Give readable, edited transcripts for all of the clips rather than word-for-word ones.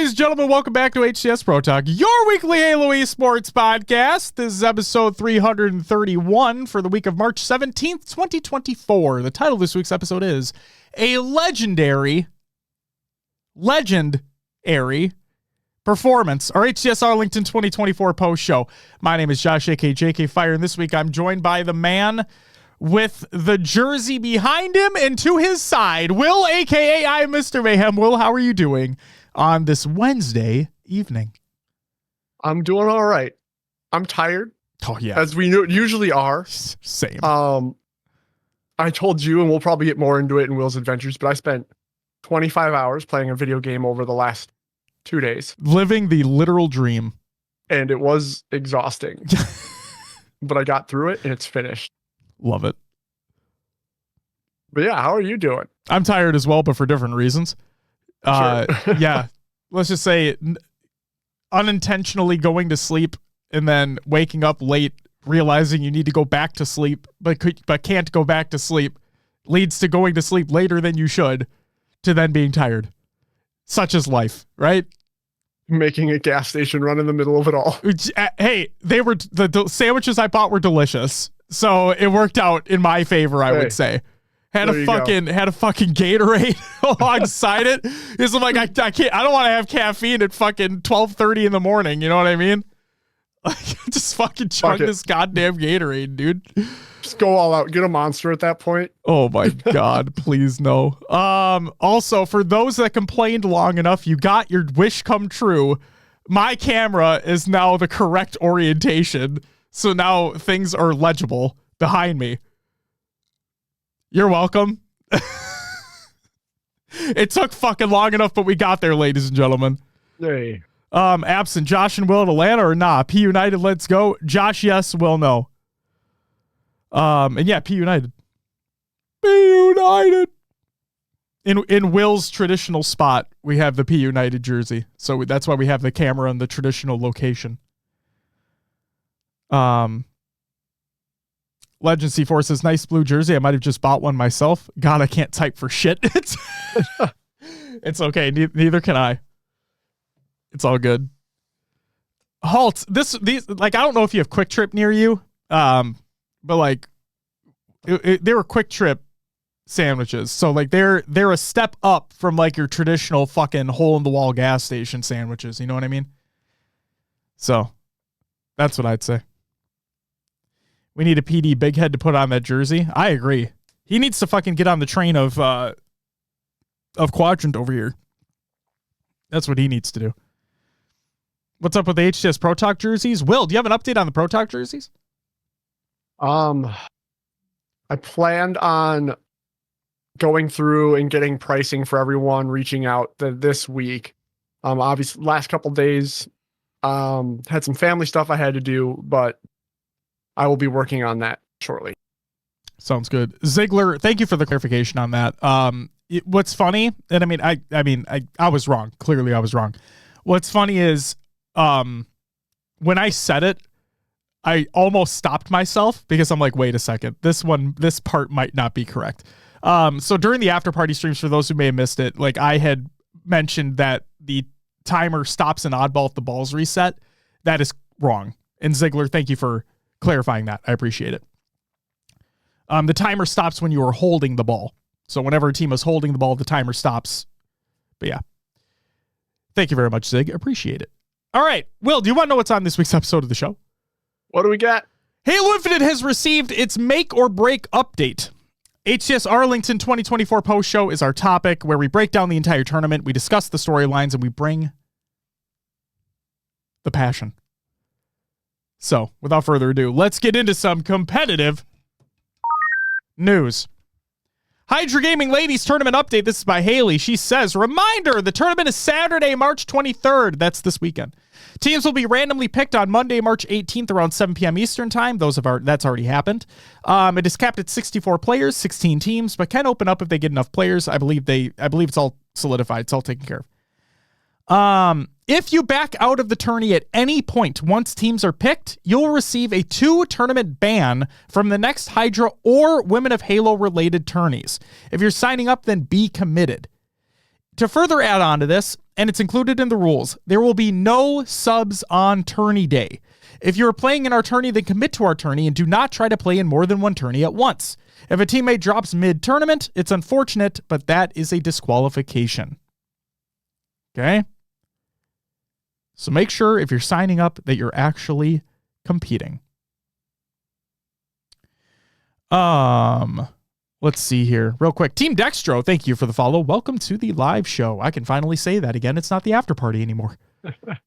ladies and gentlemen, welcome back to HCS Pro Talk, your weekly Halo esports podcast. This is episode 331 for the week of March 17th, 2024. The title of this week's episode is A Legendary Performance, our HCS Arlington 2024 post show. My name is Josh, aka JK Fire, and this week I'm joined by the man with the jersey behind him and to his side, Will, aka I am Mr. Mayhem. Will, how are you doing on this Wednesday evening? I'm doing all right. I'm tired. Oh yeah, as we usually are. Same. I told you, and we'll probably get more into it in Will's adventures, but I spent 25 hours playing a video game over the last 2 days. Living the literal dream. And it was exhausting. But I got through it and it's finished. Love it. But yeah, how are you doing? I'm tired as well, but for different reasons. Sure. Yeah. Let's just say unintentionally going to sleep and then waking up late, realizing you need to go back to sleep, but can't go back to sleep, leads to going to sleep later than you should, to then being tired. Such is life, right? Making a gas station run in the middle of it all. Hey, the sandwiches I bought were delicious, so it worked out in my favor, I would say. Had a fucking Gatorade alongside it. Because I'm like, I don't want to have caffeine at fucking 12:30 in the morning. You know what I mean? Like, just fucking chug this goddamn Gatorade, dude. Just go all out. Get a Monster at that point. Oh my God, please no. Also, for those that complained long enough, you got your wish come true. My camera is now the correct orientation. So now things are legible behind me. You're welcome. It took fucking long enough, but we got there, ladies and gentlemen. Hey. Absent Josh and Will in Atlanta or nah? P United, let's go. Josh, yes. Will, no. And yeah, P United. P United. In Will's traditional spot, we have the P United jersey. So that's why we have the camera in the traditional location. Legend C4 says, nice blue jersey. I might have just bought one myself. God, I can't type for shit. It's okay. Neither can I. It's all good. Halt. These like, I don't know if you have Quick Trip near you. But like they were Quick Trip sandwiches. So like they're a step up from like your traditional fucking hole in the wall gas station sandwiches. You know what I mean? So that's what I'd say. We need a PD big head to put on that jersey. I agree. He needs to fucking get on the train of Quadrant over here. That's what he needs to do. What's up with the HCS Pro Talk jerseys? Will, do you have an update on the Pro Talk jerseys? I planned on going through and getting pricing for everyone, reaching out this week. Obviously, last couple days, had some family stuff I had to do, but I will be working on that shortly. Sounds good. Ziegler, thank you for the clarification on that. What's funny, and I was wrong. Clearly, I was wrong. What's funny is, when I said it, I almost stopped myself because I'm like, wait a second, this part might not be correct. So during the after party streams, for those who may have missed it, like I had mentioned that the timer stops an oddball if the ball's reset. That is wrong. And Ziegler, thank you for clarifying that. I appreciate it. The timer stops when you are holding the ball. So whenever a team is holding the ball, the timer stops. But yeah. Thank you very much, Zig. Appreciate it. All right. Will, do you want to know what's on this week's episode of the show? What do we got? Halo Infinite has received its make or break update. HCS Arlington 2024 post show is our topic, where we break down the entire tournament, we discuss the storylines, and we bring the passion. So, without further ado, let's get into some competitive news. Hydra Gaming Ladies Tournament Update. This is by Haley. She says, reminder, the tournament is Saturday, March 23rd. That's this weekend. Teams will be randomly picked on Monday, March 18th around 7 p.m. Eastern time. That's already happened. It is capped at 64 players, 16 teams, but can open up if they get enough players. I believe it's all solidified. It's all taken care of. If you back out of the tourney at any point once teams are picked, you'll receive a 2-tournament ban from the next Hydra or Women of Halo related tourneys. If you're signing up, then be committed. to further add on to this, and it's included in the rules, there will be no subs on tourney day. If you are playing in our tourney, then commit to our tourney and do not try to play in more than one tourney at once. If a teammate drops mid-tournament, it's unfortunate, but that is a disqualification. Okay? So make sure if you're signing up that you're actually competing. Let's see here real quick. Team Dextro, thank you for the follow. Welcome to the live show. I can finally say that again. It's not the after party anymore.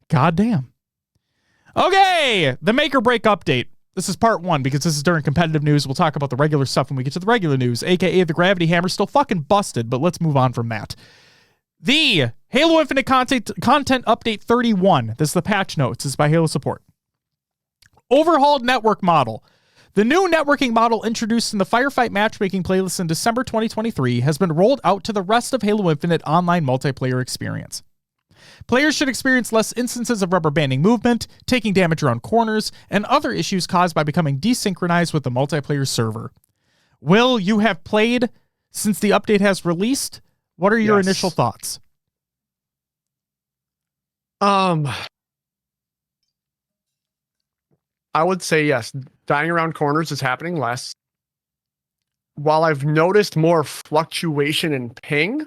God damn. Okay, the make or break update. This is part 1 because this is during competitive news. We'll talk about the regular stuff when we get to the regular news, aka the Gravity Hammer still fucking busted, but let's move on from that. The Halo Infinite content update 31. This is the patch notes. This is by Halo Support. Overhauled network model. The new networking model introduced in the Firefight matchmaking playlist in December 2023 has been rolled out to the rest of Halo Infinite online multiplayer experience. Players should experience less instances of rubber banding movement, taking damage around corners, and other issues caused by becoming desynchronized with the multiplayer server. Will, you have played since the update has released? What are your initial thoughts? I would say yes. Dying around corners is happening less. While I've noticed more fluctuation in ping,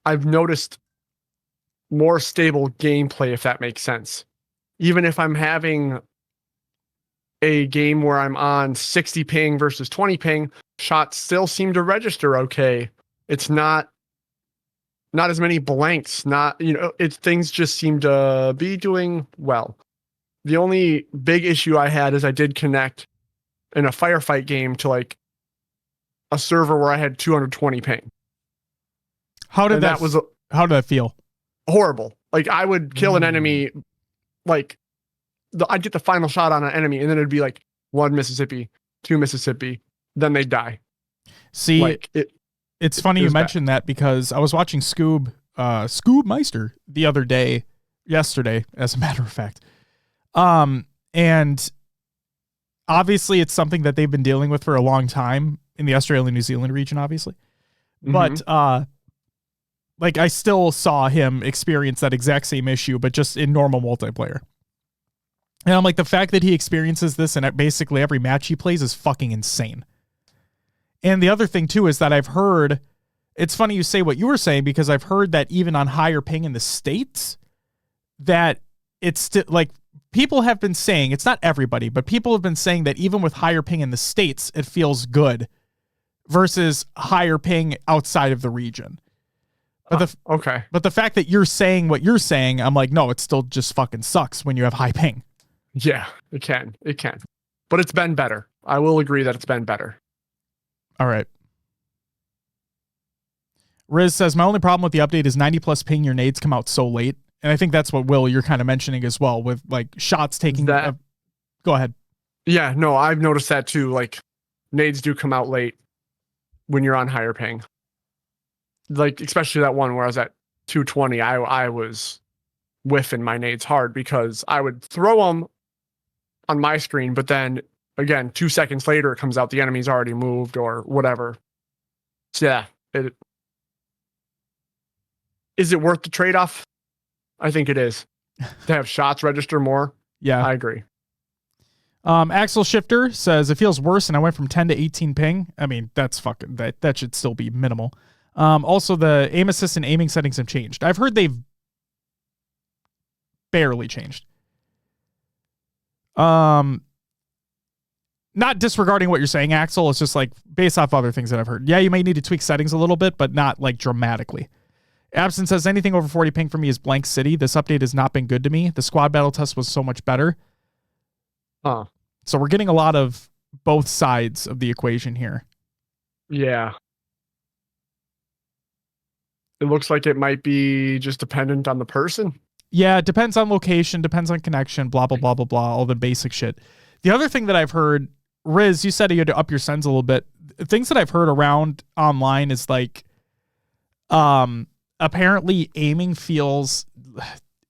I've noticed more stable gameplay, if that makes sense. Even if I'm having a game where I'm on 60 ping versus 20 ping, shots still seem to register okay. It's not as many blanks, things just seem to be doing well. The only big issue I had is I did connect in a firefight game to like a server where I had 220 ping. How did that feel? Horrible. Like I would kill an enemy, like I'd get the final shot on an enemy, and then it'd be like 1 Mississippi, 2 Mississippi, then they'd die. See, like it's funny you mentioned that because I was watching Scoob Meister the other day, yesterday, as a matter of fact. And obviously it's something that they've been dealing with for a long time in the Australia, New Zealand region, obviously. But, like I still saw him experience that exact same issue, but just in normal multiplayer. And I'm like, the fact that he experiences this in basically every match he plays is fucking insane. And the other thing too, is that I've heard, it's funny you say what you were saying, because I've heard that even on higher ping in the States, that it's still like people have been saying, it's not everybody, but people have been saying that even with higher ping in the States, it feels good versus higher ping outside of the region. But okay. But the fact that you're saying what you're saying, I'm like, no, it still just fucking sucks when you have high ping. Yeah, it can. But it's been better. I will agree that it's been better. All right. Riz says, my only problem with the update is 90 plus ping, your nades come out so late. And I think that's what, Will, you're kind of mentioning as well, with like shots taking that. Go ahead. Yeah, no, I've noticed that too. Like nades do come out late when you're on higher ping. Like, especially that one where I was at 220, I was whiffing my nades hard because I would throw them on my screen, but then again, 2 seconds later, it comes out the enemy's already moved or whatever. So yeah, is it worth the trade-off? I think it is. To have shots register more. Yeah, I agree. Axel Shifter says, it feels worse and I went from 10 to 18 ping. I mean, that's fucking, that should still be minimal. Also, the aim assist and aiming settings have changed. I've heard they've barely changed. Not disregarding what you're saying, Axel. It's just like based off other things that I've heard. Yeah, you may need to tweak settings a little bit, but not like dramatically. Absent says, anything over 40 ping for me is blank city. This update has not been good to me. The squad battle test was so much better. So we're getting a lot of both sides of the equation here. Yeah. It looks like it might be just dependent on the person. Yeah, it depends on location, depends on connection, blah, blah, blah, blah, blah, all the basic shit. The other thing that I've heard, Riz, you said you had to up your sends a little bit. Things that I've heard around online is like, apparently aiming feels,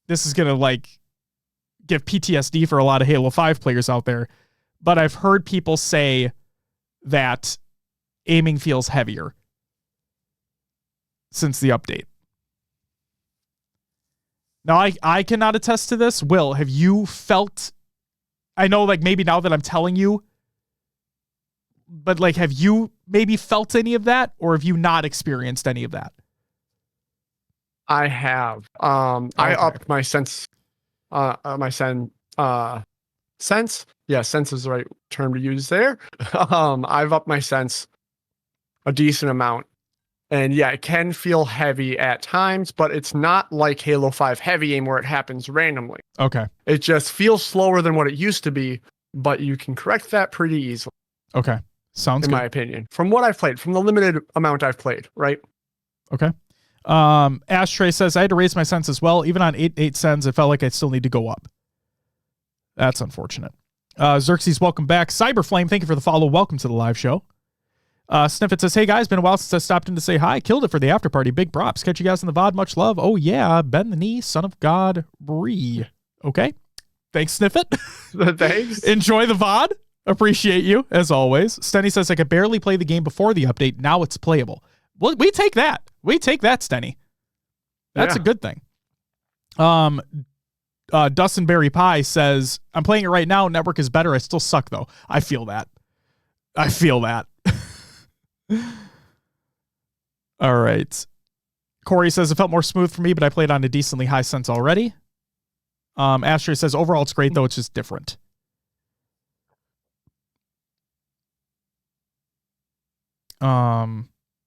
this is going to like give PTSD for a lot of Halo 5 players out there, but I've heard people say that aiming feels heavier since the update. Now, I cannot attest to this. Will, have you felt, I know like maybe now that I'm telling you, but like, have you maybe felt any of that, or have you not experienced any of that? I have. I upped my sense. Sense. Yeah, sense is the right term to use there. I've upped my sense a decent amount. And yeah, it can feel heavy at times, but it's not like Halo 5 heavy aim where it happens randomly. Okay. It just feels slower than what it used to be, but you can correct that pretty easily. Okay. Sounds good. In my opinion. From what I've played, from the limited amount I've played, right? Okay. Ashtray says, I had to raise my sense as well. Even on 8 cents, it felt like I still need to go up. That's unfortunate. Xerxes, welcome back. Cyberflame, thank you for the follow. Welcome to the live show. Sniffit says, hey guys, been a while since I stopped in to say hi. Killed it for the after party. Big props. Catch you guys in the VOD. Much love. Oh yeah, Ben the Knee, son of God, Bree. Okay. Thanks, Sniffit. Thanks. Enjoy the VOD. Appreciate you, as always. Stenny says, I could barely play the game before the update. Now it's playable. Well, we take that. We take that, Stenny. That's a good thing. Dustin Berry Pie says, I'm playing it right now. Network is better. I still suck, though. I feel that. All right. Corey says, it felt more smooth for me, but I played on a decently high sense already. Ashtray says, overall, it's great, though. It's just different.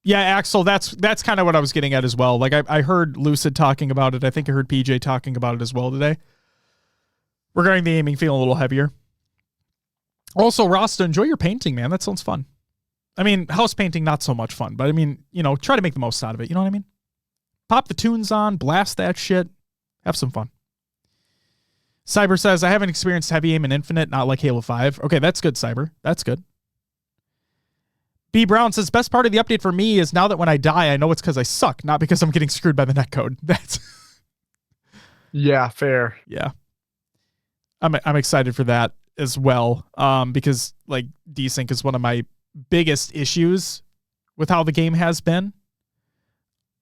Yeah, Axel, that's kind of what I was getting at as well. Like I heard Lucid talking about it. I think I heard PJ talking about it as well today. Regarding the aiming feeling a little heavier. Also, Rasta, enjoy your painting, man. That sounds fun. I mean, house painting, not so much fun, but I mean, you know, try to make the most out of it. You know what I mean? Pop the tunes on, blast that shit, have some fun. Cyber says, I haven't experienced heavy aim in Infinite, not like Halo 5. Okay, that's good, Cyber. That's good. B. Brown says, best part of the update for me is now that when I die, I know it's because I suck, not because I'm getting screwed by the netcode. That's yeah, fair. Yeah. I'm excited for that as well. Because like desync is one of my biggest issues with how the game has been.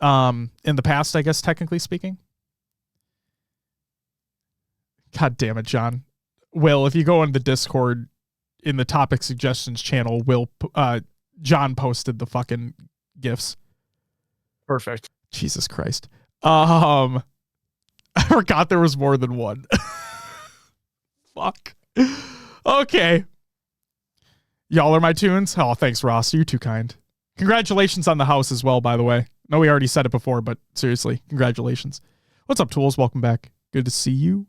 In the past, I guess, technically speaking. God damn it, John. Will, if you go on the Discord in the topic suggestions channel, John posted the fucking GIFs. Perfect. Jesus Christ. I forgot there was more than one. Fuck. Okay. Y'all are my tunes? Oh, thanks, Ross. You're too kind. Congratulations on the house as well, by the way. No, we already said it before, but seriously, congratulations. What's up, Tools? Welcome back. Good to see you.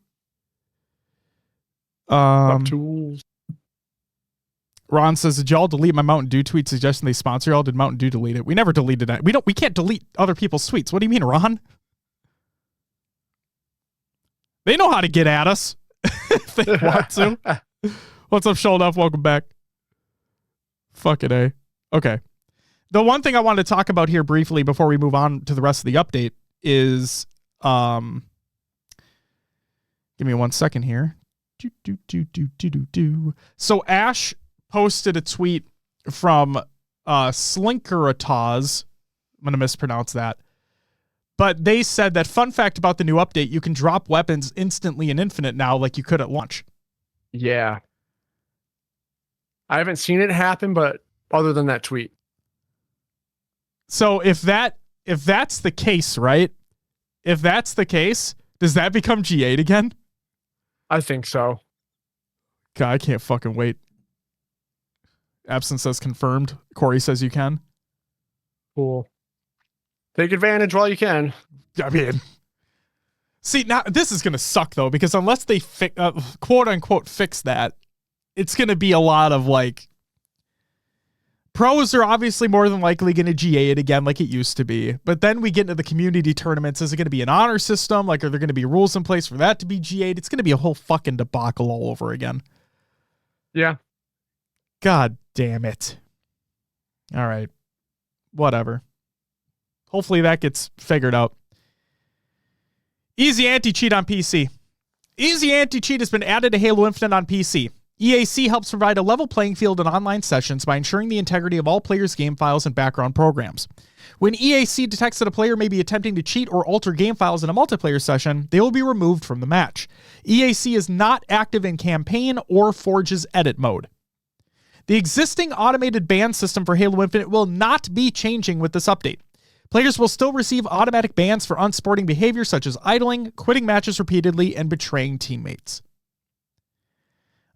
Up Tools. Ron says, did y'all delete my Mountain Dew tweet suggesting they sponsor y'all? Did Mountain Dew delete it? We never deleted it. We can't delete other people's tweets. What do you mean, Ron? They know how to get at us if they want to. What's up, Shoulduff? Welcome back. Fucking A. Okay. The one thing I wanted to talk about here briefly before we move on to the rest of the update is, give me 1 second here. So Ash posted a tweet from Slinkerataz. I'm going to mispronounce that. But they said that, fun fact about the new update, you can drop weapons instantly in Infinite now like you could at launch. Yeah. I haven't seen it happen, but other than that tweet. So if that's the case, right? If that's the case, does that become G8 again? I think so. God, I can't fucking wait. Absence says confirmed. Corey says you can. Cool. Take advantage while you can. I mean, see, now this is going to suck though, because unless they quote unquote fix that, it's going to be a lot of like, pros are obviously more than likely going to GA it again like it used to be. But then we get into the community tournaments. Is it going to be an honor system? Like, are there going to be rules in place for that to be GA'd? It's going to be a whole fucking debacle all over again. Yeah. God damn it. All right. Whatever. Hopefully that gets figured out. Easy anti-cheat on PC. Easy anti-cheat has been added to Halo Infinite on PC. EAC helps provide a level playing field in online sessions by ensuring the integrity of all players' game files and background programs. When EAC detects that a player may be attempting to cheat or alter game files in a multiplayer session, they will be removed from the match. EAC is not active in campaign or Forge's edit mode. The existing automated ban system for Halo Infinite will not be changing with this update. Players will still receive automatic bans for unsporting behavior such as idling, quitting matches repeatedly, and betraying teammates.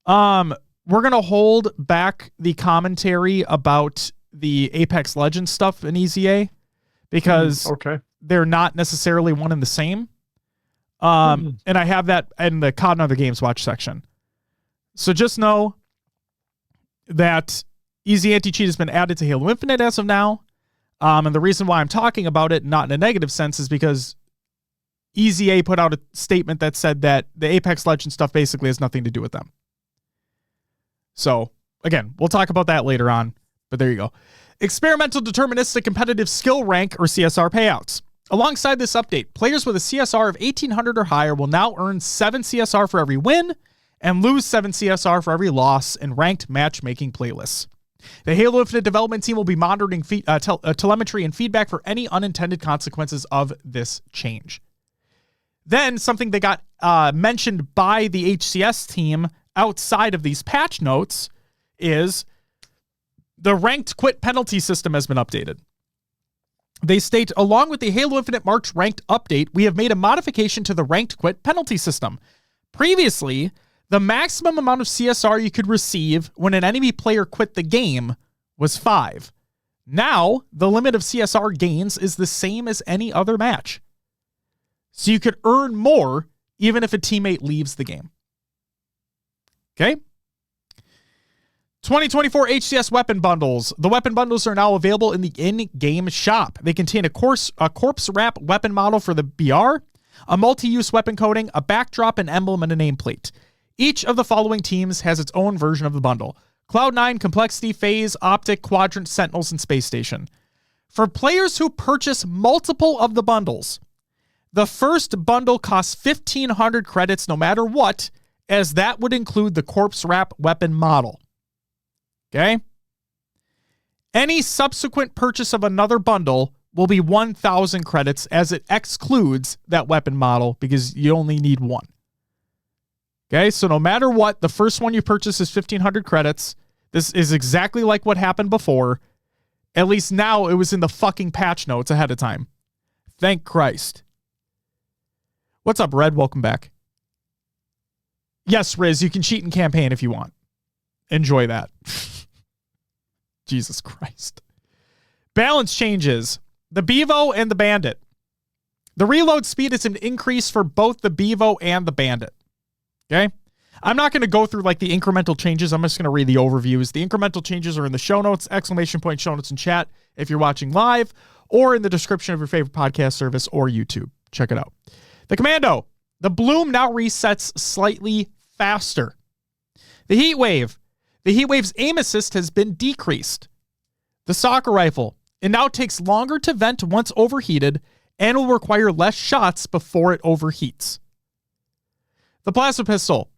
We're going to hold back the commentary about the Apex Legends stuff in EZA because they're not necessarily one and the same. And I have that in the COD and Other Games Watch section. So just know that Easy Anti-Cheat has been added to Halo Infinite as of now. And the reason why I'm talking about it, not in a negative sense, is because EZA put out a statement that said that the Apex Legends stuff basically has nothing to do with them. So, again, we'll talk about that later on, but there you go. Experimental Deterministic Competitive Skill Rank, or CSR payouts. Alongside this update, players with a CSR of 1800 or higher will now earn 7 CSR for every win and lose 7 CSR for every loss in ranked matchmaking playlists. The Halo Infinite development team will be monitoring telemetry and feedback for any unintended consequences of this change. Then, something that got mentioned by the HCS team outside of these patch notes is the ranked quit penalty system has been updated. They state, along with the Halo Infinite March ranked update, we have made a modification to the ranked quit penalty system. Previously, the maximum amount of CSR you could receive when an enemy player quit the game was 5. Now, the limit of CSR gains is the same as any other match. So you could earn more even if a teammate leaves the game. Okay? 2024 HCS weapon bundles. The weapon bundles are now available in the in-game shop. They contain a corpse wrap weapon model for the BR, a multi-use weapon coating, a backdrop, an emblem, and a nameplate. Each of the following teams has its own version of the bundle: Cloud9, Complexity, Phase, Optic, Quadrant, Sentinels, and Space Station. For players who purchase multiple of the bundles, the first bundle costs 1,500 credits no matter what, as that would include the corpse wrap weapon model. Okay? Any subsequent purchase of another bundle will be 1,000 credits, as it excludes that weapon model because you only need one. Okay, so no matter what, the first one you purchase is 1,500 credits. This is exactly like what happened before. At least now it was in the fucking patch notes ahead of time. Thank Christ. What's up, Red? Welcome back. Yes, Riz, you can cheat in campaign if you want. Enjoy that. Jesus Christ. Balance changes. The Bevo and the Bandit. The reload speed is an increase for both the Bevo and the Bandit. Okay? I'm not going to go through like the incremental changes. I'm just going to read the overviews. The incremental changes are in the show notes, exclamation point show notes in chat if you're watching live, or in the description of your favorite podcast service or YouTube. Check it out. The Commando. The bloom now resets slightly faster. The Heat Wave. The Heat Wave's aim assist has been decreased. The Soccer Rifle. It now takes longer to vent once overheated and will require less shots before it overheats. The Plasma Pistol.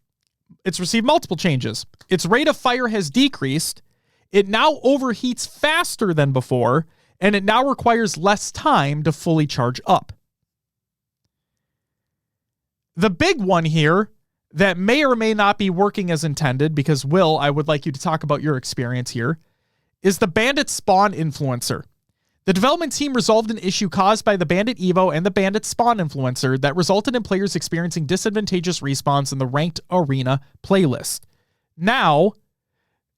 It's received multiple changes. Its rate of fire has decreased. It now overheats faster than before, and it now requires less time to fully charge up. The big one here that may or may not be working as intended, because Will, I would like you to talk about your experience here, is the Bandit Spawn Influencer. The development team resolved an issue caused by the Bandit Evo and the Bandit Spawn Influencer that resulted in players experiencing disadvantageous respawns in the Ranked Arena playlist. Now,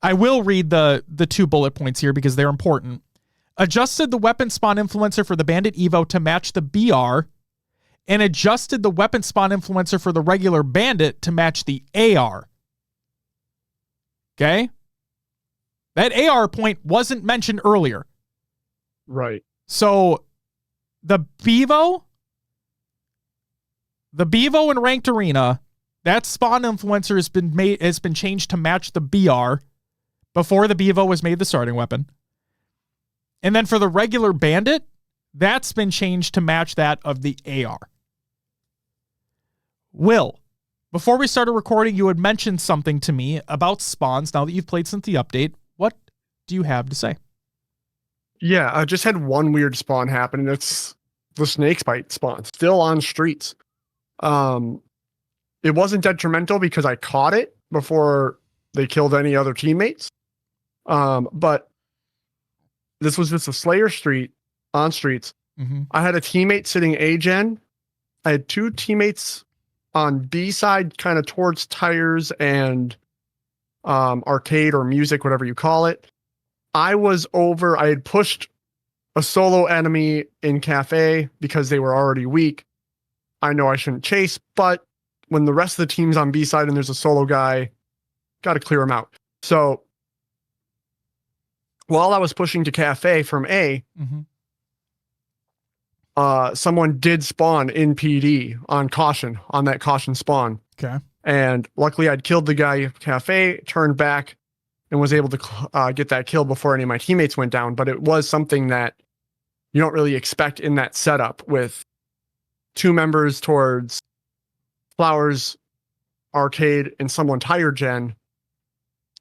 I will read the 2 bullet points here because they're important. Adjusted the Weapon Spawn Influencer for the Bandit Evo to match the BR, and adjusted the Weapon Spawn Influencer for the regular Bandit to match the AR. Okay? That AR point wasn't mentioned earlier. Right. So the Bevo in Ranked Arena, that spawn influencer has been changed to match the BR before the Bevo was made the starting weapon. And then for the regular Bandit, that's been changed to match that of the AR. Will, before we started recording, you had mentioned something to me about spawns. Now that you've played since the update, what do you have to say? Yeah, I just had one weird spawn happen, and it's the snakebite spawn, still on streets. It wasn't detrimental because I caught it before they killed any other teammates. But this was just a Slayer street on streets. Mm-hmm. I had a teammate sitting A-gen. I had two teammates on B side, kind of towards tires and arcade or music, whatever you call it. I had pushed a solo enemy in cafe because they were already weak. I know I shouldn't chase, but when the rest of the team's on B side and there's a solo guy, got to clear him out. So while I was pushing to cafe from A, someone did spawn in PD on caution, on that caution spawn. Okay. And luckily I'd killed the guy cafe, turned back, and was able to get that kill before any of my teammates went down. But it was something that you don't really expect in that setup with two members towards Flowers arcade and someone tire gen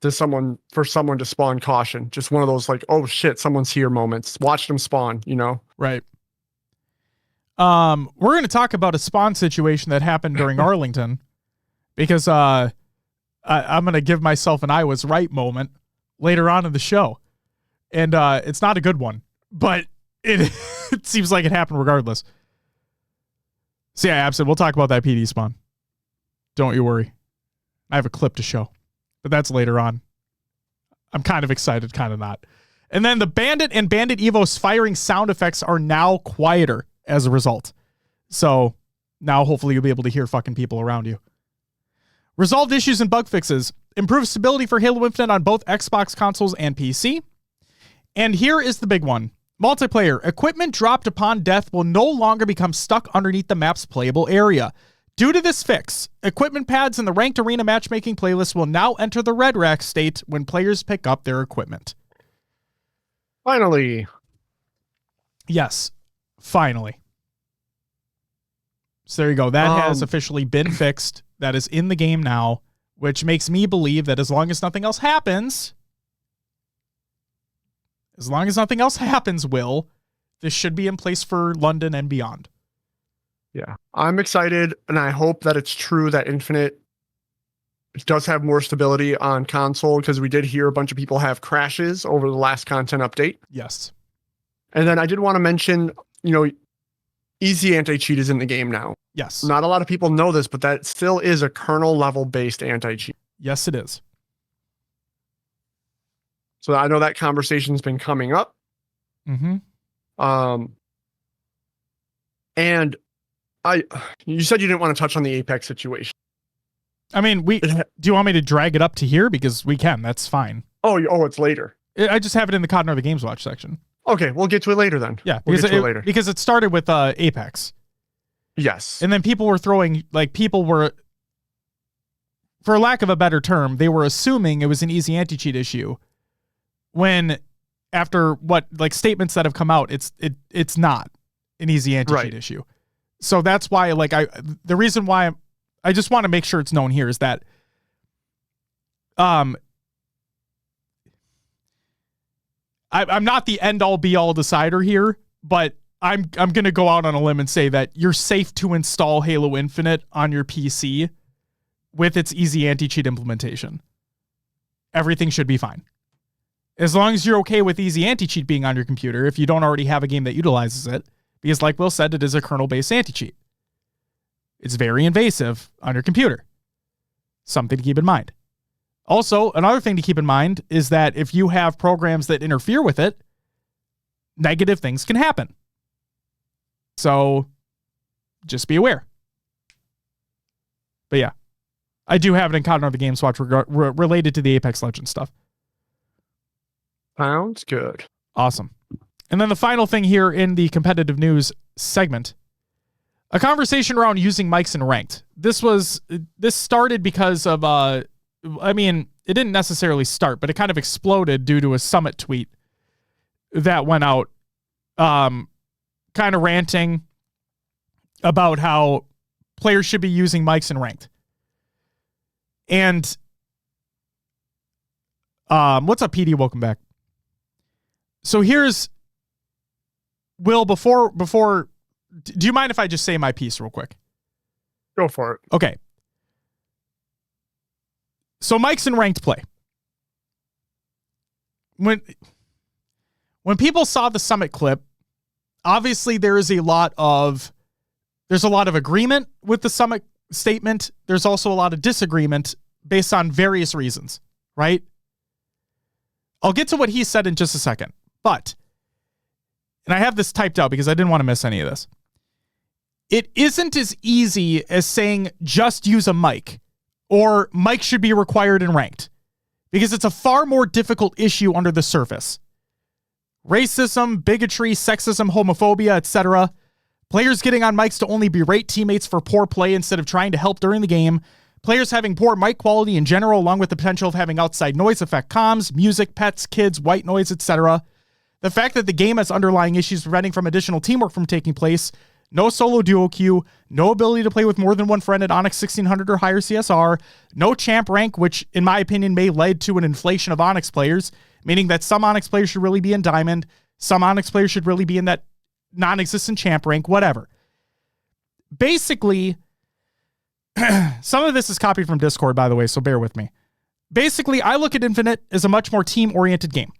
for someone to spawn caution. Just one of those like, oh shit, someone's here moments. Watch them spawn, you know? Right. We're going to talk about a spawn situation that happened during Arlington because I'm going to give myself an I was right moment later on in the show. And it's not a good one, but it seems like it happened regardless. So yeah, absolutely. We'll talk about that PD spawn. Don't you worry. I have a clip to show, but that's later on. I'm kind of excited, kind of not. And then the Bandit and Bandit Evo's firing sound effects are now quieter as a result. So now hopefully you'll be able to hear fucking people around you. Resolved issues and bug fixes. Improved stability for Halo Infinite on both Xbox consoles and PC. And here is the big one. Multiplayer. Equipment dropped upon death will no longer become stuck underneath the map's playable area. Due to this fix, equipment pads in the Ranked Arena matchmaking playlist will now enter the red rack state when players pick up their equipment. Finally. Yes, finally. So there you go. That has officially been fixed. That is in the game now, which makes me believe that as long as nothing else happens, Will, this should be in place for London and beyond. Yeah, I'm excited, and I hope that it's true that Infinite does have more stability on console, because we did hear a bunch of people have crashes over the last content update. Yes. And then I did want to mention, easy anti-cheat is in the game now. Yes. Not a lot of people know this, but that still is a kernel level based anti-cheat. Yes, it is. So I know that conversation's been coming up. Mm-hmm. And you said you didn't want to touch on the Apex situation. I mean, do you want me to drag it up to here? Because we can. That's fine. Oh, it's later. I just have it in the COD and the Games Watch section. Okay, we'll get to it later then. Yeah, because it started with Apex. Yes. And then people were for lack of a better term, they were assuming it was an easy anti-cheat issue. When after statements that have come out, it's not an easy anti-cheat issue. So that's why the reason why I just want to make sure it's known here is that I'm not the end all be all decider here, but I'm going to go out on a limb and say that you're safe to install Halo Infinite on your PC with its easy anti-cheat implementation. Everything should be fine. As long as you're okay with easy anti-cheat being on your computer, if you don't already have a game that utilizes it, because like Will said, it is a kernel-based anti-cheat. It's very invasive on your computer. Something to keep in mind. Also, another thing to keep in mind is that if you have programs that interfere with it, negative things can happen. So just be aware. But yeah, I do have it in COD and the Games Watch related to the Apex Legends stuff. Sounds good. Awesome. And then the final thing here in the competitive news segment, a conversation around using mics in ranked. This started because of, it didn't necessarily start, but it kind of exploded due to a Summit tweet that went out, kind of ranting about how players should be using mics in ranked. And what's up, PD? Welcome back. So here's Will, before do you mind if I just say my piece real quick? Go for it. Okay. So Mike's in ranked play. When people saw the Summit clip, obviously there's a lot of agreement with the Summit statement. There's also a lot of disagreement based on various reasons, right? I'll get to what he said in just a second, but, and I have this typed out because I didn't want to miss any of this. It isn't as easy as saying just use a mic or mic should be required in ranked, because it's a far more difficult issue under the surface. Racism, bigotry, sexism, homophobia, etc. Players getting on mics to only berate teammates for poor play instead of trying to help during the game. Players having poor mic quality in general, along with the potential of having outside noise affect comms, music, pets, kids, white noise, etc. The fact that the game has underlying issues preventing from additional teamwork from taking place. No solo duo queue, no ability to play with more than one friend at Onyx 1600 or higher CSR, no champ rank, which in my opinion may lead to an inflation of Onyx players, meaning that some Onyx players should really be in Diamond, some Onyx players should really be in that non-existent champ rank, whatever. Basically, some of this is copied from Discord, by the way, so bear with me. Basically, I look at Infinite as a much more team-oriented game.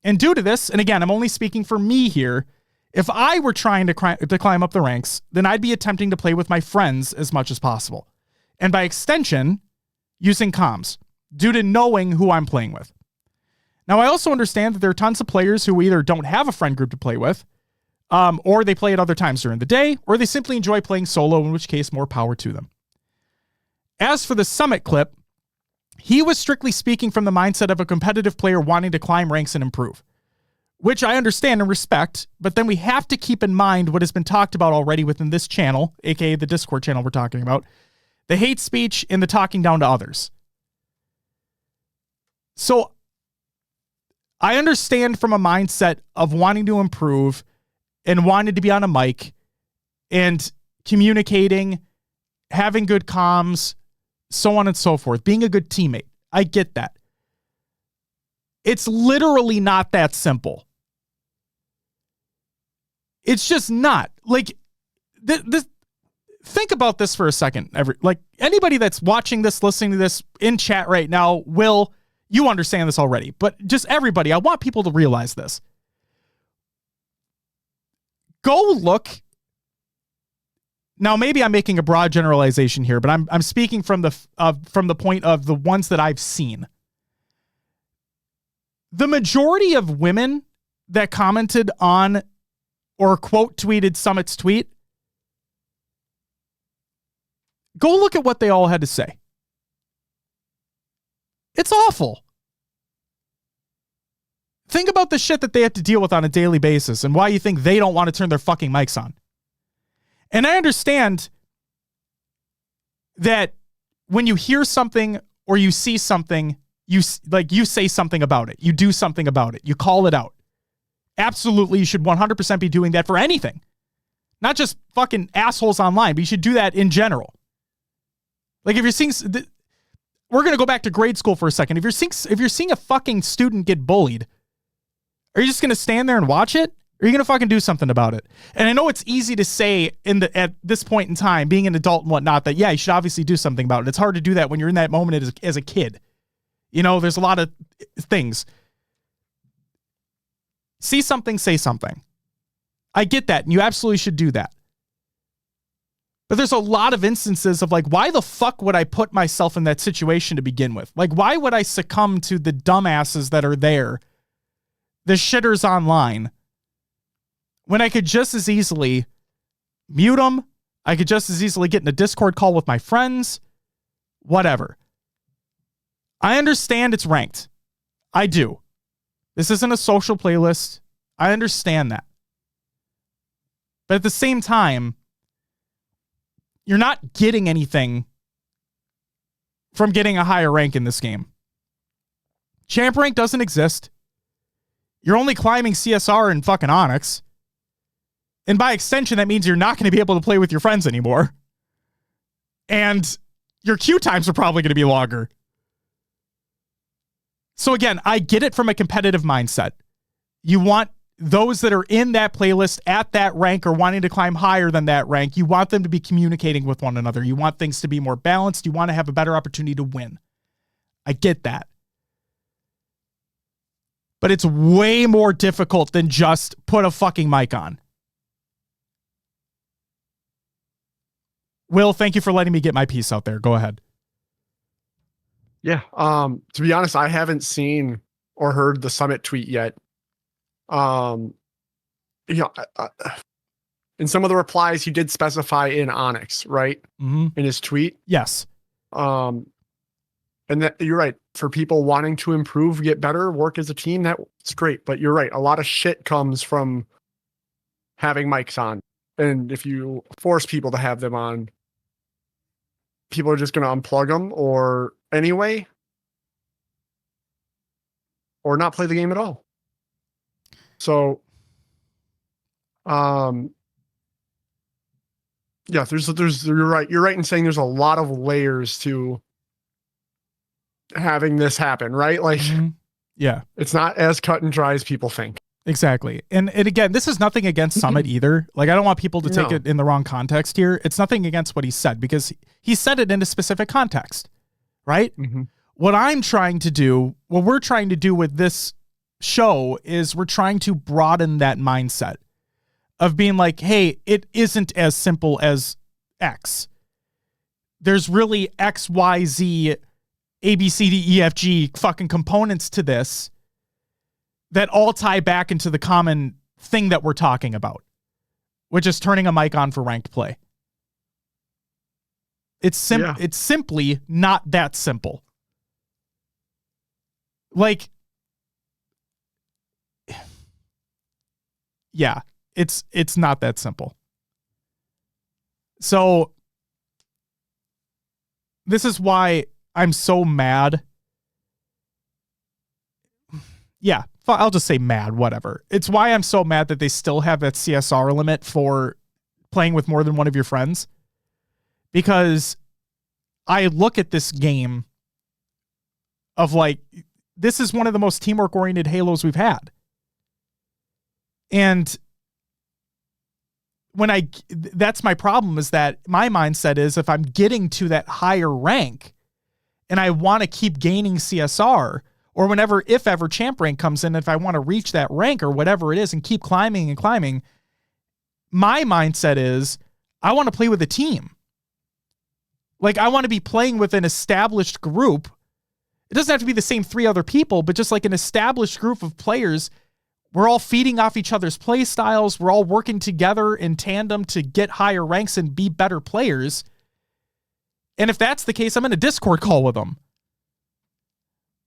And due to this, and again, I'm only speaking for me here, if I were trying to climb up the ranks, then I'd be attempting to play with my friends as much as possible. And by extension, using comms, due to knowing who I'm playing with. Now, I also understand that there are tons of players who either don't have a friend group to play with, or they play at other times during the day, or they simply enjoy playing solo, in which case, more power to them. As for the Summit clip, he was strictly speaking from the mindset of a competitive player wanting to climb ranks and improve, which I understand and respect, but then we have to keep in mind what has been talked about already within this channel, aka the Discord channel we're talking about, the hate speech and the talking down to others. So I understand from a mindset of wanting to improve and wanting to be on a mic and communicating, having good comms, so on and so forth, being a good teammate. I get that. It's literally not that simple. It's just not. Like, this. Think about this for a second. Anybody that's watching this, listening to this in chat right now, you understand this already, but just everybody, I want people to realize this. Go look. Now, maybe I'm making a broad generalization here, but I'm speaking from the point of the ones that I've seen. The majority of women that commented on or quote tweeted Summit's tweet, go look at what they all had to say. It's awful. Think about the shit that they have to deal with on a daily basis and why you think they don't want to turn their fucking mics on. And I understand that when you hear something or you see something, you say something about it. You do something about it. You call it out. Absolutely, you should 100% be doing that for anything. Not just fucking assholes online, but you should do that in general. Like if you're seeing, we're going to go back to grade school for a second. If you're seeing a fucking student get bullied, are you just going to stand there and watch it? Or are you going to fucking do something about it? And I know it's easy to say at this point in time, being an adult and whatnot, that, yeah, you should obviously do something about it. It's hard to do that when you're in that moment as a kid. You know, there's a lot of things. See something, say something. I get that, and you absolutely should do that. But there's a lot of instances of like, why the fuck would I put myself in that situation to begin with? Like, why would I succumb to the dumbasses that are there, the shitters online, when I could just as easily mute them? I could just as easily get in a Discord call with my friends, whatever. I understand it's ranked. I do. This isn't a social playlist. I understand that. But at the same time, you're not getting anything from getting a higher rank in this game. Champ rank doesn't exist. You're only climbing CSR and fucking Onyx. And by extension, that means you're not going to be able to play with your friends anymore. And your queue times are probably going to be longer. So again, I get it from a competitive mindset. You want those that are in that playlist at that rank or wanting to climb higher than that rank, you want them to be communicating with one another. You want things to be more balanced. You want to have a better opportunity to win. I get that. But it's way more difficult than just put a fucking mic on. Will, thank you for letting me get my piece out there. Go ahead. Yeah. To be honest, I haven't seen or heard the Summit tweet yet. In some of the replies, he did specify in Onyx, right? Mm-hmm. In his tweet. Yes. And that you're right. For people wanting to improve, get better, work as a team, that's great. But you're right. A lot of shit comes from having mics on. And if you force people to have them on, people are just going to unplug them or anyway, or not play the game at all. So, yeah, you're right. You're right in saying there's a lot of layers to having this happen, right? Like, yeah, it's not as cut and dry as people think. Exactly. And again, this is nothing against Summit either. Like, I don't want people to take it in the wrong context here. It's nothing against what he said because he said it in a specific context, right? Mm-hmm. What we're trying to do with this show is we're trying to broaden that mindset of being like, hey, it isn't as simple as X. There's really X, Y, Z, A, B, C, D, E, F, G fucking components to this that all tie back into the common thing that we're talking about, which is turning a mic on for ranked play. It's simply not that simple. Like, yeah, it's not that simple. So this is why I'm so mad. Yeah, I'll just say mad, whatever. It's why I'm so mad that they still have that CSR limit for playing with more than one of your friends. Because I look at this game of like, this is one of the most teamwork-oriented Halos we've had. And that's my problem, is that my mindset is if I'm getting to that higher rank and I want to keep gaining CSR, or whenever, if ever, champ rank comes in, if I want to reach that rank or whatever it is and keep climbing and climbing, my mindset is I want to play with a team. Like, I want to be playing with an established group. It doesn't have to be the same 3 other people, but just like an established group of players. We're all feeding off each other's play styles. We're all working together in tandem to get higher ranks and be better players. And if that's the case, I'm in a Discord call with them.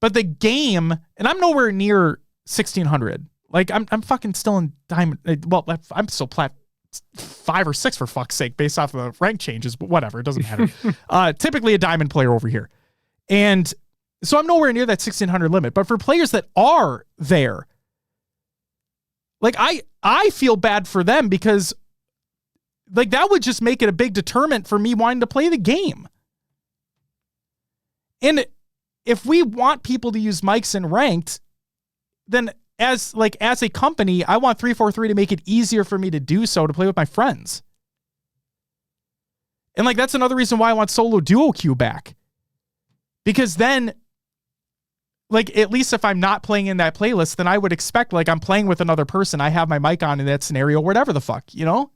But the game, and I'm nowhere near 1600. Like, I'm fucking still in diamond. Well, I'm still plat 5 or 6 for fuck's sake, based off of the rank changes, but whatever, it doesn't matter. Typically a diamond player over here. And so I'm nowhere near that 1600 limit. But for players that are there, like, I feel bad for them because, like, that would just make it a big deterrent for me wanting to play the game. And if we want people to use mics in ranked, then as a company, I want 343 to make it easier for me to do so, to play with my friends. And like, that's another reason why I want solo duo queue back. Because then, like, at least if I'm not playing in that playlist, then I would expect, like, I'm playing with another person. I have my mic on in that scenario, whatever the fuck, you know?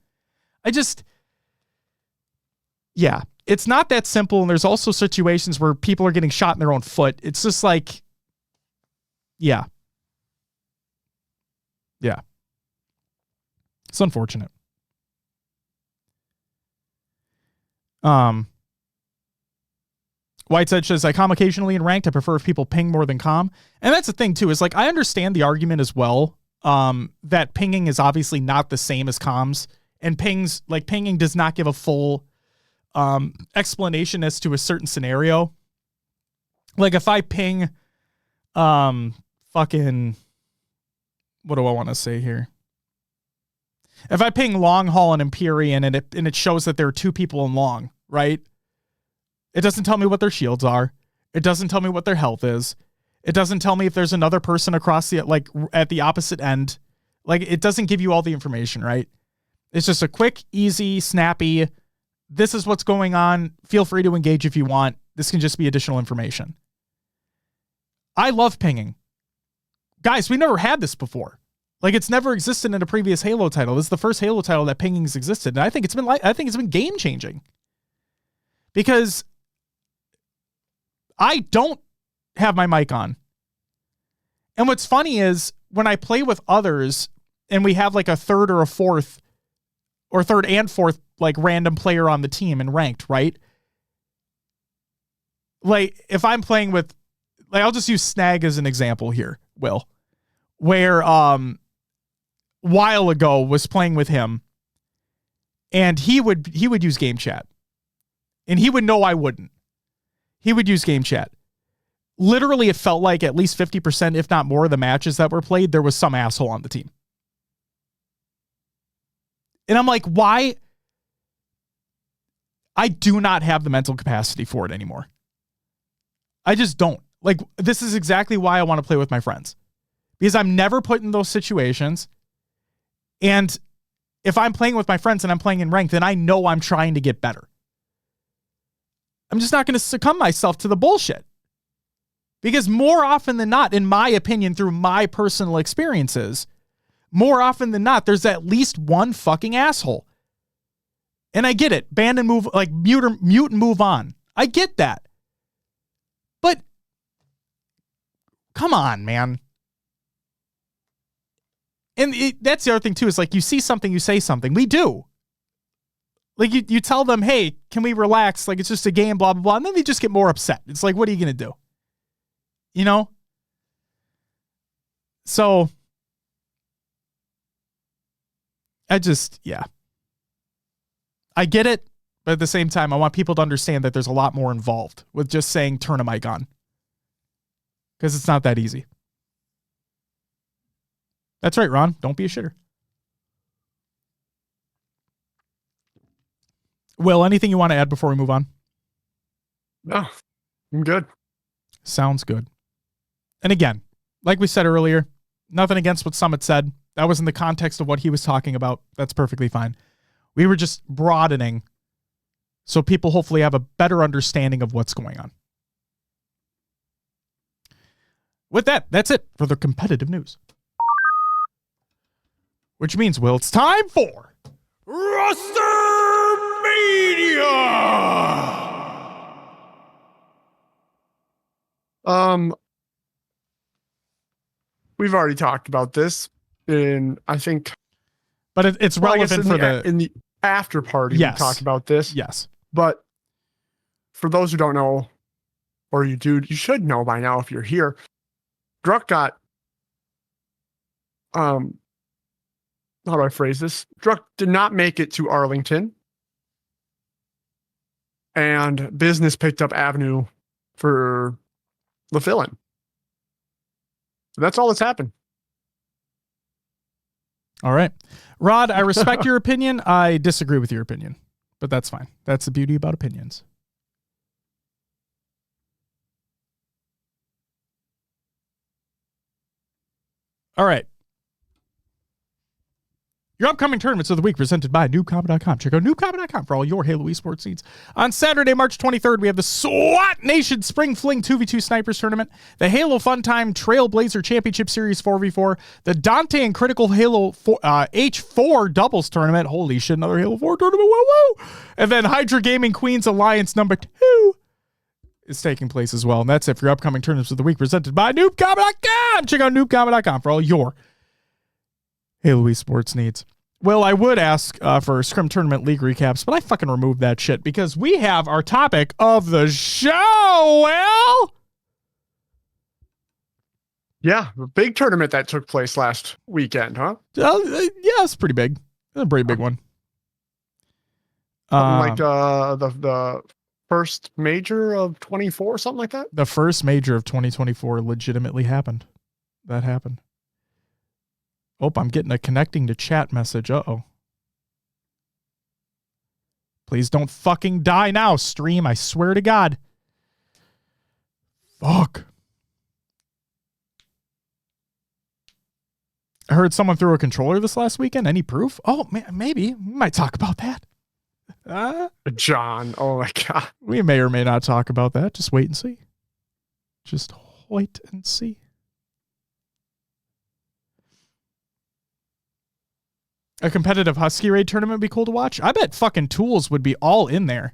Yeah, it's not that simple. And there's also situations where people are getting shot in their own foot. It's just like, yeah. Yeah. It's unfortunate. Whiteside says, I com occasionally in ranked. I prefer if people ping more than com. And that's the thing too, is like, I understand the argument as well. That pinging is obviously not the same as comms, and pinging does not give a full, explanation as to a certain scenario. Like, if I ping, fucking, what do I want to say here? If I ping long haul and Empyrean and it shows that there are 2 people in long, right? It doesn't tell me what their shields are. It doesn't tell me what their health is. It doesn't tell me if there's another person across the, like, at the opposite end. Like, it doesn't give you all the information, right? It's just a quick, easy, snappy, this is what's going on. Feel free to engage if you want. This can just be additional information. I love pinging. Guys, we never had this before. Like, it's never existed in a previous Halo title. This is the first Halo title that pinging's existed. And I think it's been game changing. Because I don't have my mic on. And what's funny is when I play with others and we have like a third or a fourth or third and fourth, like, random player on the team and ranked, right? Like, if I'm playing with, like, I'll just use Snag as an example here, Will, where, while ago was playing with him and he would use game chat and he would know I wouldn't. He would use game chat. Literally, it felt like at least 50%, if not more, of the matches that were played, there was some asshole on the team. And I'm like, why? I do not have the mental capacity for it anymore. I just don't. Like, this is exactly why I want to play with my friends. Because I'm never put in those situations. And if I'm playing with my friends and I'm playing in ranked, then I know I'm trying to get better. I'm just not going to succumb myself to the bullshit. Because more often than not, in my opinion, through my personal experiences, more often than not, there's at least one fucking asshole. And I get it. Ban and move, like, mute and move on. I get that. But come on, man. And that's the other thing, too, is like, you see something, you say something. We do. Like, you tell them, hey, can we relax? Like, it's just a game, blah, blah, blah. And then they just get more upset. It's like, what are you going to do? You know? So, yeah. I get it, but at the same time, I want people to understand that there's a lot more involved with just saying turn a mic on. Because it's not that easy. That's right, Ron. Don't be a shitter. Will, anything you want to add before we move on? No, I'm good. Sounds good. And again, like we said earlier, nothing against what Summit said. That was in the context of what he was talking about. That's perfectly fine. We were just broadening so people hopefully have a better understanding of what's going on. With that, that's it for the competitive news. Which means, Will, it's time for Rostermania! We've already talked about this in, I think, but it's relevant for in the after party. Yes. We talked about this. Yes. But for those who don't know, or you should know by now if you're here, Druck got, how do I phrase this? Druck did not make it to Arlington, and business picked up Avenue for the fill-in. So that's all that's happened. All right. Rod, I respect your opinion. I disagree with your opinion, but that's fine. That's the beauty about opinions. All right. Your upcoming tournaments of the week presented by Noobcombat.com. Check out Noobcombat.com for all your Halo esports needs. On Saturday, March 23rd, we have the SWAT Nation Spring Fling 2v2 Snipers Tournament, the Halo Fun Time Trailblazer Championship Series 4v4, the Dante and Critical Halo H4 Doubles Tournament. Holy shit, another Halo 4 tournament. Woo woo! And then Hydra Gaming Queens Alliance number 2 is taking place as well. And that's it for your upcoming tournaments of the week presented by Noobcombat.com. Check out Noobcombat.com for all your Halo esports needs. Well, I would ask for Scrim Tournament League recaps, but I fucking removed that shit because we have our topic of the show. Well, yeah, the big tournament that took place last weekend, huh? Yeah, it's pretty big. It's a pretty big one. Like the first major of 24, something like that. The first major of 2024 legitimately happened. That happened. Oh, I'm getting a connecting to chat message. Uh-oh. Please don't fucking die now, stream. I swear to God. Fuck. I heard someone threw a controller this last weekend. Any proof? Oh, maybe. We might talk about that. John, oh my God. We may or may not talk about that. Just wait and see. Just wait and see. A competitive Husky Raid tournament would be cool to watch. I bet fucking Tools would be all in there.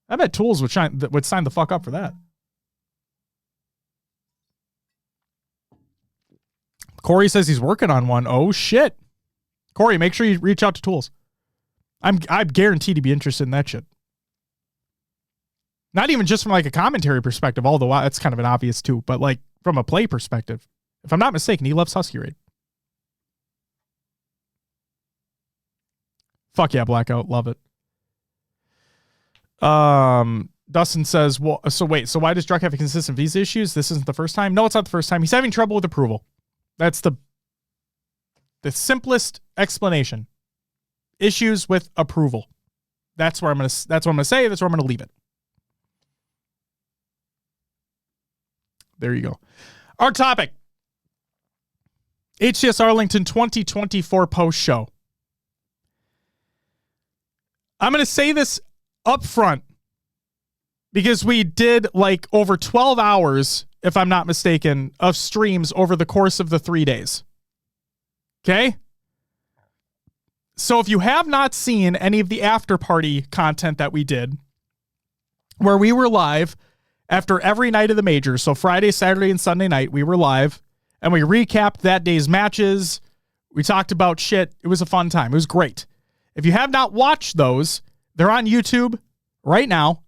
I bet Tools would sign the fuck up for that. Corey says he's working on one. Oh shit. Corey, make sure you reach out to Tools. I'm guaranteed to be interested in that shit. Not even just from like a commentary perspective, although that's kind of an obvious too, but like from a play perspective. If I'm not mistaken, he loves Husky Raid. Fuck yeah, Blackout. Love it. Dustin says, well, so why does Druck have consistent visa issues? This isn't the first time. No, it's not the first time. He's having trouble with approval. That's the simplest explanation. Issues with approval. That's what I'm gonna say. That's where I'm gonna leave it. There you go. Our topic. HCS Arlington 2024 post show. I'm gonna say this up front because we did like over 12 hours, if I'm not mistaken, of streams over the course of the 3 days. Okay? So if you have not seen any of the after party content that we did, where we were live after every night of the major, so Friday, Saturday, and Sunday night, we were live, and we recapped that day's matches. We talked about shit. It was a fun time. It was great. If you have not watched those, they're on YouTube right now.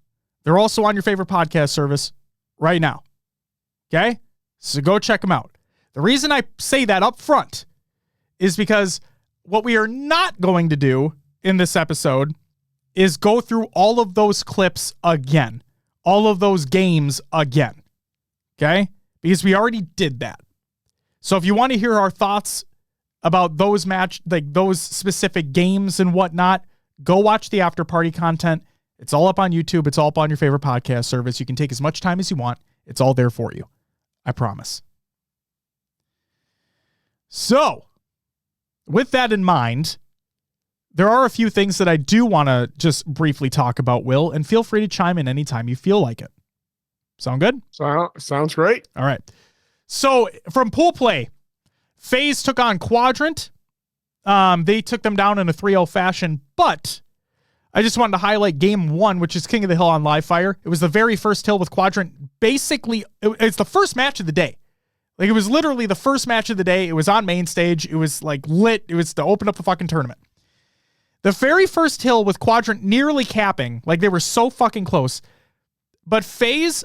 They're also on your favorite podcast service right now. Okay? So go check them out. The reason I say that up front is because what we are not going to do in this episode is go through all of those clips again. All of those games again. Okay? Because we already did that. So if you want to hear our thoughts about those those specific games and whatnot, go watch the after party content. It's all up on YouTube. It's all up on your favorite podcast service. You can take as much time as you want. It's all there for you. I promise. So, with that in mind, there are a few things that I do want to just briefly talk about, Will, and feel free to chime in anytime you feel like it. Sound good? Sounds great. All right. So, from pool play, FaZe took on Quadrant. They took them down in a 3-0 fashion, but I just wanted to highlight game 1, which is King of the Hill on Live Fire. It was the very first hill with Quadrant. Basically, it's the first match of the day. Like, it was literally the first match of the day. It was on main stage. It was, like, lit. It was to open up the fucking tournament. The very first hill with Quadrant nearly capping. Like, they were so fucking close. But FaZe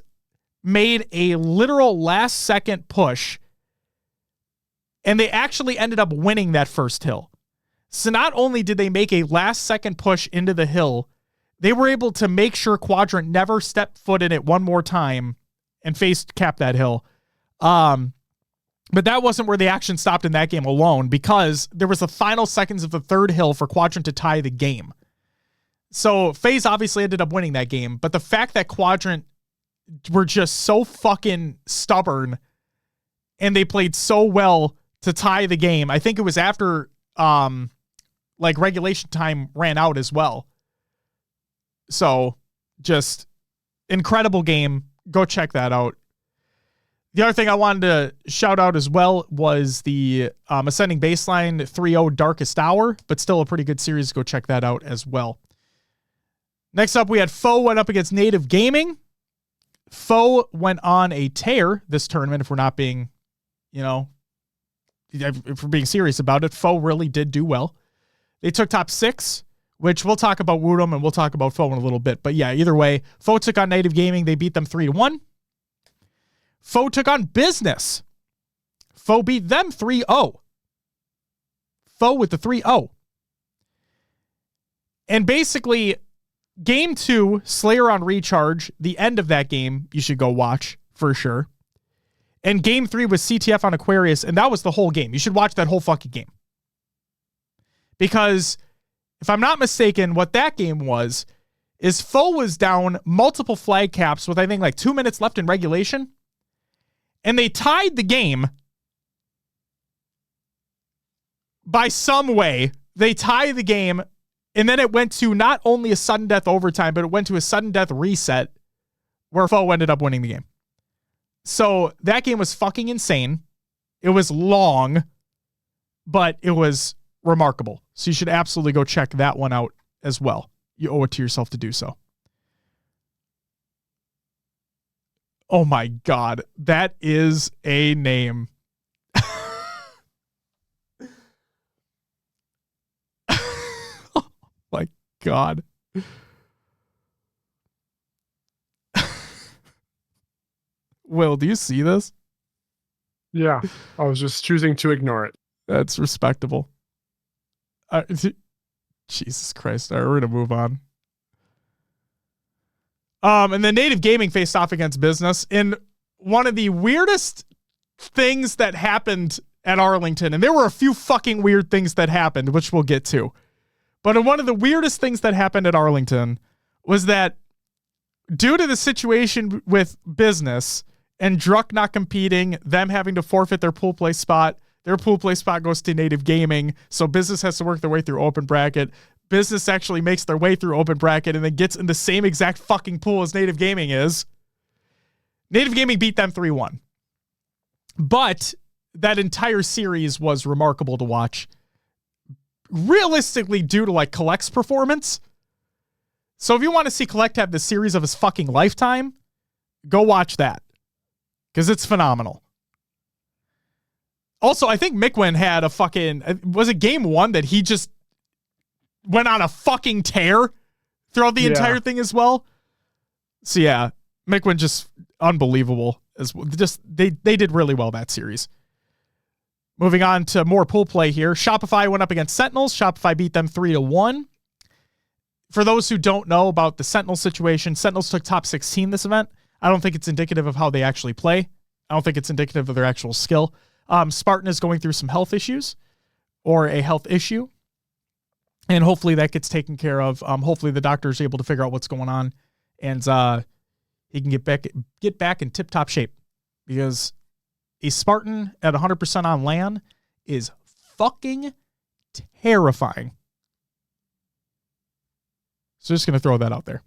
made a literal last-second push, and they actually ended up winning that first hill. So not only did they make a last-second push into the hill, they were able to make sure Quadrant never stepped foot in it one more time and FaZe capped that hill. But that wasn't where the action stopped in that game alone, because there was the final seconds of the third hill for Quadrant to tie the game. So FaZe obviously ended up winning that game, but the fact that Quadrant were just so fucking stubborn and they played so well to tie the game. I think it was after regulation time ran out as well. So just incredible game. Go check that out. The other thing I wanted to shout out as well was the Ascending Baseline 3-0 Darkest Hour, but still a pretty good series. Go check that out as well. Next up, we had Foe went up against Native Gaming. Foe went on a tear this tournament, if we're not being, if we're being serious about it. Foe really did do well. They took top 6, which we'll talk about Woodham and we'll talk about Foe in a little bit. But yeah, either way, Foe took on Native Gaming. They beat them 3-1. Foe took on Business. Foe beat them 3-0. Foe with the 3-0. And basically, game 2, Slayer on Recharge, the end of that game, you should go watch for sure. And game 3 was CTF on Aquarius, and that was the whole game. You should watch that whole fucking game. Because, if I'm not mistaken, what that game was, is Foe was down multiple flag caps with, I think, like 2 minutes left in regulation. And they tied the game by some way, they tie the game, and then it went to not only a sudden death overtime, but it went to a sudden death reset where Foe ended up winning the game. So that game was fucking insane. It was long, but it was remarkable. So you should absolutely go check that one out as well. You owe it to yourself to do so. Oh my God. That is a name. Oh my God. Will, do you see this? Yeah, I was just choosing to ignore it. That's respectable. Jesus Christ. All right, we're going to move on. And then Native Gaming faced off against Business in one of the weirdest things that happened at Arlington. And there were a few fucking weird things that happened, which we'll get to. But one of the weirdest things that happened at Arlington was that due to the situation with Business and Druck not competing, them having to forfeit their pool play spot, their pool play spot goes to Native Gaming. So Business has to work their way through open bracket. Business actually makes their way through open bracket and then gets in the same exact fucking pool as Native Gaming is. Native Gaming beat them 3-1. But that entire series was remarkable to watch. Realistically, due to like Collect's performance. So if you want to see Collect have the series of his fucking lifetime, go watch that. Because it's phenomenal. Also, I think Mikwin had a fucking... Was it game one that he just went on a fucking tear throughout the entire thing as well? So yeah, Mikwin just unbelievable. They did really well that series. Moving on to more pool play here. Shopify went up against Sentinels. Shopify beat them 3-1. For those who don't know about the Sentinels situation, Sentinels took top 16 this event. I don't think it's indicative of how they actually play. I don't think it's indicative of their actual skill. Spartan is going through some health issues or a health issue. And hopefully that gets taken care of. Hopefully the doctor is able to figure out what's going on and he can get back in tip-top shape, because a Spartan at 100% on LAN is fucking terrifying. So just going to throw that out there.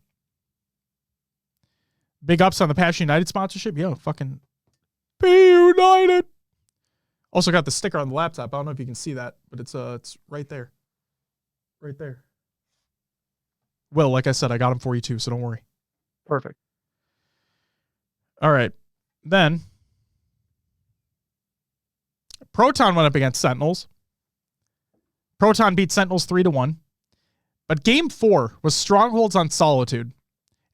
Big ups on the Passion United sponsorship. Yo, fucking be united. Also got the sticker on the laptop. I don't know if you can see that, but it's right there. Right there. Well, like I said, I got them for you too, so don't worry. Perfect. All right. Then Proton went up against Sentinels. Proton beat Sentinels 3-1. But game 4 was Strongholds on Solitude.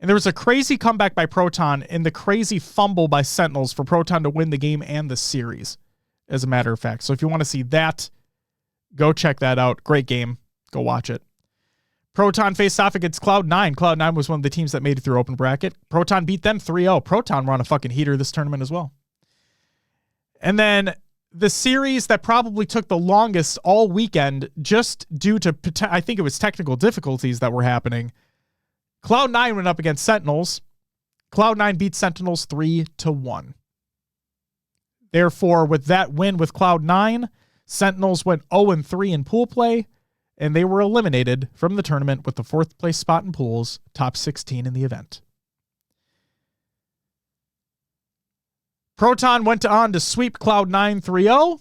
And there was a crazy comeback by Proton and the crazy fumble by Sentinels for Proton to win the game and the series, as a matter of fact. So if you want to see that, go check that out. Great game. Go watch it. Proton faced off against Cloud9. Cloud9 was one of the teams that made it through open bracket. Proton beat them 3-0. Proton were on a fucking heater this tournament as well. And then the series that probably took the longest all weekend, just due to, I think it was technical difficulties that were happening. Cloud9 went up against Sentinels. Cloud9 beat Sentinels 3-1. Therefore, with that win with Cloud9, Sentinels went 0-3 in pool play, and they were eliminated from the tournament with the 4th place spot in pools, top 16 in the event. Proton went on to sweep Cloud9 3-0. Oh,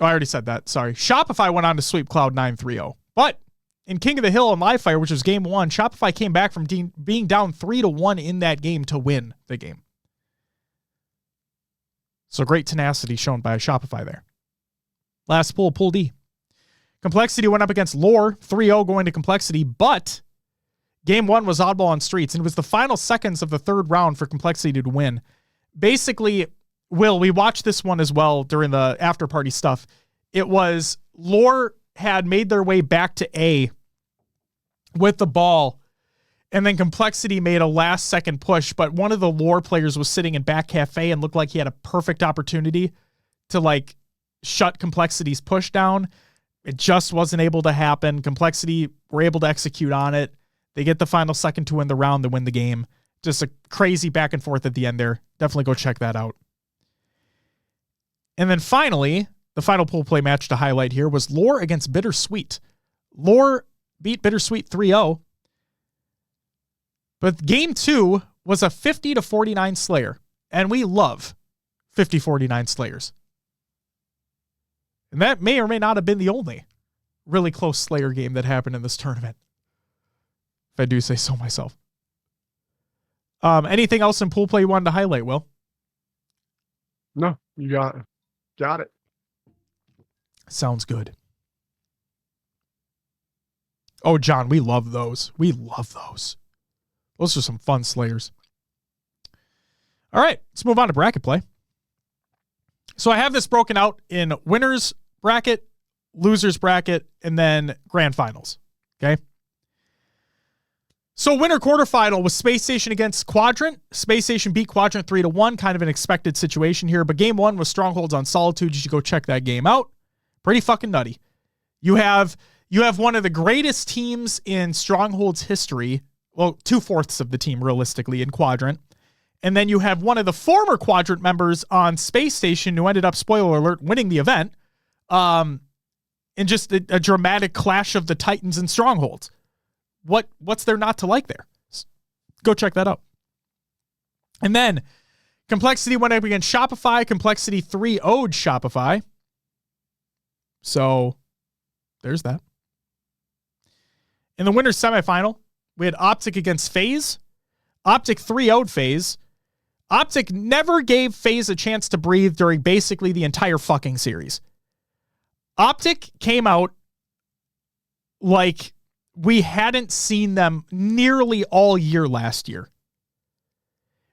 I already said that. Sorry. Shopify went on to sweep Cloud9 3-0. But in King of the Hill and Livefire, which was game 1, Shopify came back from being down 3-1 in that game to win the game. So great tenacity shown by Shopify there. Last pool, Pool D. Complexity went up against Lore, 3-0 going to Complexity, but game 1 was oddball on streets, and it was the final seconds of the 3rd round for Complexity to win. Basically, Will, we watched this one as well during the after party stuff. It was Lore had made their way back to A with the ball, and then Complexity made a last second push, but one of the Lore players was sitting in back cafe and looked like he had a perfect opportunity to like shut Complexity's push down. It just wasn't able to happen. Complexity were able to execute on it. They get the final second to win the round to win the game. Just a crazy back and forth at the end there. Definitely go check that out. And then finally, the final pool play match to highlight here was Lore against Bittersweet. Lore beat Bittersweet 3-0. But game 2 was a 50-49 Slayer. And we love 50-49 Slayers. And that may or may not have been the only really close Slayer game that happened in this tournament, if I do say so myself. Anything else in pool play you wanted to highlight, Will? No, you got it. Sounds good. Oh, John, we love those. We love those. Those are some fun Slayers. All right, let's move on to bracket play. So I have this broken out in winners bracket, losers bracket, and then grand finals. Okay. So winner quarterfinal was Space Station against Quadrant. Space Station beat Quadrant 3-1, kind of an expected situation here. But game 1 was Strongholds on Solitude. You should go check that game out. Pretty fucking nutty. You have one of the greatest teams in Strongholds history. Well, 2/4 of the team realistically in Quadrant. And then you have one of the former Quadrant members on Space Station who ended up, spoiler alert, winning the event. In just a dramatic clash of the Titans and Strongholds. What's there not to like there? Go check that out. And then Complexity went up against Shopify. Complexity 3-0'd Shopify. So there's that. In the winner's semifinal, we had Optic against FaZe. Optic 3-0'd FaZe. Optic never gave FaZe a chance to breathe during basically the entire fucking series. Optic came out like we hadn't seen them nearly all year last year.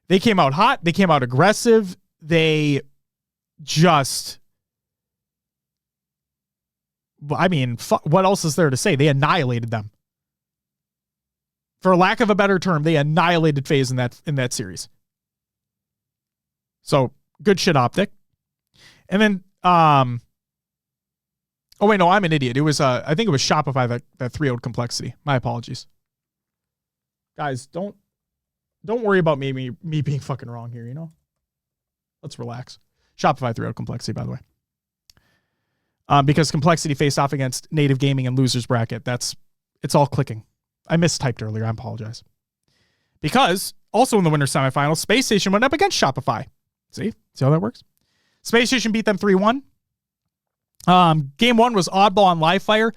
They came out hot. They came out aggressive. They just, I mean, what else is there to say? They annihilated them. For lack of a better term, they annihilated FaZe in that series. So good shit, Optic. And then, oh wait, no, I'm an idiot. It was, I think it was Shopify that 3-0'd Complexity. My apologies, guys. Don't worry about me being fucking wrong here. You know, let's relax. Shopify 3-0'd Complexity, by the way, because Complexity faced off against Native Gaming and losers bracket. It's all clicking. I mistyped earlier. I apologize. Because also in the winner's semifinal, Space Station went up against Shopify. See how that works? Space Station beat them 3-1. Game 1 was Oddball on Livefire,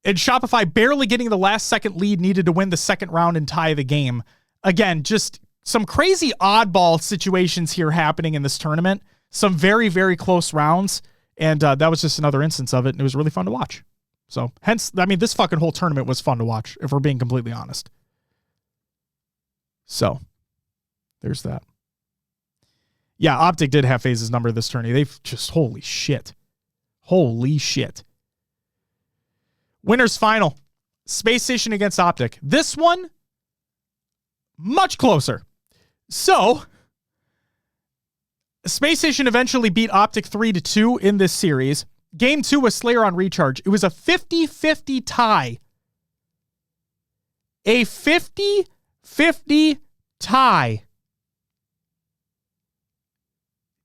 and Shopify barely getting the last second lead needed to win the second round and tie the game. Again, just some crazy oddball situations here happening in this tournament. Some very, very close rounds, and that was just another instance of it, and it was really fun to watch. So, hence, I mean, this fucking whole tournament was fun to watch, if we're being completely honest. So, there's that. Yeah, Optic did have FaZe's number this tourney. They've just, holy shit. Holy shit. Winners final. Space Station against Optic. This one, much closer. So, Space Station eventually beat Optic 3-2 in this series. Game 2 was Slayer on Recharge. It was a 50-50 tie. A 50-50 tie.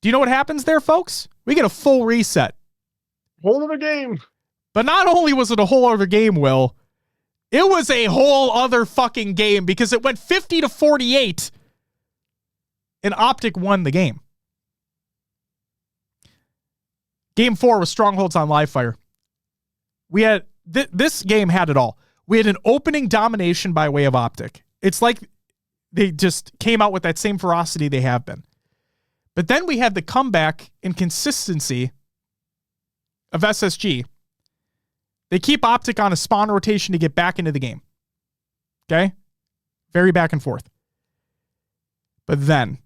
Do you know what happens there, folks? We get a full reset. Whole other game. But not only was it a whole other game, Will, it was a whole other fucking game because it went 50-48 and Optic won the game. Game 4 was Strongholds on Livefire. We had, this game had it all. We had an opening domination by way of Optic. It's like they just came out with that same ferocity they have been. But then we had the comeback and consistency of SSG. They keep Optic on a spawn rotation to get back into the game. Okay? Very back and forth. But then,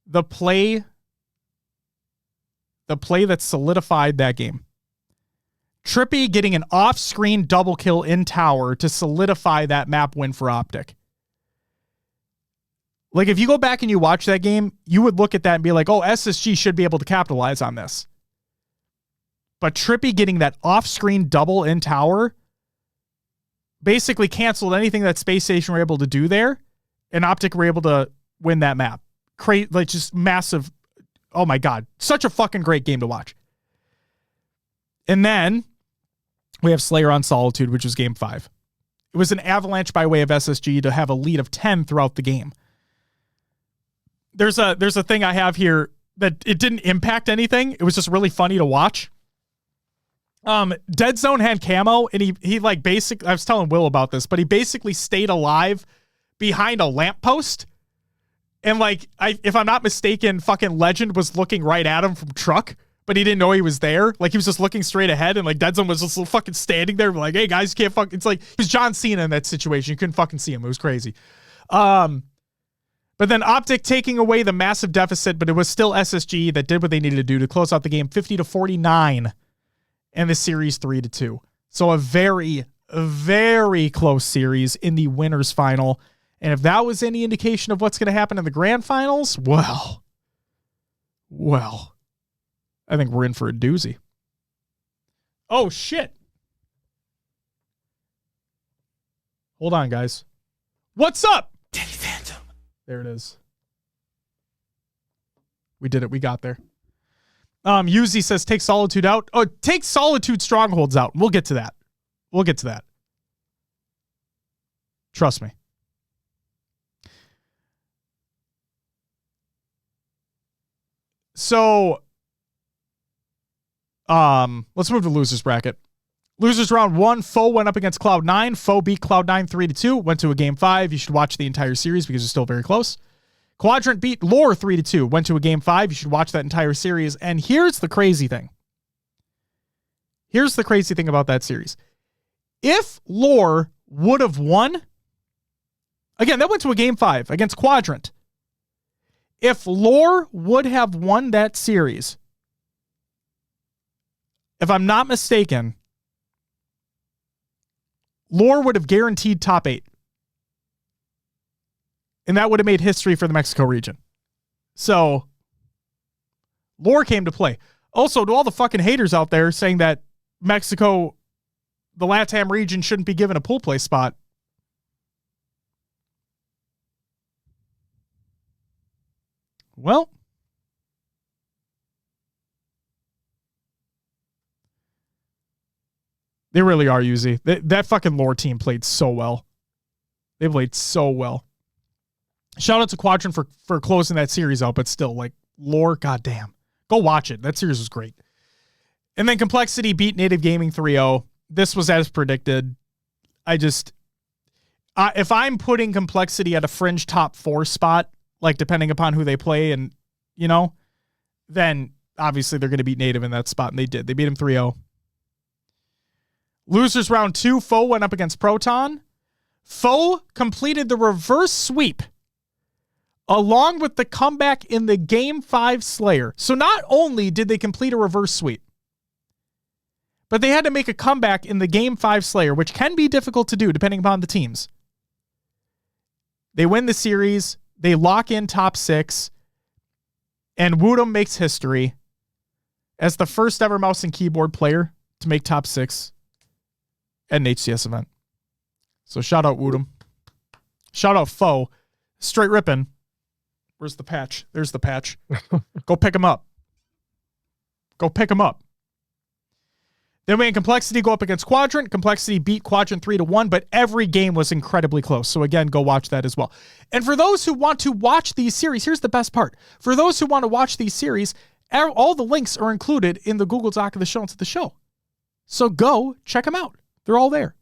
the play that solidified that game. Trippy getting an off-screen double kill in tower to solidify that map win for Optic. Like, if you go back and you watch that game, you would look at that and be like, oh, SSG should be able to capitalize on this. But Trippy getting that off-screen double in tower basically canceled anything that Space Station were able to do there, and Optic were able to win that map. Like, just massive. Oh my God. Such a fucking great game to watch. And then we have Slayer on Solitude, which was game 5. It was an avalanche by way of SSG to have a lead of 10 throughout the game. There's a thing I have here that it didn't impact anything. It was just really funny to watch. Dead Zone had camo, and he like basically, I was telling Will about this, but he basically stayed alive behind a lamppost. And like, if I'm not mistaken, fucking Legend was looking right at him from truck, but he didn't know he was there. Like, he was just looking straight ahead, and like Dead Zone was just fucking standing there like, hey guys, you can't fucking, it's like, he was John Cena in that situation. You couldn't fucking see him. It was crazy. But then Optic taking away the massive deficit, but it was still SSG that did what they needed to do to close out the game 50-49 and the series 3-2. So a very, very close series in the winners final. And if that was any indication of what's going to happen in the grand finals, well, I think we're in for a doozy. Oh, shit. Hold on, guys. What's up? Danny Phantom. There it is. We did it. We got there. Yuzi says, take Solitude out. Oh, take Solitude Strongholds out. We'll get to that. Trust me. So, let's move to losers bracket. Losers round 1, Foe went up against Cloud9. Foe beat Cloud9 3-2, went to a game 5. You should watch the entire series because it's still very close. Quadrant beat Lore 3-2, went to a game 5. You should watch that entire series. And here's the crazy thing. Here's the crazy thing about that series. If Lore would have won, again, that went to a game 5 against Quadrant. If Lore would have won that series, if I'm not mistaken, Lore would have guaranteed top 8. And that would have made history for the Mexico region. So, Lore came to play. Also, to all the fucking haters out there saying that Mexico, the LATAM region, shouldn't be given a pool play spot. Well, they really are, Uzi. That fucking Lore team played so well. They played so well. Shout out to Quadrant for closing that series out, but still, like, Lore, goddamn. Go watch it. That series was great. And then Complexity beat Native Gaming 3-0. This was as predicted. If I'm putting Complexity at a fringe top 4 spot, like depending upon who they play and, you know, then obviously they're going to beat Native in that spot, and they did. They beat him 3-0. Losers round 2, Foe went up against Proton. Foe completed the reverse sweep along with the comeback in the Game 5 Slayer. So not only did they complete a reverse sweep, but they had to make a comeback in the Game 5 Slayer, which can be difficult to do depending upon the teams. They win the series. They lock in top 6. And Woodham makes history as the first ever mouse and keyboard player to make top 6 at an HCS event. So shout out Woodham. Shout out Foe. Straight ripping. Where's the patch? There's the patch. Go pick him up. Go pick him up. Then we had Complexity go up against Quadrant. Complexity beat Quadrant 3-1, but every game was incredibly close. So again, go watch that as well. And for those who want to watch these series, here's the best part. For those who want to watch these series, all the links are included in the Google Doc of the show notes of the show. So go check them out. They're all there.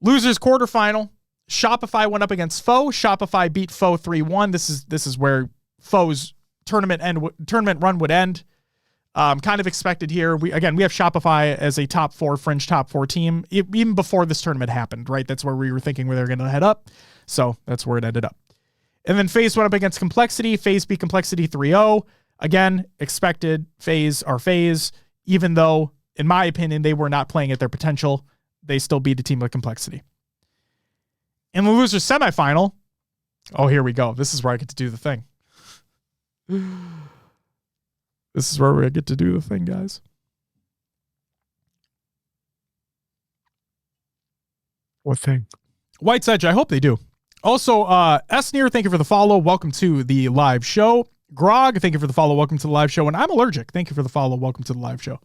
Losers quarterfinal. Shopify went up against Foe. Shopify beat Foe 3-1. This is where Foe's tournament run would end. Kind of expected here. We have Shopify as a top 4, fringe top 4 team, even before this tournament happened, right? That's where we were thinking where they were going to head up. So that's where it ended up. And then FaZe went up against Complexity. FaZe beat Complexity 3-0. Again, expected FaZe, even though, in my opinion, they were not playing at their potential. They still beat a team like Complexity. In the loser semifinal, oh, here we go. This is where I get to do the thing. This is where we get to do the thing, guys. What thing? White's Edge, I hope they do. Also, S-Near, thank you for the follow. Welcome to the live show. Grog, thank you for the follow. Welcome to the live show. And I'm allergic. Thank you for the follow. Welcome to the live show.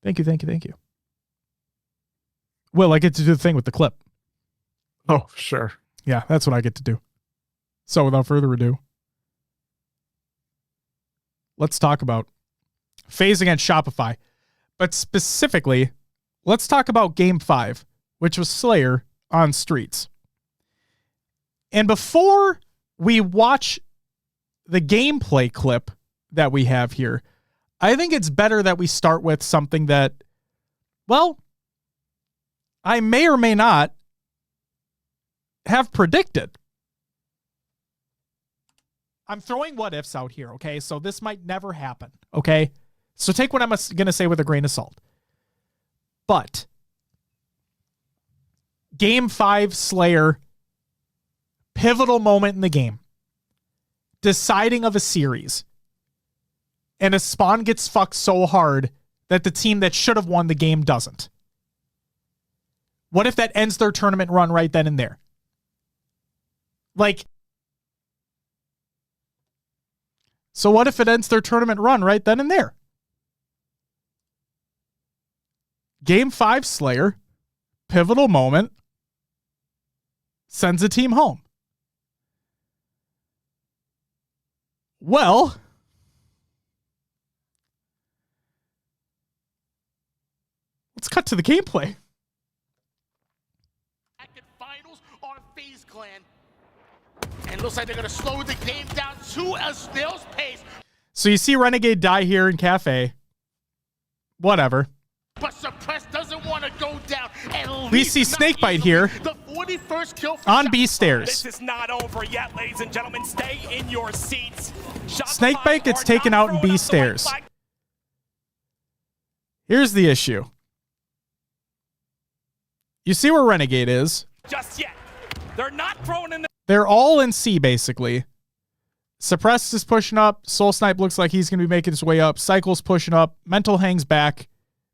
Thank you. Will, I get to do the thing with the clip. Oh, sure. Yeah, that's what I get to do. So without further ado, let's talk about FaZe against Shopify. But specifically, let's talk about Game 5, which was Slayer on Streets. And before we watch the gameplay clip that we have here, I think it's better that we start with something that, well, I may or may not have predicted. I'm throwing what ifs out here, okay? So this might never happen, okay? So take what I'm going to say with a grain of salt. But Game 5 Slayer, pivotal moment in the game, deciding of a series, and a spawn gets fucked so hard that the team that should have won the game doesn't. What if that ends their tournament run right then and there? So what if it ends their tournament run right then and there? Game 5 Slayer, pivotal moment, sends a team home. Well, let's cut to the gameplay. Finals on FaZe Clan. And it looks like they're going to slow the game down to a snail's pace. So you see Lqgend-ary here in Cafe. Whatever. But Suppress doesn't want to go down. We see Snakebite here the 41st kill for on B Shopify. stairs. This is not over yet, ladies and gentlemen. Stay in your seats. Snakebite gets taken out in B stairs. Here's the issue. You see where Renegade is. Just yet. They're not throwing in the... They're all in C, basically. Suppressed is pushing up. Soul Snipe looks like he's going to be making his way up. Cycle's pushing up. Mental hangs back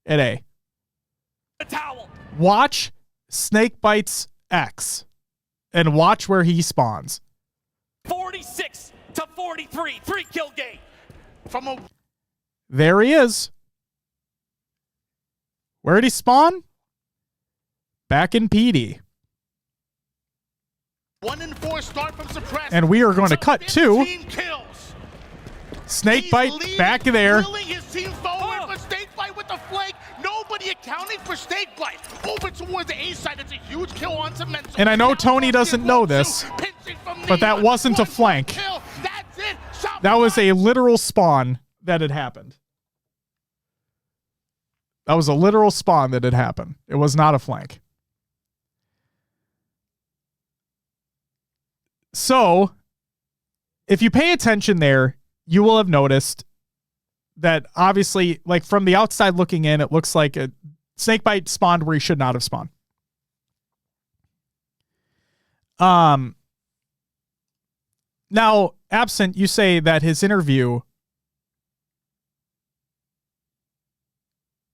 at A. towel. Watch Snakebite's X. And watch where he spawns. 46 to 43. 3-kill game. From a There he is. Where'd he spawn? Back in PD. 1-4 start from Suppress. And we are going to cut to 15 kills. Snakebite back there. Willing his team forward, but Snakebite with the flank. Nobody accounting for Snakebite. Over towards the A side. It's a huge kill on Cement. And I know Tony doesn't know this, but that wasn't a flank. Kill. That's it. That was a literal spawn that had happened. That was a literal spawn that had happened. It was not a flank. So, if you pay attention there, you will have noticed that obviously, like from the outside looking in, it looks like a Snakebite spawned where he should not have spawned. Now, Absent, you say that his interview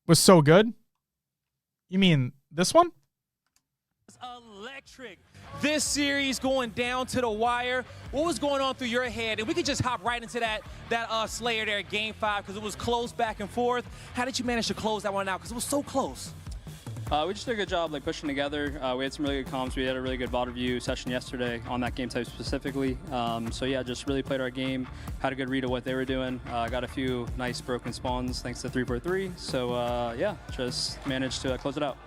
was so good. You mean this one? Electric. This series going down to the wire. What was going on through your head? And we could just hop right into that Slayer there at Game 5 because it was close back and forth. How did you manage to close that one out? Because it was so close. We just did a good job pushing together. We had some really good comms. We had a really good VOD review session yesterday on that game type specifically. So yeah, just really played our game, had a good read of what they were doing. Got a few nice broken spawns thanks to 343. So yeah, just managed to close it out.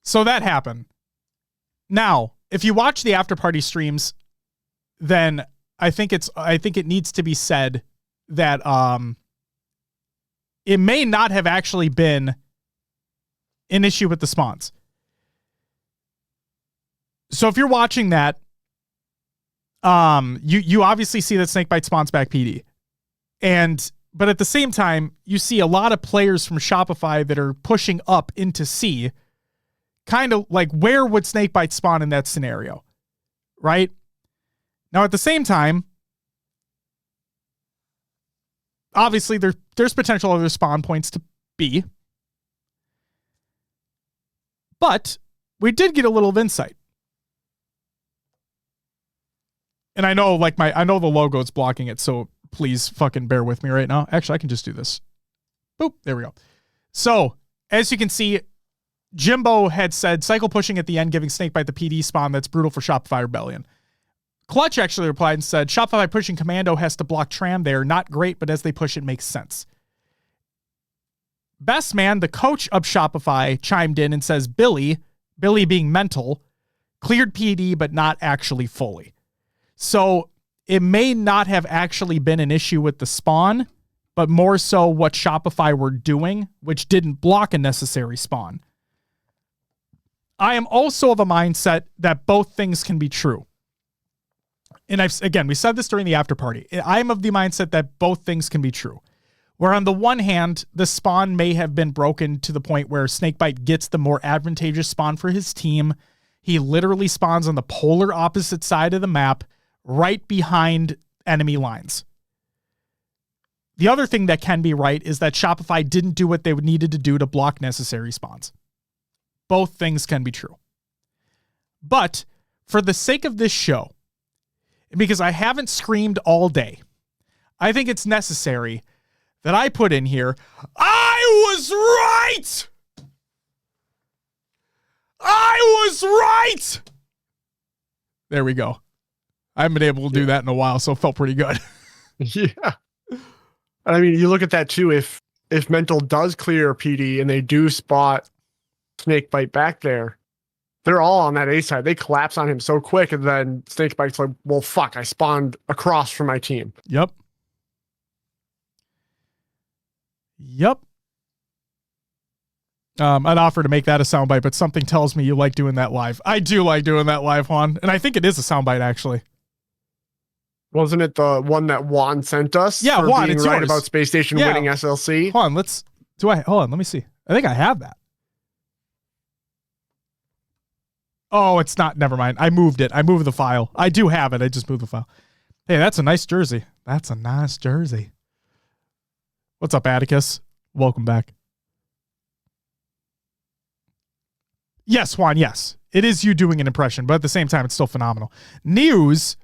So that happened. Now, if you watch the after party streams, then I think it needs to be said that it may not have actually been an issue with the spawns. So if you're watching that, you obviously see that Snakebite spawns back PD. But at the same time, you see a lot of players from Shopify that are pushing up into C, kind of like where would Snakebite spawn in that scenario, right? Now, at the same time, obviously there's potential other spawn points to B. But we did get a little of insight. And I know I know the logo is blocking it, so please fucking bear with me right now. Actually, I can just do this. Boop, there we go. So, as you can see, Jimbo had said cycle pushing at the end, giving Snakebite the PD spawn that's brutal for Shopify Rebellion. Clutch actually replied and said, Shopify pushing Commando has to block Tram there. Not great, but as they push, it makes sense. Best Man, the coach of Shopify, chimed in and says, Billy being mental, cleared PD, but not actually fully. So it may not have actually been an issue with the spawn, but more so what Shopify were doing, which didn't block a necessary spawn. I am also of a mindset that both things can be true. And we said this during the after party. I am of the mindset that both things can be true. Where on the one hand, the spawn may have been broken to the point where Snakebite gets the more advantageous spawn for his team. He literally spawns on the polar opposite side of the map, right behind enemy lines. The other thing that can be right is that Shopify didn't do what they needed to do to block necessary spawns. Both things can be true. But for the sake of this show, because I haven't screamed all day, I think it's necessary that I put in here, I was right! I was right! There we go. I haven't been able to do that in a while, so it felt pretty good. Yeah. I mean, you look at that too. If Mental does clear PD and they do spot Snakebite back there, they're all on that A side. They collapse on him so quick, and then Snakebite's like, well, fuck, I spawned across from my team. Yep. I'd offer to make that a soundbite, but something tells me you like doing that live. I do like doing that live, Juan, and I think it is a soundbite, actually. Wasn't it the one that Juan sent us? Yeah, Juan, being it's right yours. about Space Station winning SLC. Hold on, let me see. I think I have that. Oh, it's not. Never mind. I moved it. I moved the file. I do have it. I just moved the file. Hey, that's a nice jersey. That's a nice jersey. What's up, Atticus? Welcome back. Yes, Juan, yes. It is you doing an impression, but at the same time, it's still phenomenal. Neows.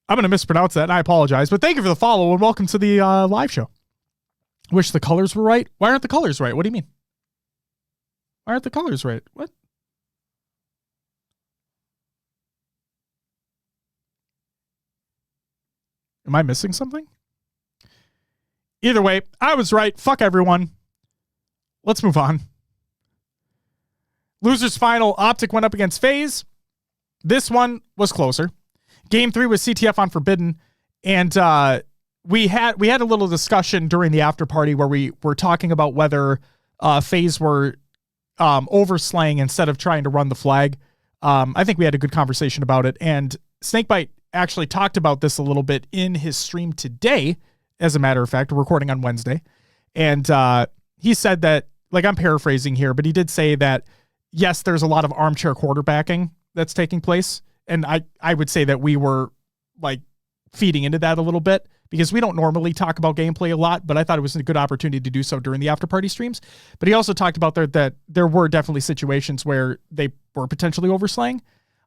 I'm going to mispronounce that, and I apologize, but thank you for the follow, and welcome to the live show. Wish the colors were right. Why aren't the colors right? What do you mean? Why aren't the colors right? What? Am I missing something? Either way, I was right. Fuck everyone. Let's move on. Losers final. Optic went up against FaZe. This one was closer. Game 3 was CTF on Forbidden. And we had a little discussion during the after party where we were talking about whether FaZe were overslaying instead of trying to run the flag. I think we had a good conversation about it. And Snakebite actually talked about this a little bit in his stream today. As a matter of fact, we're recording on Wednesday. And he said that, like, I'm paraphrasing here, but he did say that, yes, there's a lot of armchair quarterbacking that's taking place. And I would say that we were, like, feeding into that a little bit because we don't normally talk about gameplay a lot, but I thought it was a good opportunity to do so during the after party streams. But he also talked about that there were definitely situations where they were potentially overslaying.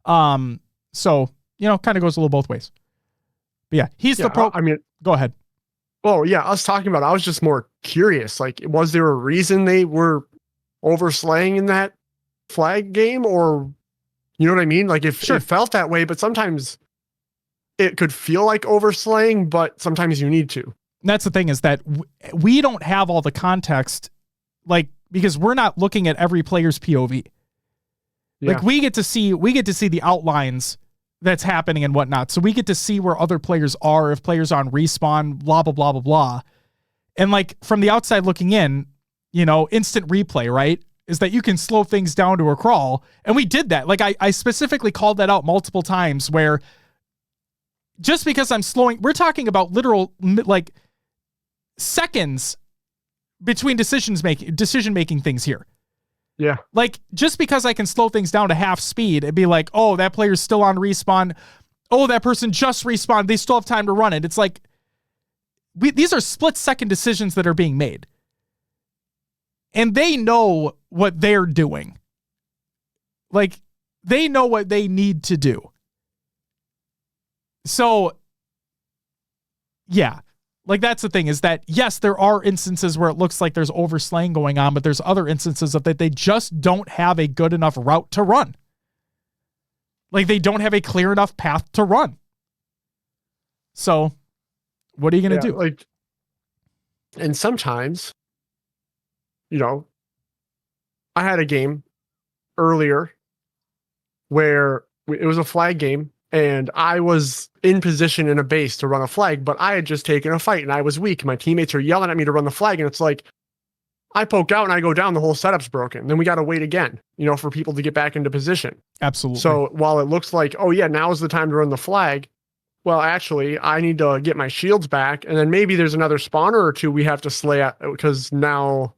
So, you know, kind of goes a little both ways. But yeah, he's the pro. I mean, go ahead. Well, yeah, us talking about it, I was just more curious. Like, was there a reason they were overslaying in that flag game? Or, you know what I mean? Like, if it felt that way, but sometimes it could feel like overslaying, but sometimes you need to. And that's the thing, is that we don't have all the context, like, because we're not looking at every player's POV. Like, we get to see the outlines that's happening and whatnot. So we get to see where other players are, if players are on respawn, blah, blah, blah, blah, blah. And, like, from the outside looking in, you know, instant replay, right, is that you can slow things down to a crawl. And we did that. Like, I specifically called that out multiple times, where just because I'm slowing, we're talking about literal, like, seconds between decision-making things here. Yeah. Like, just because I can slow things down to half speed and be like, oh, that player's still on respawn. Oh, that person just respawned. They still have time to run it. It's like, these are split-second decisions that are being made. And they know what they're doing. Like, they know what they need to do. So, yeah. Like, that's the thing, is that, yes, there are instances where it looks like there's overslaying going on, but there's other instances of that they just don't have a good enough route to run. Like, they don't have a clear enough path to run. So, what are you going to do? Like, and sometimes, you know, I had a game earlier where it was a flag game and I was in position in a base to run a flag, but I had just taken a fight and I was weak. My teammates are yelling at me to run the flag, and it's like, I poke out and I go down, the whole setup's broken. Then we got to wait again, you know, for people to get back into position. Absolutely. So while it looks like, oh yeah, now is the time to run the flag, well, actually, I need to get my shields back, and then maybe there's another spawner or two we have to slay at, because now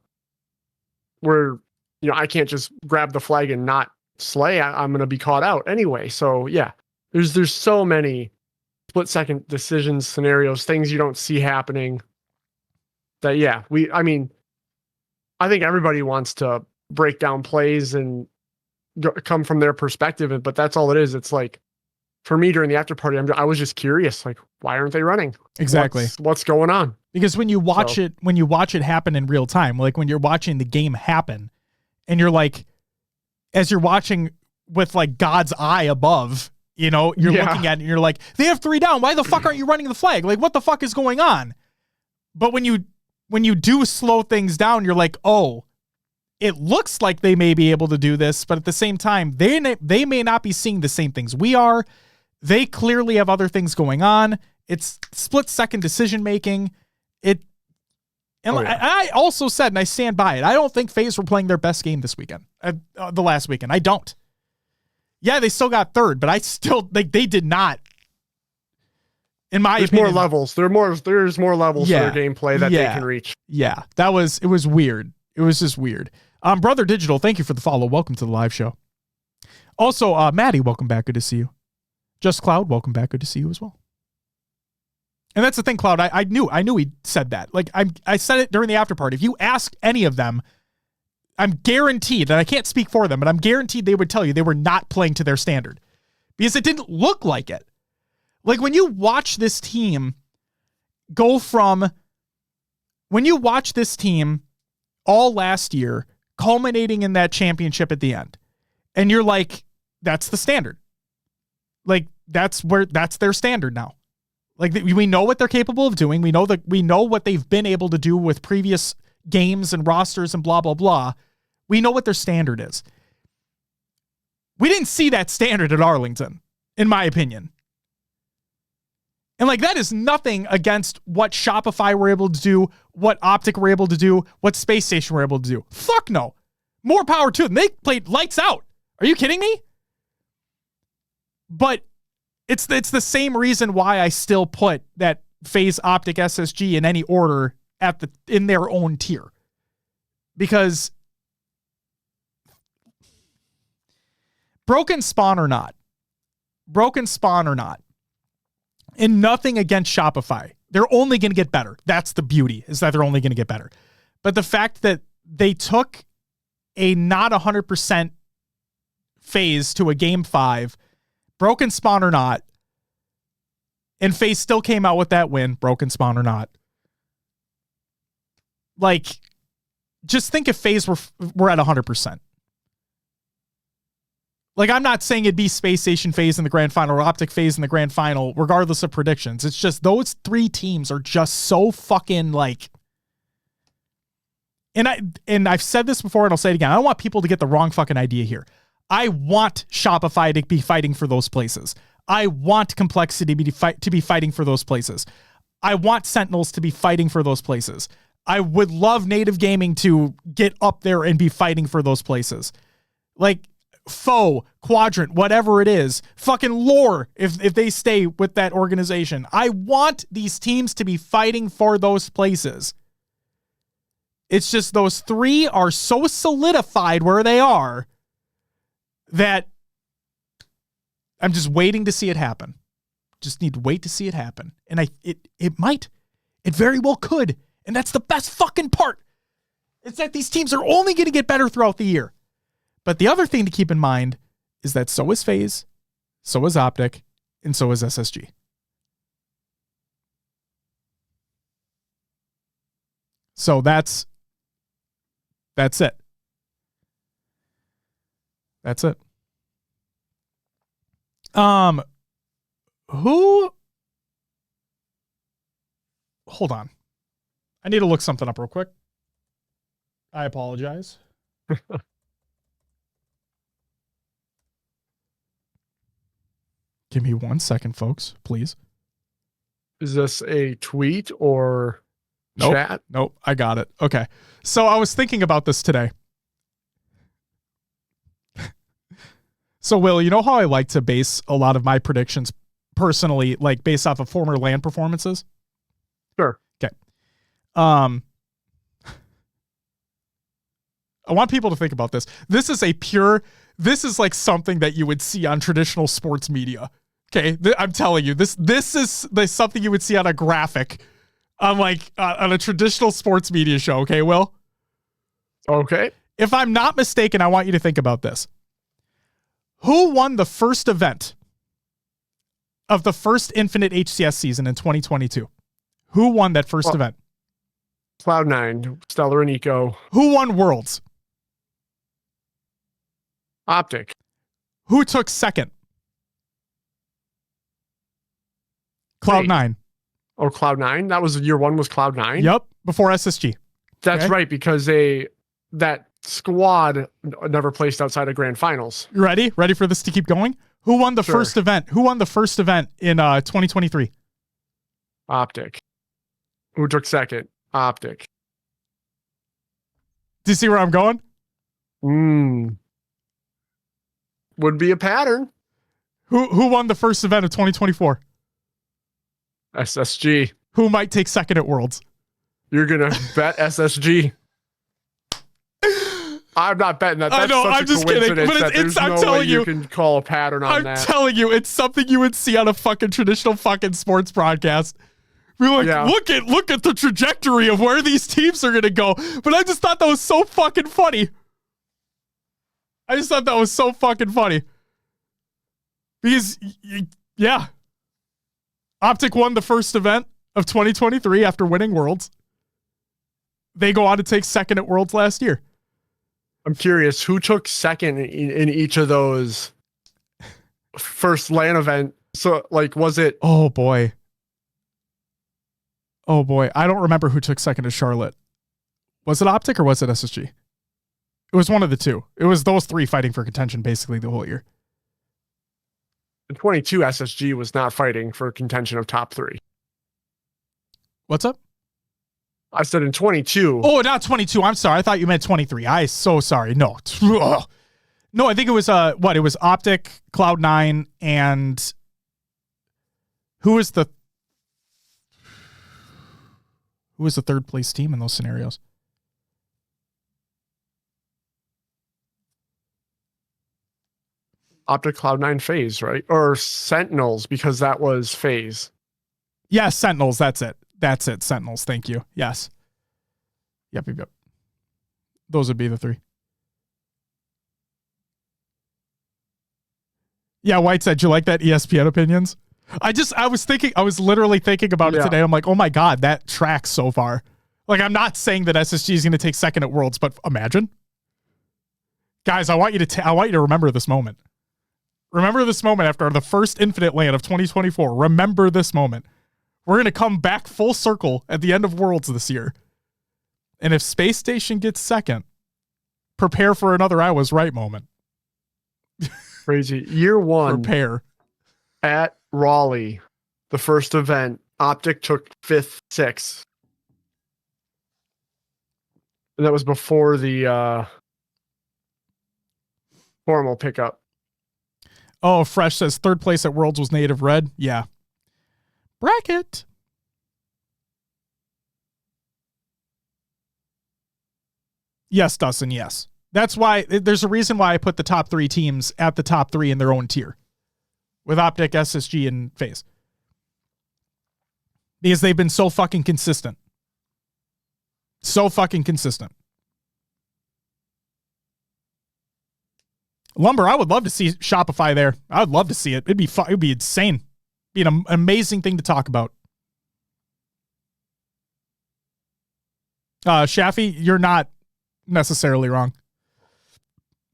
we're, you know, I can't just grab the flag and not slay. I'm going to be caught out anyway. So yeah, there's so many split-second decisions, scenarios, things you don't see happening. That yeah, I think everybody wants to break down plays and come from their perspective, but that's all it is. It's like, for me during the after party, I was just curious, like, why aren't they running? Exactly. What's going on? Because when you watch it happen in real time, like when you're watching the game happen, and you're like, as you're watching with like God's eye above, you know, you're looking at it and you're like, they have 3 down. Why the fuck aren't you running the flag? Like, what the fuck is going on? But when you do slow things down, you're like, oh, it looks like they may be able to do this, but at the same time, they may not be seeing the same things we are. They clearly have other things going on. It's split-second decision-making. I also said, and I stand by it, I don't think FaZe were playing their best game this weekend, the last weekend. I don't. Yeah, they still got third, but I still, like, they did not, in my opinion. There's more levels. There's more levels to their gameplay that they can reach. Yeah, it was weird. It was just weird. Brother Digital, thank you for the follow. Welcome to the live show. Also, Maddie, welcome back. Good to see you. Just Cloud, welcome back. Good to see you as well. And that's the thing, Cloud. I knew he said that. Like, I said it during the after party. If you ask any of them, I'm guaranteed, and I can't speak for them, but I'm guaranteed they would tell you they were not playing to their standard, because it didn't look like it. Like, when you watch this team all last year, culminating in that championship at the end, and you're like, that's the standard. Like, that's their standard now. Like, we know what they're capable of doing. We know what they've been able to do with previous games and rosters and blah, blah, blah. We know what their standard is. We didn't see that standard at Arlington, in my opinion. And like, that is nothing against what Shopify were able to do, what Optic were able to do, what Space Station were able to do. Fuck no. More power to them. They played lights out. Are you kidding me? But it's the same reason why I still put that FaZe, Optic, SSG in any order in their own tier. Because broken spawn or not, and nothing against Shopify, they're only going to get better. That's the beauty, is that they're only going to get better. But the fact that they took a not 100% FaZe to a game 5, broken spawn or not, and FaZe still came out with that win, broken spawn or not. Like, just think if FaZe were at 100%. Like, I'm not saying it'd be Space Station FaZe in the grand final or Optic FaZe in the grand final, regardless of predictions. It's just those 3 teams are just so fucking like. And I've said this before, and I'll say it again. I don't want people to get the wrong fucking idea here. I want Shopify to be fighting for those places. I want Complexity to be fighting for those places. I want Sentinels to be fighting for those places. I would love Native Gaming to get up there and be fighting for those places. Like, Foe, Quadrant, whatever it is, fucking Lore, if they stay with that organization. I want these teams to be fighting for those places. It's just those 3 are so solidified where they are that I'm just waiting to see it happen. Just need to wait to see it happen. And it might. It very well could. And that's the best fucking part. It's that these teams are only going to get better throughout the year. But the other thing to keep in mind is that so is FaZe, so is Optic, and so is SSG. So that's it. That's it. Who? Hold on. I need to look something up real quick. I apologize. Give me 1 second, folks, please. Is this a tweet or Nope. chat? Nope. I got it. Okay. So I was thinking about this today. So, Will, you know how I like to base a lot of my predictions personally, like based off of former LAN performances? Sure. Okay. I want people to think about this. This is like something that you would see on traditional sports media. Okay. I'm telling you, this is like something you would see on a graphic on on a traditional sports media show. Okay, Will? Okay. If I'm not mistaken, I want you to think about this. Who won the first event of the first Infinite HCS season in 2022? Who won that first event? Cloud9, Stellar and Eco. Who won Worlds? Optic. Who took second? Cloud9. Oh, Cloud9? That was year one was Cloud9? Yep, before SSG. That's Okay. right, because that squad never placed outside of grand finals. You ready? Ready for this to keep going? Who won the Sure. first event? Who won the first event in 2023? Optic. Who took second? Optic. Do you see where I'm going? Would be a pattern. Who won the first event of 2024? SSG. Who might take second at Worlds? You're going to bet SSG. I'm not betting that. I That's know, such I'm a just kidding, coincidence but that it's- there's I'm no way telling you you. can call a pattern on I'm that. telling you, it's something you would see on a fucking traditional fucking sports broadcast. We're like, Yeah. look at the trajectory of where these teams are gonna go. But I just thought that was so fucking funny. Because, yeah. Optic won the first event of 2023 after winning Worlds. They go on to take second at Worlds last year. I'm curious, who took second in each of those first LAN event? So, was it? Oh boy. I don't remember who took second to Charlotte. Was it Optic or was it SSG? It was one of the two. It was those three fighting for contention basically the whole year. In 22, SSG was not fighting for contention of top 3. What's up? I said in 22. Oh, not 22. I'm sorry. I thought you meant 23. I so sorry. No. No, I think it was it was Optic, Cloud9, and who was the third place team in those scenarios? Optic, Cloud9, FaZe, right? Or Sentinels, because that was FaZe. Yes, Sentinels. That's it. Sentinels. Thank you. Yes. Yep. Those would be the three. Yeah, White said, "You like that ESPN opinions?" I was literally thinking about it today. I'm like, oh my God, that tracks so far. Like, I'm not saying that SSG is going to take second at Worlds, but imagine. Guys, I want you to remember this moment. Remember this moment after the first Infinite LAN of 2024. Remember this moment. We're going to come back full circle at the end of Worlds this year. And if Space Station gets second, prepare for another I was right moment. Crazy. Year one. Prepare. At Raleigh, the first event, Optic took 5th, 6th. And that was before the formal pickup. Oh, Fresh says third place at Worlds was Native Red. Yeah. Bracket. Yes, Dustin, yes. That's why there's a reason why I put the top 3 teams at the top 3 in their own tier. With Optic, SSG, and FaZe. Because they've been so fucking consistent. So fucking consistent. Lumber, I would love to see Shopify there. I would love to see it. It'd be fun. It'd be insane. Be an amazing thing to talk about. Shafi, you're not necessarily wrong,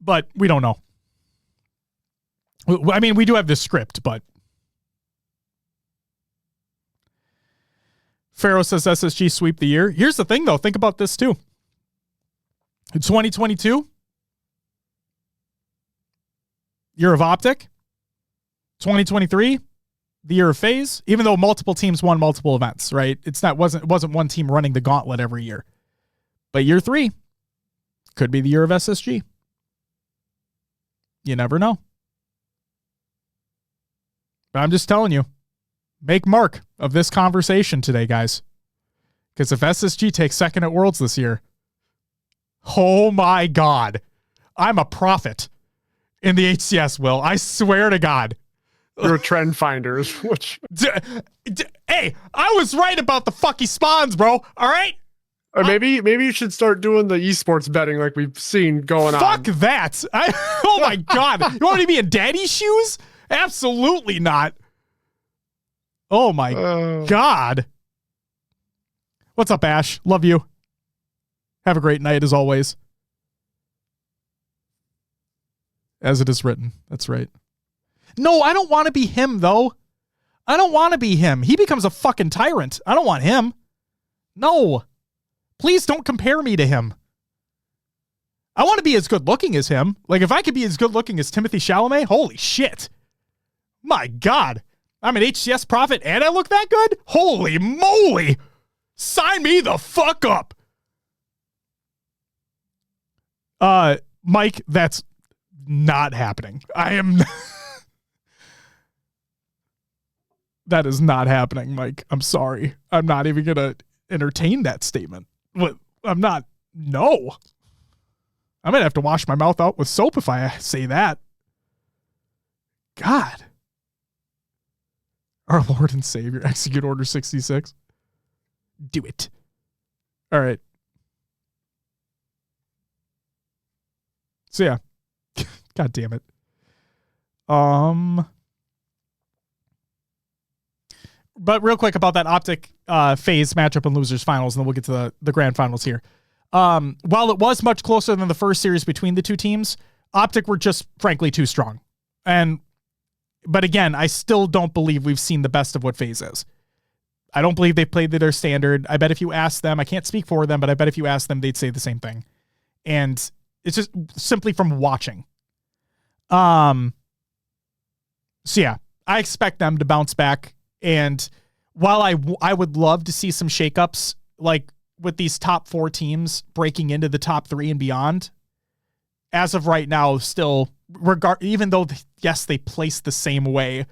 but we don't know. I mean, we do have this script, but Pharaoh says SSG sweep the year. Here's the thing, though. Think about this, too. In 2022, year of Optic. 2023, the year of FaZe. Even though multiple teams won multiple events, right? It wasn't one team running the gauntlet every year. But year 3 could be the year of SSG. You never know. But I'm just telling you, make mark of this conversation today, guys. Because if SSG takes second at Worlds this year, oh my God, I'm a prophet in the HCS, Will. I swear to God. You're trend finders. Which hey, I was right about the fucky spawns, bro. All right? Or maybe you should start doing the esports betting like we've seen going on. Fuck that. Oh my God. You want me to be in daddy's shoes? Absolutely not. Oh my God. What's up, Ash? Love you. Have a great night as always. As it is written. That's right. No, I don't want to be him, though. I don't want to be him. He becomes a fucking tyrant. I don't want him. No. Please don't compare me to him. I want to be as good looking as him. Like, if I could be as good looking as Timothy Chalamet, holy shit. My God. I'm an HCS prophet and I look that good? Holy moly. Sign me the fuck up. Mike, that's not happening. That is not happening, Mike. I'm sorry. I'm not even going to entertain that statement. I'm not. No. I might have to wash my mouth out with soap if I say that. God. Our Lord and Savior, execute Order 66. Do it. All right. So yeah. God damn it. But real quick about that Optic FaZe matchup and losers finals, and then we'll get to the grand finals here. While it was much closer than the first series between the two teams, Optic were just frankly too strong. But again, I still don't believe we've seen the best of what FaZe is. I don't believe they've played to their standard. I bet if you ask them, I can't speak for them, but I bet if you ask them, they'd say the same thing. And it's just simply from watching. So yeah, I expect them to bounce back. And while I would love to see some shakeups, like with these top 4 teams breaking into the top 3 and beyond, as of right now, still, even though, yes, they placed the same way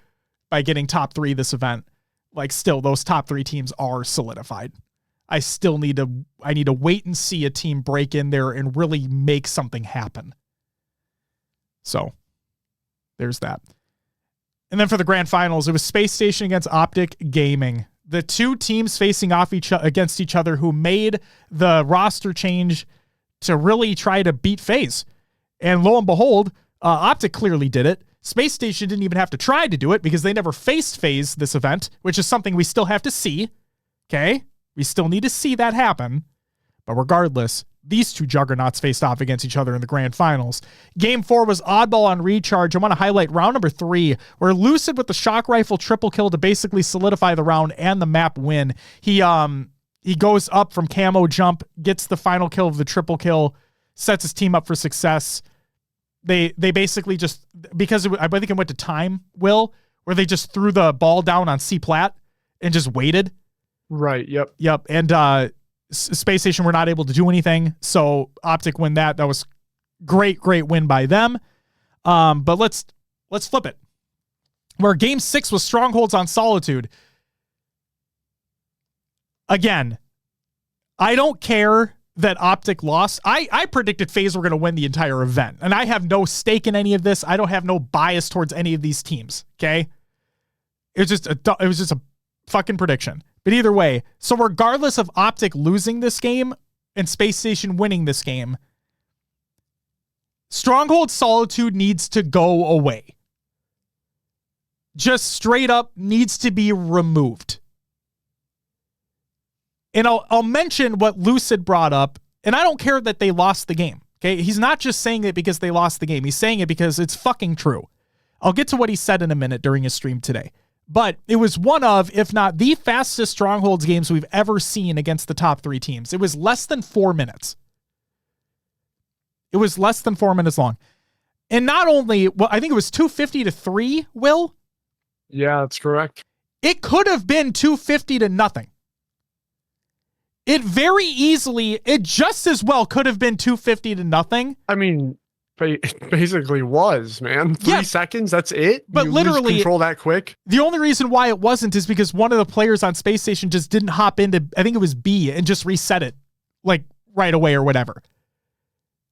by getting top 3 this event, like still those top 3 teams are solidified. I need to wait and see a team break in there and really make something happen. So there's that. And then for the grand finals, it was Space Station against Optic Gaming. The two teams facing off against each other who made the roster change to really try to beat FaZe. And lo and behold, Optic clearly did it. Space Station didn't even have to try to do it because they never faced FaZe this event, which is something we still have to see. Okay? We still need to see that happen. But regardless, these two juggernauts faced off against each other in the grand finals. Game 4 was oddball on recharge. I want to highlight round number 3, where Lucid with the shock rifle triple kill to basically solidify the round and the map win. He goes up from camo jump, gets the final kill of the triple kill, sets his team up for success. They basically just, because I think it went to time, Will, where they just threw the ball down on C plat and just waited. Right. Yep. And Space Station were not able to do anything, so Optic win that. That was great win by them. But let's flip it. Where game 6 was Strongholds on Solitude. Again, I don't care that Optic lost. I predicted FaZe were going to win the entire event, and I have no stake in any of this. I don't have no bias towards any of these teams. Okay, it was just a fucking prediction. But either way, so regardless of Optic losing this game and Space Station winning this game, Stronghold Solitude needs to go away. Just straight up needs to be removed. And I'll mention what Lucid brought up, and I don't care that they lost the game. Okay, he's not just saying it because they lost the game. He's saying it because it's fucking true. I'll get to what he said in a minute during his stream today. But it was one of, if not the fastest Strongholds games we've ever seen against the top 3 teams. It was less than 4 minutes. It was less than 4 minutes long. And not only, well, I think it was 250-3, Will? Yeah, that's correct. It could have been 250-0. It very easily, it just as well could have been 250-0. I mean, it basically was, man. 3 seconds, that's it? But you literally, lose control that quick? The only reason why it wasn't is because one of the players on Space Station just didn't hop into, I think it was B, and just reset it, like, right away or whatever.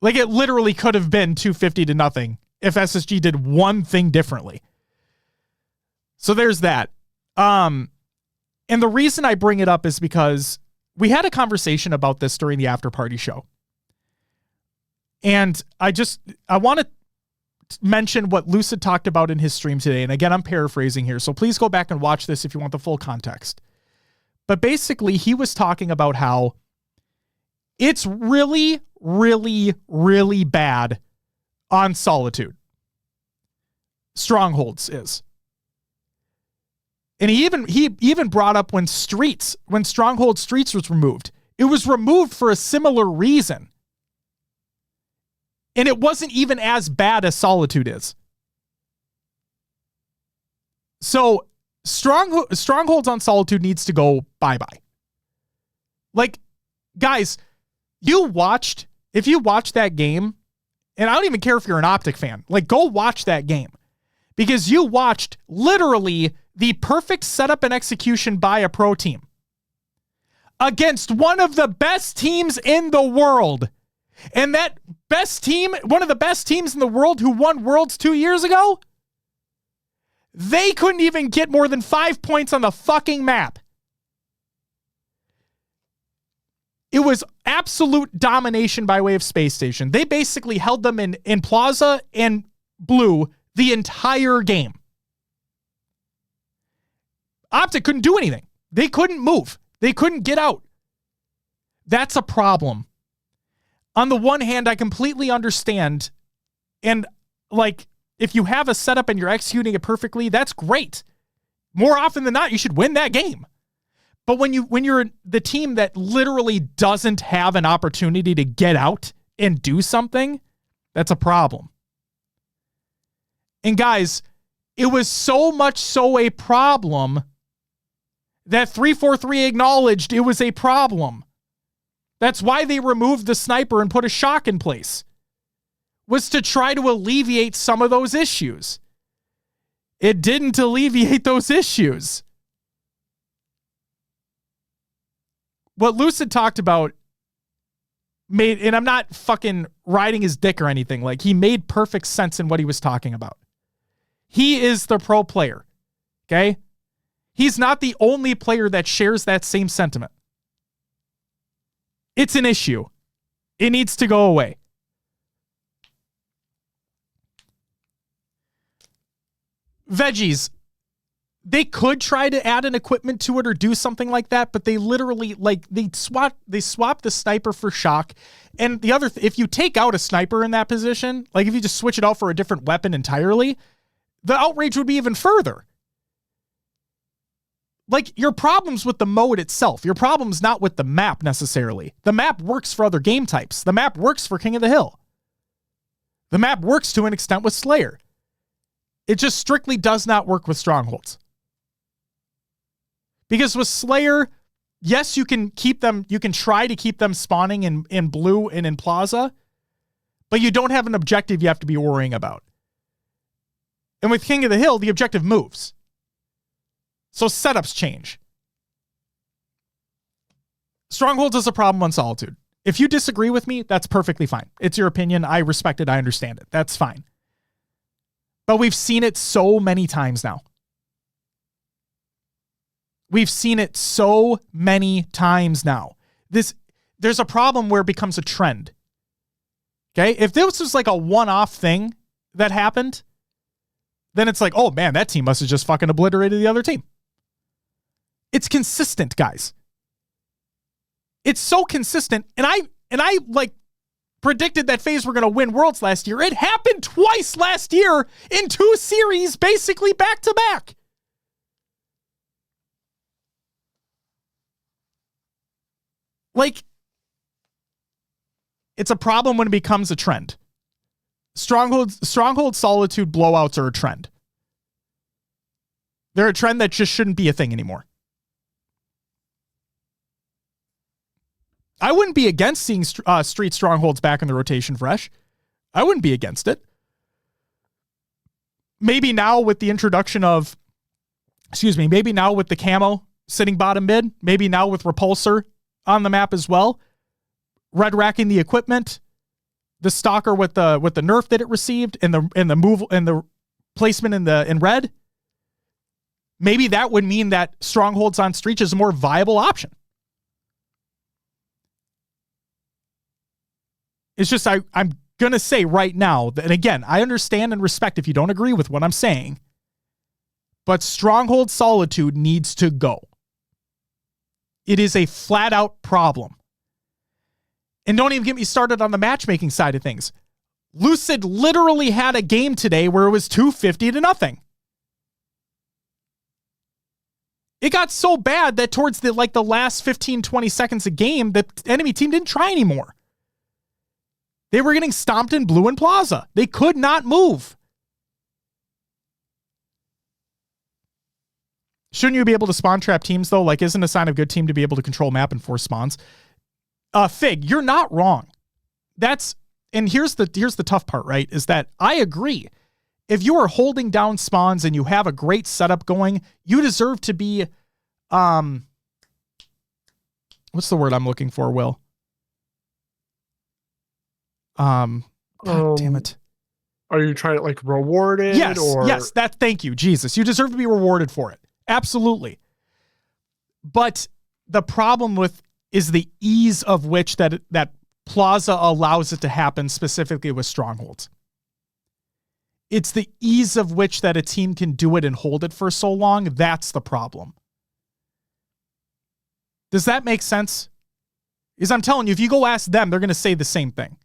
Like, it literally could have been 250-0 if SSG did one thing differently. So there's that. And the reason I bring it up is because we had a conversation about this during the after party show. And I want to mention what Lucid talked about in his stream today. And again, I'm paraphrasing here, so please go back and watch this if you want the full context. But basically, he was talking about how it's really, really, really bad on Solitude. Strongholds is. And he even brought up when Stronghold Streets was removed. It was removed for a similar reason. And it wasn't even as bad as Solitude is. So Strongholds on Solitude needs to go bye-bye. Like, guys, if you watched that game, and I don't even care if you're an Optic fan, like, go watch that game. Because you watched literally the perfect setup and execution by a pro team against one of the best teams in the world. And that best team, one of the best teams in the world who won Worlds 2 years ago, they couldn't even get more than 5 points on the fucking map. It was absolute domination by way of Space Station. They basically held them in Plaza and Blue the entire game. Optic couldn't do anything. They couldn't move. They couldn't get out. That's a problem. On the one hand, I completely understand. And like, if you have a setup and you're executing it perfectly, that's great. More often than not, you should win that game. But when you're the team that literally doesn't have an opportunity to get out and do something, that's a problem. And guys, it was so much so a problem that 343 acknowledged it was a problem. That's why they removed the sniper and put a shock in place, was to try to alleviate some of those issues. It didn't alleviate those issues. What Lucid talked about made, and I'm not fucking riding his dick or anything, like, he made perfect sense in what he was talking about. He is the pro player, okay? He's not the only player that shares that same sentiment. It's an issue. It needs to go away. Veggies, they could try to add an equipment to it or do something like that, but they literally, like, they swap the sniper for shock. And the other, if you take out a sniper in that position, like if you just switch it out for a different weapon entirely, the outrage would be even further. Like, your problem's with the mode itself. Your problem's not with the map necessarily. The map works for other game types. The map works for King of the Hill. The map works to an extent with Slayer. It just strictly does not work with Strongholds. Because with Slayer, yes, you can keep them, you can try to keep them spawning in Blue and in Plaza, but you don't have an objective you have to be worrying about. And with King of the Hill, the objective moves. So setups change. Strongholds is a problem on Solitude. If you disagree with me, that's perfectly fine. It's your opinion. I respect it. I understand it. That's fine. But we've seen it so many times now. We've seen it so many times now. There's a problem where it becomes a trend. Okay? If this was like a one-off thing that happened, then it's like, oh man, that team must have just fucking obliterated the other team. It's consistent, guys. It's so consistent. And I like predicted that FaZe were going to win Worlds last year. It happened twice last year in 2 series, basically back to back. Like, it's a problem when it becomes a trend. Stronghold Solitude blowouts are a trend. They're a trend that just shouldn't be a thing anymore. I wouldn't be against seeing Street Strongholds back in the rotation fresh. I wouldn't be against it. Maybe now with the introduction of, maybe now with the camo sitting bottom mid, maybe now with Repulsor on the map as well, red racking the equipment, the Stalker with the nerf that it received, and the move and the placement in red. Maybe that would mean that Strongholds on Street is a more viable option. It's just, I'm going to say right now that, and again, I understand and respect if you don't agree with what I'm saying, but Stronghold Solitude needs to go. It is a flat out problem. And don't even get me started on the matchmaking side of things. Lucid literally had a game today where it was 250-0. It got so bad that towards the last 15, 20 seconds a game, the enemy team didn't try anymore. They were getting stomped in blue and plaza. They could not move. Shouldn't you be able to spawn trap teams, though? Like, isn't a sign of good team to be able to control map and force spawns? Fig, you're not wrong. And here's the tough part, right? Is that I agree. If you are holding down spawns and you have a great setup going, you deserve to be, what's the word I'm looking for, Will? God damn it. Are you trying to reward it? Yes, thank you, Jesus. You deserve to be rewarded for it. Absolutely. But the problem is the ease of which that Plaza allows it to happen, specifically with Strongholds. It's the ease of which that a team can do it and hold it for so long. That's the problem. Does that make sense? Because I'm telling you, if you go ask them, they're going to say the same thing.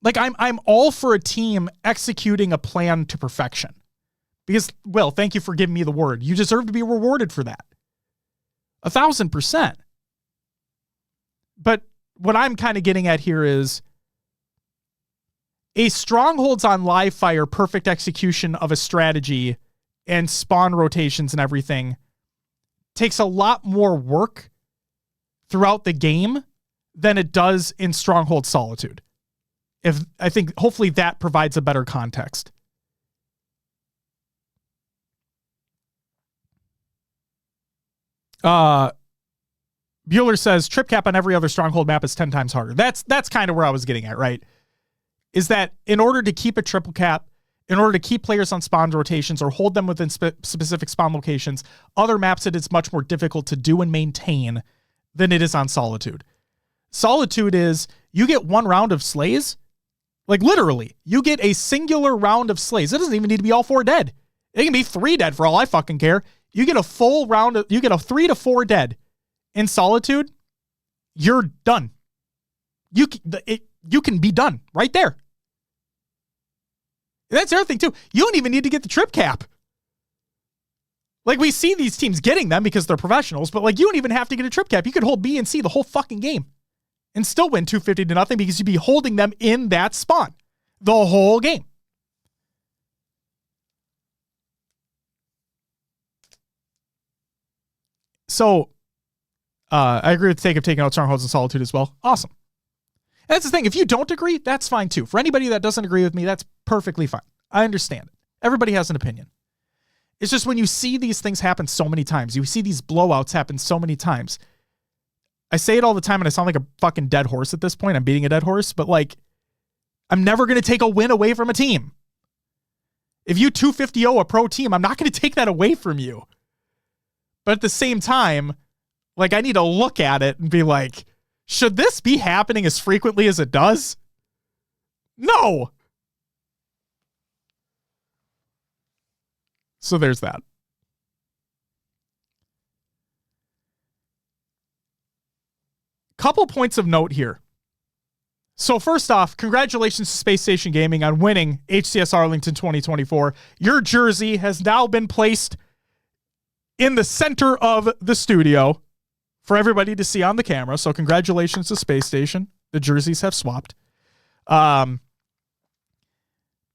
Like, I'm all for a team executing a plan to perfection. Because, Will, thank you for giving me the word. You deserve to be rewarded for that. 1,000%. But what I'm kind of getting at here is a Strongholds on live fire perfect execution of a strategy and spawn rotations and everything takes a lot more work throughout the game than it does in Stronghold Solitude. I think hopefully that provides a better context. Bueller says trip cap on every other Stronghold map is 10 times harder. That's kind of where I was getting at, right? Is that in order to keep a triple cap, in order to keep players on spawn rotations or hold them within specific spawn locations, other maps it is much more difficult to do and maintain than it is on Solitude. Solitude is you get one round of slays. Like, literally, you get a singular round of slays. It doesn't even need to be all 4 dead. It can be 3 dead for all I fucking care. You get a full round you get a 3 to 4 dead. In Solitude, you're done. You can be done right there. And that's the other thing, too. You don't even need to get the trip cap. Like, we see these teams getting them because they're professionals, but, you don't even have to get a trip cap. You could hold B and C the whole fucking game and still win 250-0 because you'd be holding them in that spawn the whole game. So, I agree with the take of taking out Strongholds and Solitude as well. Awesome. And that's the thing. If you don't agree, that's fine too. For anybody that doesn't agree with me, that's perfectly fine. I understand it. Everybody has an opinion. It's just when you see these things happen so many times, you see these blowouts happen so many times. I say it all the time and I sound like a fucking dead horse at this point. I'm beating a dead horse, but I'm never going to take a win away from a team. If you 250-0 a pro team, I'm not going to take that away from you. But at the same time, Like, I need to look at it and be like, should this be happening as frequently as it does? No. So there's that. Couple points of note here. So first off, congratulations to Space Station Gaming on winning HCS Arlington 2024. Your jersey has now been placed in the center of the studio for everybody to see on the camera. So congratulations to Space Station. The jerseys have swapped. But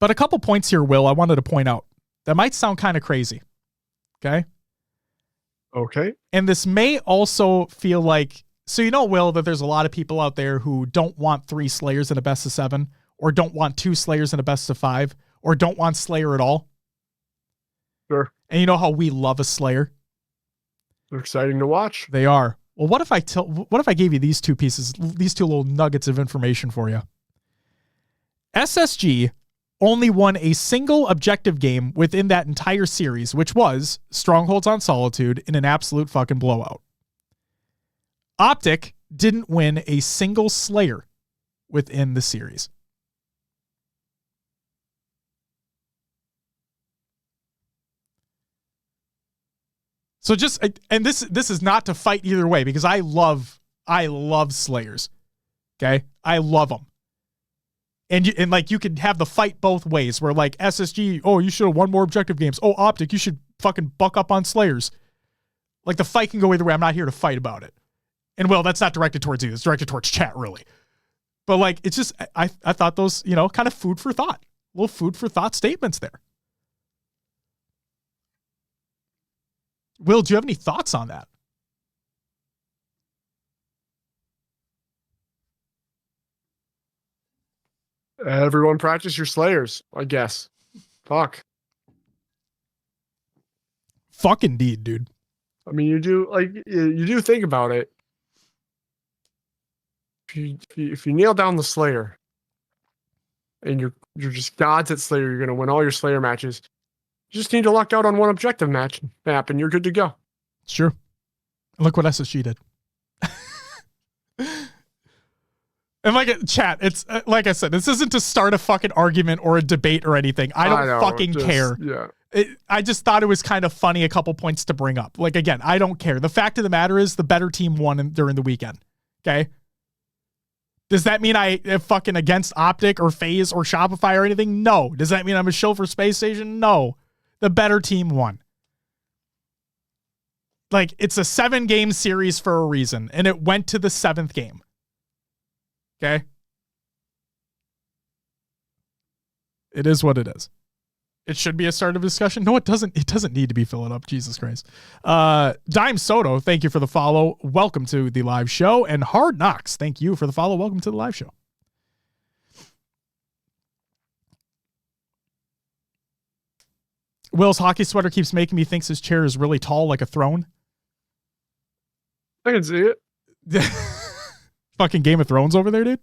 a couple points here, Will, I wanted to point out that might sound kind of crazy. Okay. Okay. And this may also feel like, so you know, Will, that there's a lot of people out there who don't want 3 Slayers in a best of 7, or don't want 2 Slayers in a best of 5, or don't want Slayer at all. Sure. And you know how we love a Slayer? They're exciting to watch. They are. Well, what if I gave you these two little nuggets of information for you? SSG only won a single objective game within that entire series, which was Strongholds on Solitude in an absolute fucking blowout. Optic didn't win a single Slayer within the series. So just, and this is not to fight either way, because I love Slayers. Okay. I love them. And like, you could have the fight both ways, where like SSG, oh, you should have won more objective games. Oh, Optic, you should fucking buck up on Slayers. Like, the fight can go either way. I'm not here to fight about it. And well, that's not directed towards you. It's directed towards chat, really. But like, it's just, I thought those, kind of food for thought, little food for thought statements there. Will, do you have any thoughts on that? Everyone practice your Slayers, I guess. Fuck. Fuck indeed, dude. I mean, you do think about it. If you nail down the Slayer, and you're just gods at Slayer, you're gonna win all your Slayer matches. You just need to luck out on one objective map, and you're good to go. Sure. Look what SSG did. And like, chat, it's like I said, this isn't to start a fucking argument or a debate or anything. I don't fucking care. Yeah. I just thought it was kind of funny, a couple points to bring up. Like, again, I don't care. The fact of the matter is the better team won during the weekend. Okay. Does that mean I am fucking against Optic or FaZe or Shopify or anything? No. Does that mean I'm a shill for Space Station? No. The better team won. Like, it's a 7-game series for a reason, and it went to the 7th game. Okay? It is what it is. It should be a start of discussion. No, it doesn't. It doesn't need to be filling up. Jesus Christ. Dime Soto, thank you for the follow. Welcome to the live show. And Hard Knocks, thank you for the follow. Welcome to the live show. Will's hockey sweater keeps making me think his chair is really tall, like a throne. I can see it. Fucking Game of Thrones over there, dude.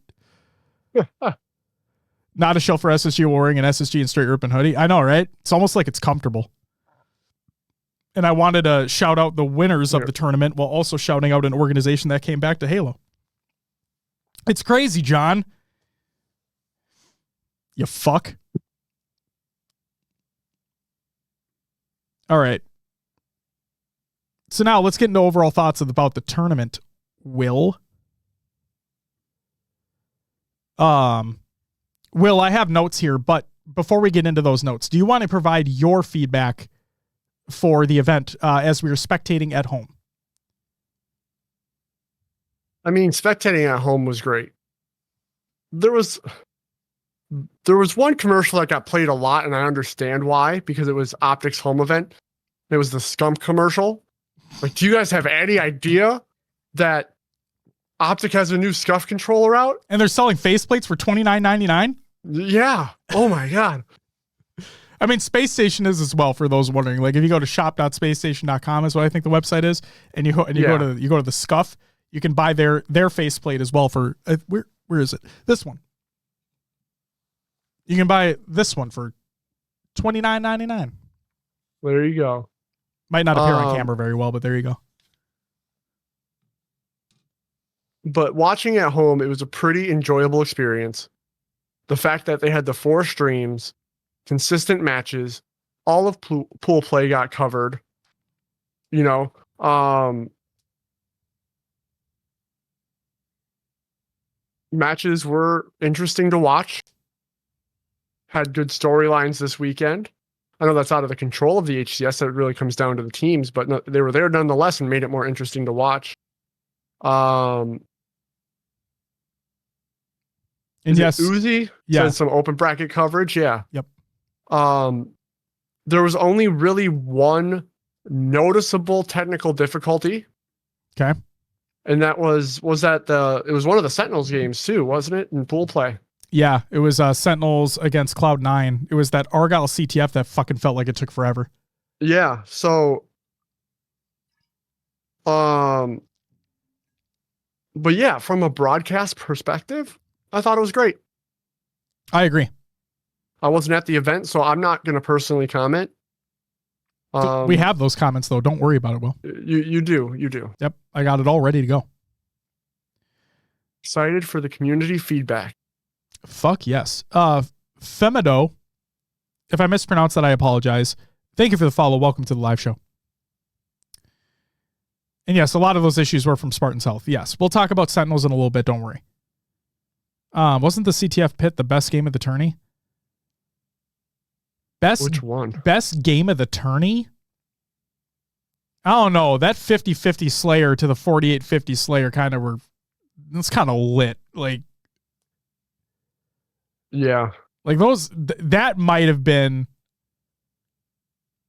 Not a shell for SSG wearing an SSG and straight ripping hoodie. I know, right? It's almost like it's comfortable. And I wanted to shout out the winners of the tournament while also shouting out an organization that came back to Halo. It's crazy, John. You fuck. All right. So now let's get into overall thoughts about the tournament, Will. Will, I have notes here, but before we get into those notes, do you want to provide your feedback for the event as we were spectating at home? I mean, spectating at home was great. There was one commercial that got played a lot, and I understand why, because it was Optic's home event. It was the Scump commercial. Like, do you guys have any idea that Optic has a new Scuff controller out? And they're selling faceplates for $29.99? Yeah. Oh my God. I mean, Space Station is as well, for those wondering. Like, if you go to shop.spacestation.com is what I think the website is, and you go to the Scuff, you can buy their faceplate as well for where is it? This one. You can buy this one for $29.99. There you go. Might not appear on camera very well, but there you go. But watching at home, it was a pretty enjoyable experience. The fact that they had the 4 streams, consistent matches, all of pool play got covered. You know, matches were interesting to watch. Had good storylines this weekend. I know that's out of the control of the HCS. That really comes down to the teams, but no, they were there nonetheless and made it more interesting to watch. And yes, Uzi said some open bracket coverage. Yeah. Yep. There was only really one noticeable technical difficulty. Okay. And that was it was one of the Sentinels games too, wasn't it? In pool play. Yeah, it was Sentinels against Cloud9. It was that Argyle CTF that fucking felt like it took forever. Yeah. So, but yeah, from a broadcast perspective, I thought it was great. I agree. I wasn't at the event, so I'm not going to personally comment. We have those comments though. Don't worry about it, Will. You do. Yep. I got it all ready to go. Excited for the community feedback. Fuck yes. Femido, if I mispronounce that, I apologize. Thank you for the follow. Welcome to the live show. And yes, a lot of those issues were from Spartan's Health. Yes, we'll talk about Sentinels in a little bit. Don't worry. Wasn't the CTF pit the best game of the tourney? Which one? Best game of the tourney? I don't know. That 50-50 Slayer to the 48-50 Slayer kind of it's kind of lit. Like, yeah. Like those, that might have been.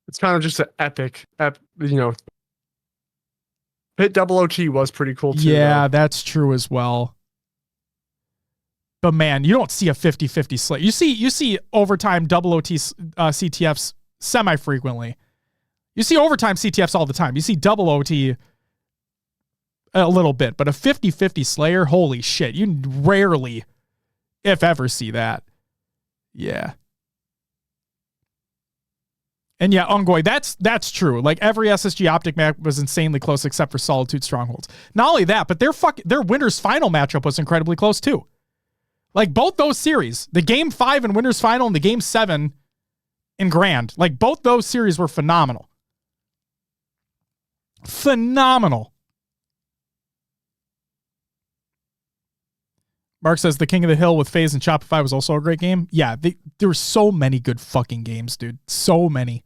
It's kind of just an epic, you know. Pit OOT was pretty cool too. Yeah, that's true as well. But man, you don't see a 50-50 Slayer. You see overtime OOT CTFs semi-frequently. You see overtime CTFs all the time. You see OOT a little bit, but a 50-50 Slayer, holy shit, you rarely, if ever, see that. Yeah. And yeah, Ongoy, that's true. Like every SSG Optic map was insanely close except for Solitude Strongholds. Not only that, but their winners final matchup was incredibly close too. Like both those series, the game 5 in winners final and the game 7 in grand, like both those series were phenomenal. Phenomenal. Mark says the King of the Hill with FaZe and Shopify was also a great game. Yeah, there were so many good fucking games, dude. So many.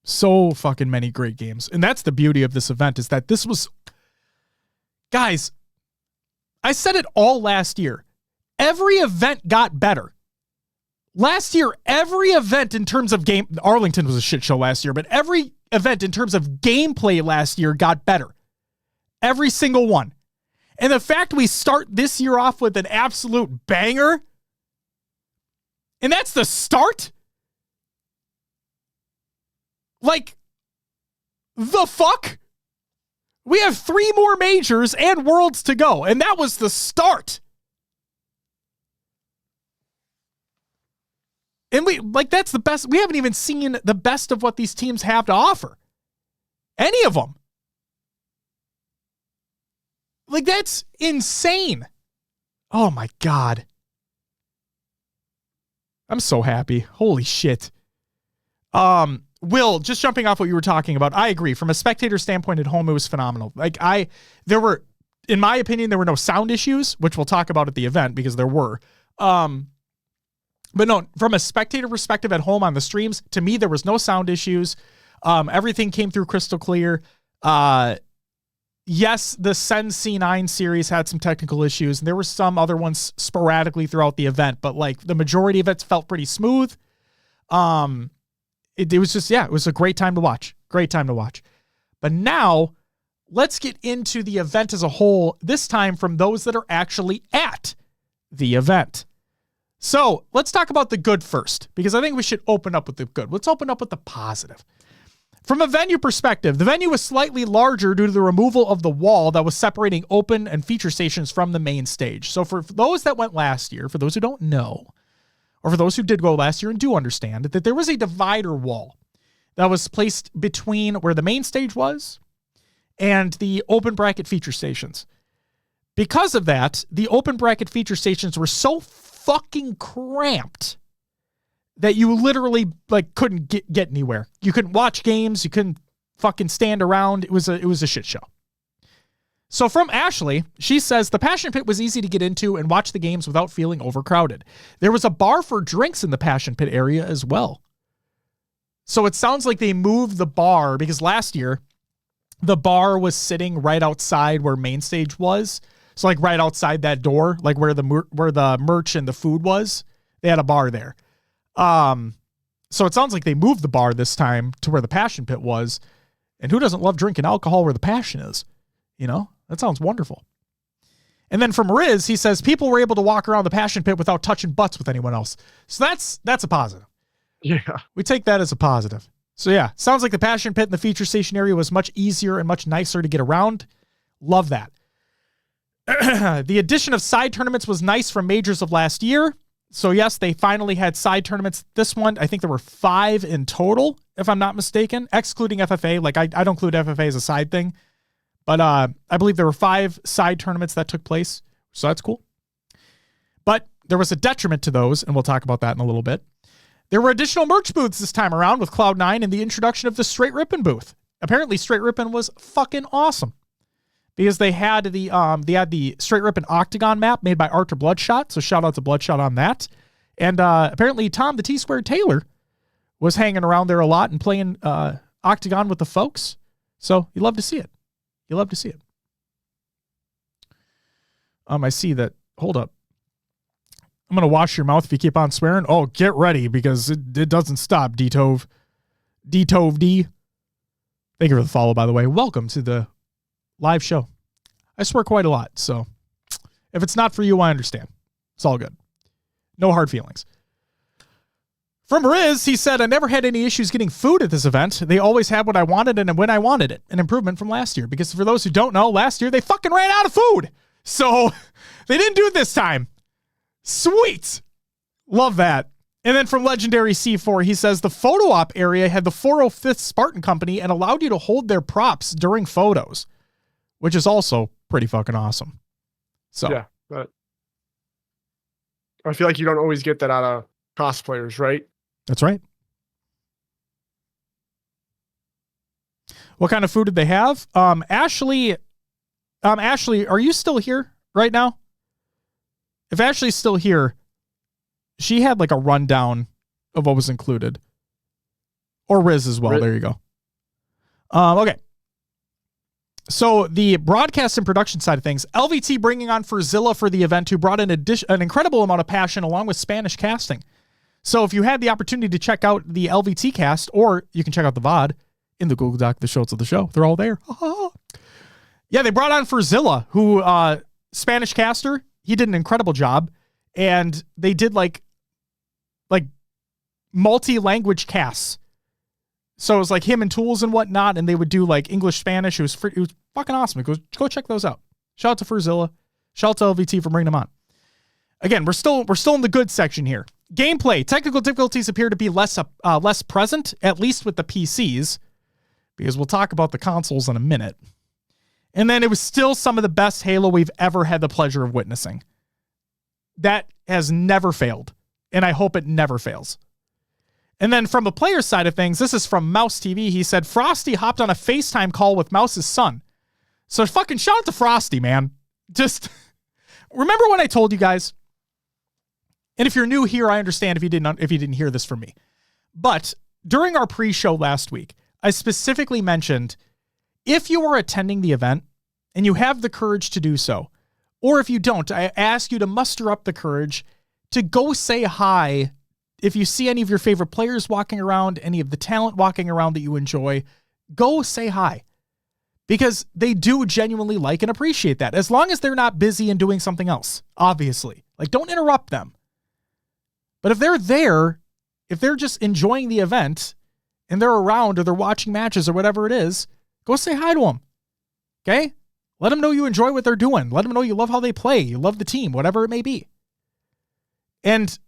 So fucking many great games. And that's the beauty of this event is that this was... Guys, I said it all last year. Every event got better. Last year, every event in terms of game... Arlington was a shit show last year, but every event in terms of gameplay last year got better. Every single one. And the fact we start this year off with an absolute banger, and that's the start? Like, the fuck? We have 3 more majors and worlds to go, and that was the start. And that's the best. We haven't even seen the best of what these teams have to offer. Any of them. Like, that's insane. Oh my God. I'm so happy. Holy shit. Will, just jumping off what you were talking about, I agree. From a spectator standpoint at home, it was phenomenal. In my opinion, there were no sound issues, which we'll talk about at the event because there were. But no, from a spectator perspective at home on the streams, to me, there was no sound issues. Everything came through crystal clear. Yes, the Sen C9 series had some technical issues, and there were some other ones sporadically throughout the event, but like the majority of it felt pretty smooth. It was just, it was a great time to watch. Great time to watch. But now, let's get into the event as a whole, this time from those that are actually at the event. So let's talk about the good first, because I think we should open up with the good. Let's open up with the positive. From a venue perspective, the venue was slightly larger due to the removal of the wall that was separating open and feature stations from the main stage. So for those that went last year, for those who don't know, or for those who did go last year and do understand, that there was a divider wall that was placed between where the main stage was and the open bracket feature stations. Because of that, the open bracket feature stations were so fucking cramped that you literally like couldn't get anywhere. You couldn't watch games. You couldn't fucking stand around. It was a shit show. So from Ashley, she says the Passion Pit was easy to get into and watch the games without feeling overcrowded. There was a bar for drinks in the Passion Pit area as well. So it sounds like they moved the bar because last year the bar was sitting right outside where main stage was. So like right outside that door, like where the merch and the food was, they had a bar there. So it sounds like they moved the bar this time to where the Passion Pit was. And who doesn't love drinking alcohol where the passion is? You know, that sounds wonderful. And then from Riz, he says people were able to walk around the Passion Pit without touching butts with anyone else. So that's a positive. Yeah. We take that as a positive. So yeah, sounds like the Passion Pit in the feature station area was much easier and much nicer to get around. Love that. The addition of side tournaments was nice from majors of last year. So yes, they finally had side tournaments. This one, I think there were 5 in total, if I'm not mistaken, excluding FFA. Like I don't include FFA as a side thing, but I believe there were 5 side tournaments that took place. So that's cool. But there was a detriment to those, and we'll talk about that in a little bit. There were additional merch booths this time around with Cloud9 and the introduction of the Straight Rippin' booth. Apparently Straight Rippin' was fucking awesome because they had the Straight Rippin' Octagon map made by Arthur Bloodshot. So shout out to Bloodshot on that. And apparently Tom, the T-Squared Taylor, was hanging around there a lot and playing Octagon with the folks. So you love to see it. You love to see it. I see that. Hold up. I'm going to wash your mouth if you keep on swearing. Oh, get ready because it doesn't stop, D-Tove. D-Tove D. Thank you for the follow, by the way. Welcome to the live show. I swear quite a lot, so if it's not for you, I understand. It's all good. No hard feelings. From Riz, he said, I never had any issues getting food at this event. They always had what I wanted and when I wanted it. An improvement from last year. Because for those who don't know, last year they fucking ran out of food. So they didn't do it this time. Sweet. Love that. And then from Legendary C4, he says the photo op area had the 405th Spartan Company and allowed you to hold their props during photos, which is also pretty fucking awesome. So yeah, but I feel like you don't always get that out of cosplayers, right? That's right. What kind of food did they have? Ashley, are you still here right now? If Ashley's still here, she had like a rundown of what was included. Or Riz as well. There you go. Okay. So the broadcast and production side of things, LVT bringing on Furzilla for the event, who brought in an incredible amount of passion along with Spanish casting. So if you had the opportunity to check out the LVT cast, or you can check out the VOD in the Google Doc, the shows of the show, they're all there. Yeah, they brought on Furzilla, who Spanish caster. He did an incredible job, and they did like multi-language casts. So it was like him and tools and whatnot, and they would do like English, Spanish. It was fucking awesome. Go check those out. Shout out to Furzilla. Shout out to LVT for bringing them on. Again, we're still in the good section here. Gameplay. Technical difficulties appear to be less present, at least with the PCs, because we'll talk about the consoles in a minute. And then it was still some of the best Halo we've ever had the pleasure of witnessing. That has never failed, and I hope it never fails. And then from a player side of things, this is from Mouse TV. He said Frosty hopped on a FaceTime call with Mouse's son. So fucking shout out to Frosty, man. Just remember when I told you guys, and if you're new here, I understand if you didn't hear this from me. But during our pre-show last week, I specifically mentioned if you are attending the event and you have the courage to do so, or if you don't, I ask you to muster up the courage to go say hi. If you see any of your favorite players walking around, any of the talent walking around that you enjoy, go say hi. Because they do genuinely like and appreciate that. As long as they're not busy and doing something else, obviously. Like, don't interrupt them. But if they're there, if they're just enjoying the event, and they're around, or they're watching matches, or whatever it is, go say hi to them. Okay? Let them know you enjoy what they're doing. Let them know you love how they play. You love the team, whatever it may be. And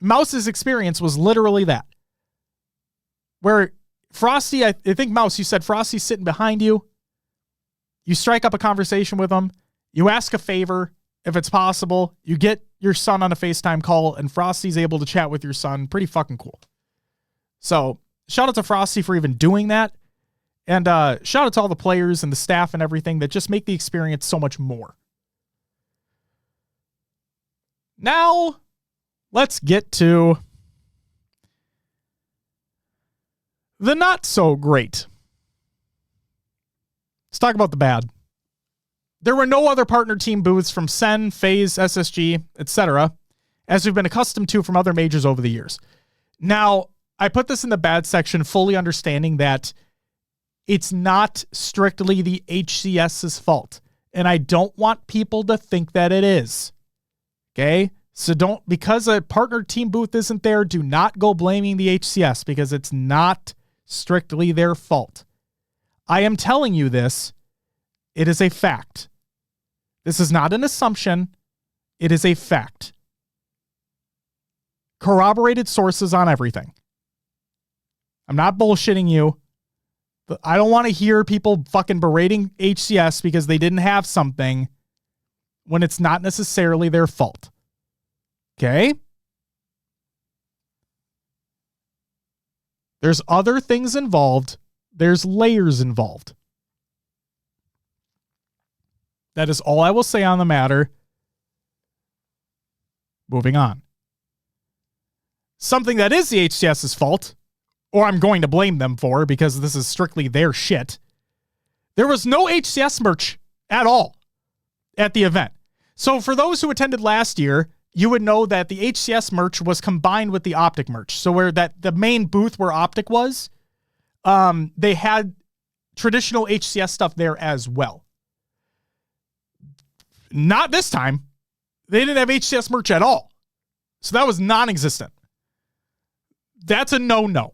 Mouse's experience was literally that. Where Frosty, I think, Mouse, you said Frosty's sitting behind you. You strike up a conversation with him. You ask a favor if it's possible. You get your son on a FaceTime call, and Frosty's able to chat with your son. Pretty fucking cool. So shout out to Frosty for even doing that. And shout out to all the players and the staff and everything that just make the experience so much more. Now, let's get to the not so great. Let's talk about the bad. There were no other partner team booths from Sen, FaZe, SSG, etc., as we've been accustomed to from other majors over the years. Now, I put this in the bad section, fully understanding that it's not strictly the HCS's fault. And I don't want people to think that it is. Okay? So don't, because a partner team booth isn't there, do not go blaming the HCS, because it's not strictly their fault. I am telling you this. It is a fact. This is not an assumption. It is a fact. Corroborated sources on everything. I'm not bullshitting you. But I don't want to hear people fucking berating HCS because they didn't have something when it's not necessarily their fault. Okay? There's other things involved. There's layers involved. That is all I will say on the matter. Moving on. Something that is the HCS's fault, or I'm going to blame them for because this is strictly their shit. There was no HCS merch at all at the event. So for those who attended last year, you would know that the HCS merch was combined with the Optic merch. So where that the main booth where Optic was, they had traditional HCS stuff there as well. Not this time. They didn't have HCS merch at all. So that was non-existent. That's a no-no.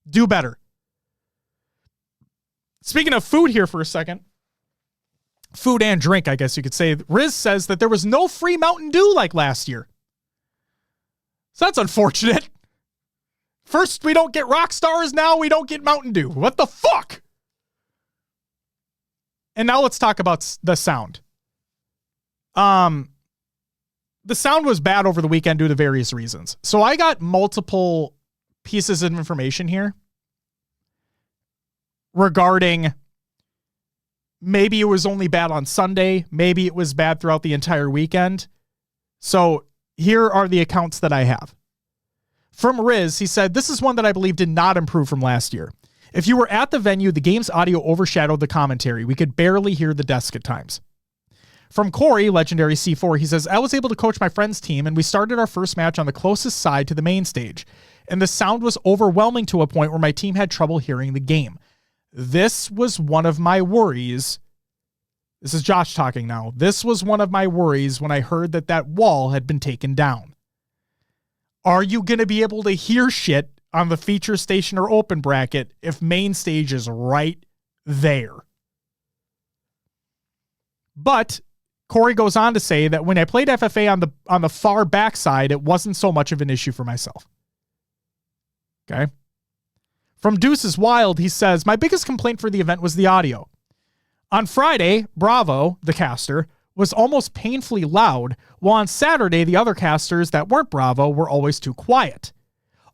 Do better. Speaking of food here for a second, food and drink, I guess you could say, Riz says that there was no free Mountain Dew like last year. So that's unfortunate. First, we don't get rock stars. Now we don't get Mountain Dew. What the fuck? And now let's talk about the sound. The sound was bad over the weekend due to various reasons. So I got multiple pieces of information here regarding maybe it was only bad on Sunday. Maybe it was bad throughout the entire weekend. So here are the accounts that I have. From Riz, he said, this is one that I believe did not improve from last year. If you were at the venue, the game's audio overshadowed the commentary. We could barely hear the desk at times. From Corey, Lqgend-ary C4, he says, I was able to coach my friend's team, and we started our first match on the closest side to the main stage. And the sound was overwhelming to a point where my team had trouble hearing the game. This was one of my worries. This is Josh talking now. This was one of my worries when I heard that that wall had been taken down. Are you going to be able to hear shit on the feature station or open bracket if main stage is right there? But Corey goes on to say that when I played FFA on the far backside, it wasn't so much of an issue for myself. Okay. From Deuces Wild, he says, my biggest complaint for the event was the audio. On Friday, Bravo, the caster, was almost painfully loud, while on Saturday, the other casters that weren't Bravo were always too quiet.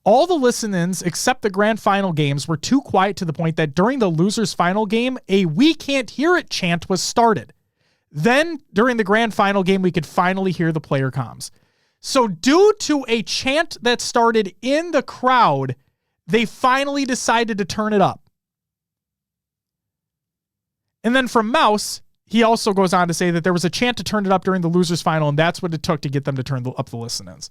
All the listen-ins except the grand final games were too quiet to the point that during the loser's final game, a "we can't hear it" chant was started. Then, during the grand final game, we could finally hear the player comms. So due to a chant that started in the crowd, they finally decided to turn it up. And then from Mouse, he also goes on to say that there was a chant to turn it up during the loser's final, and that's what it took to get them to turn up the listen-ins.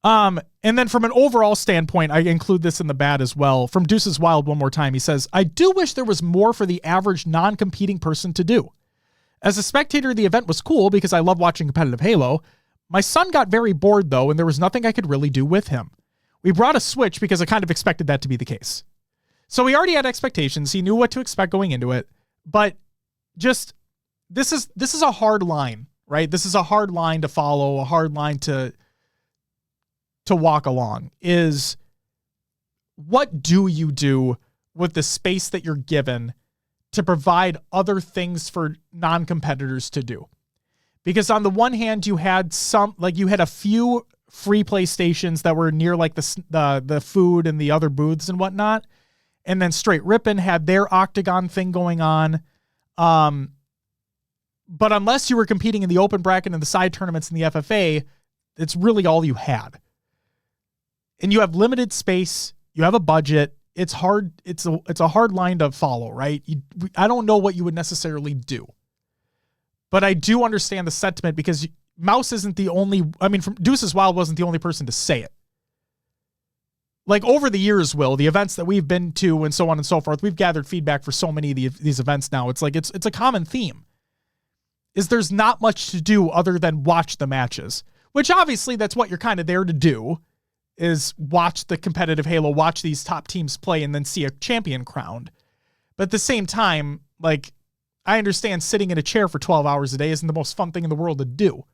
And then from an overall standpoint, I include this in the bad as well. From Deuces Wild one more time, he says, I do wish there was more for the average non-competing person to do. As a spectator, the event was cool because I love watching competitive Halo. My son got very bored though, and there was nothing I could really do with him. We brought a Switch because I kind of expected that to be the case. So he already had expectations. He knew what to expect going into it, but just, this is a hard line, right? This is a hard line to follow, a hard line to to walk along is, what do you do with the space that you're given to provide other things for non-competitors to do? Because on the one hand, you had a few free play stations that were near like the food and the other booths and whatnot. And then Straight Rippin' had their Octagon thing going on. But unless you were competing in the open bracket and the side tournaments in the FFA, it's really all you had. And you have limited space. You have a budget. It's hard. It's a hard line to follow, right? I don't know what you would necessarily do. But I do understand the sentiment, because Mouse isn't the only, from Deuces Wild wasn't the only person to say it. Like, over the years, the events that we've been to and so on and so forth, we've gathered feedback for so many of these events now. It's like, it's a common theme, is there's not much to do other than watch the matches, which obviously that's what you're kind of there to do, is watch the competitive Halo, watch these top teams play, and then see a champion crowned. But at the same time, like, I understand sitting in a chair for 12 hours a day isn't the most fun thing in the world to do.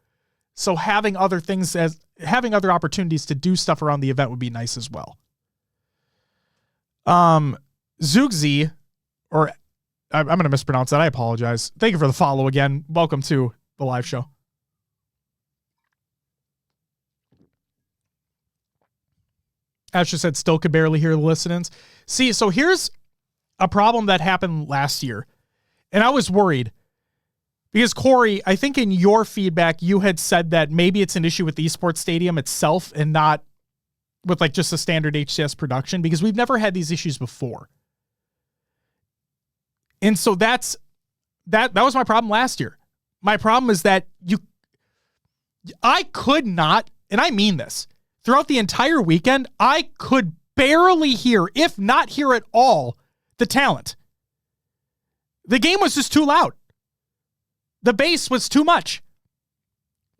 So having other opportunities to do stuff around the event would be nice as well. Zugzi, or I'm going to mispronounce that. I apologize. Thank you for the follow again. Welcome to the live show. Asher said still could barely hear the listen-ins. See, so here's a problem that happened last year. And I was worried because, Corey, I think in your feedback, you had said that maybe it's an issue with the esports stadium itself and not with like just a standard HCS production, because we've never had these issues before. And so that was my problem last year. My problem is that I could not, and I mean this, throughout the entire weekend, I could barely hear, if not hear at all, the talent. The game was just too loud. The bass was too much.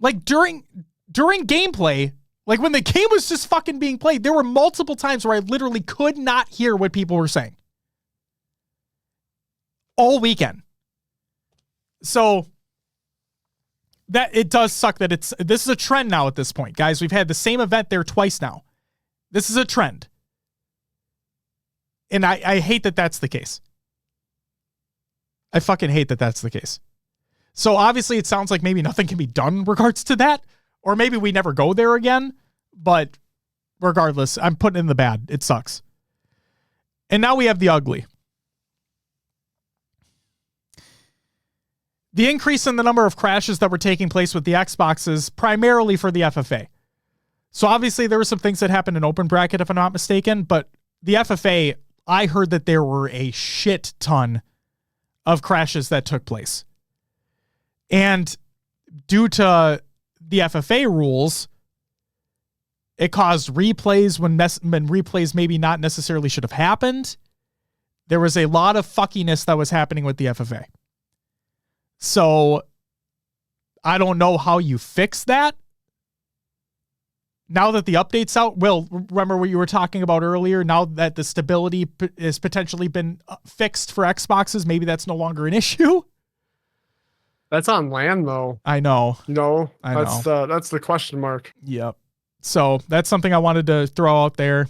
Like during gameplay, like when the game was just fucking being played, there were multiple times where I literally could not hear what people were saying. All weekend. So that it does suck that this is a trend now at this point, guys. We've had the same event there twice now. This is a trend. And I hate that that's the case. I fucking hate that that's the case. So obviously it sounds like maybe nothing can be done in regards to that, or maybe we never go there again. But regardless, I'm putting in the bad. It sucks. And now we have the ugly. The increase in the number of crashes that were taking place with the Xboxes, primarily for the FFA. So obviously there were some things that happened in open bracket, if I'm not mistaken, but the FFA, I heard that there were a shit ton of crashes that took place. And due to the FFA rules, it caused replays when replays maybe not necessarily should have happened. There was a lot of fuckiness that was happening with the FFA. So I don't know how you fix that. Now that the update's out, Will, remember what you were talking about earlier? Now that the stability has potentially been fixed for Xboxes, maybe that's no longer an issue. That's on LAN though. I know. No, I know. That's the question mark. Yep. So that's something I wanted to throw out there.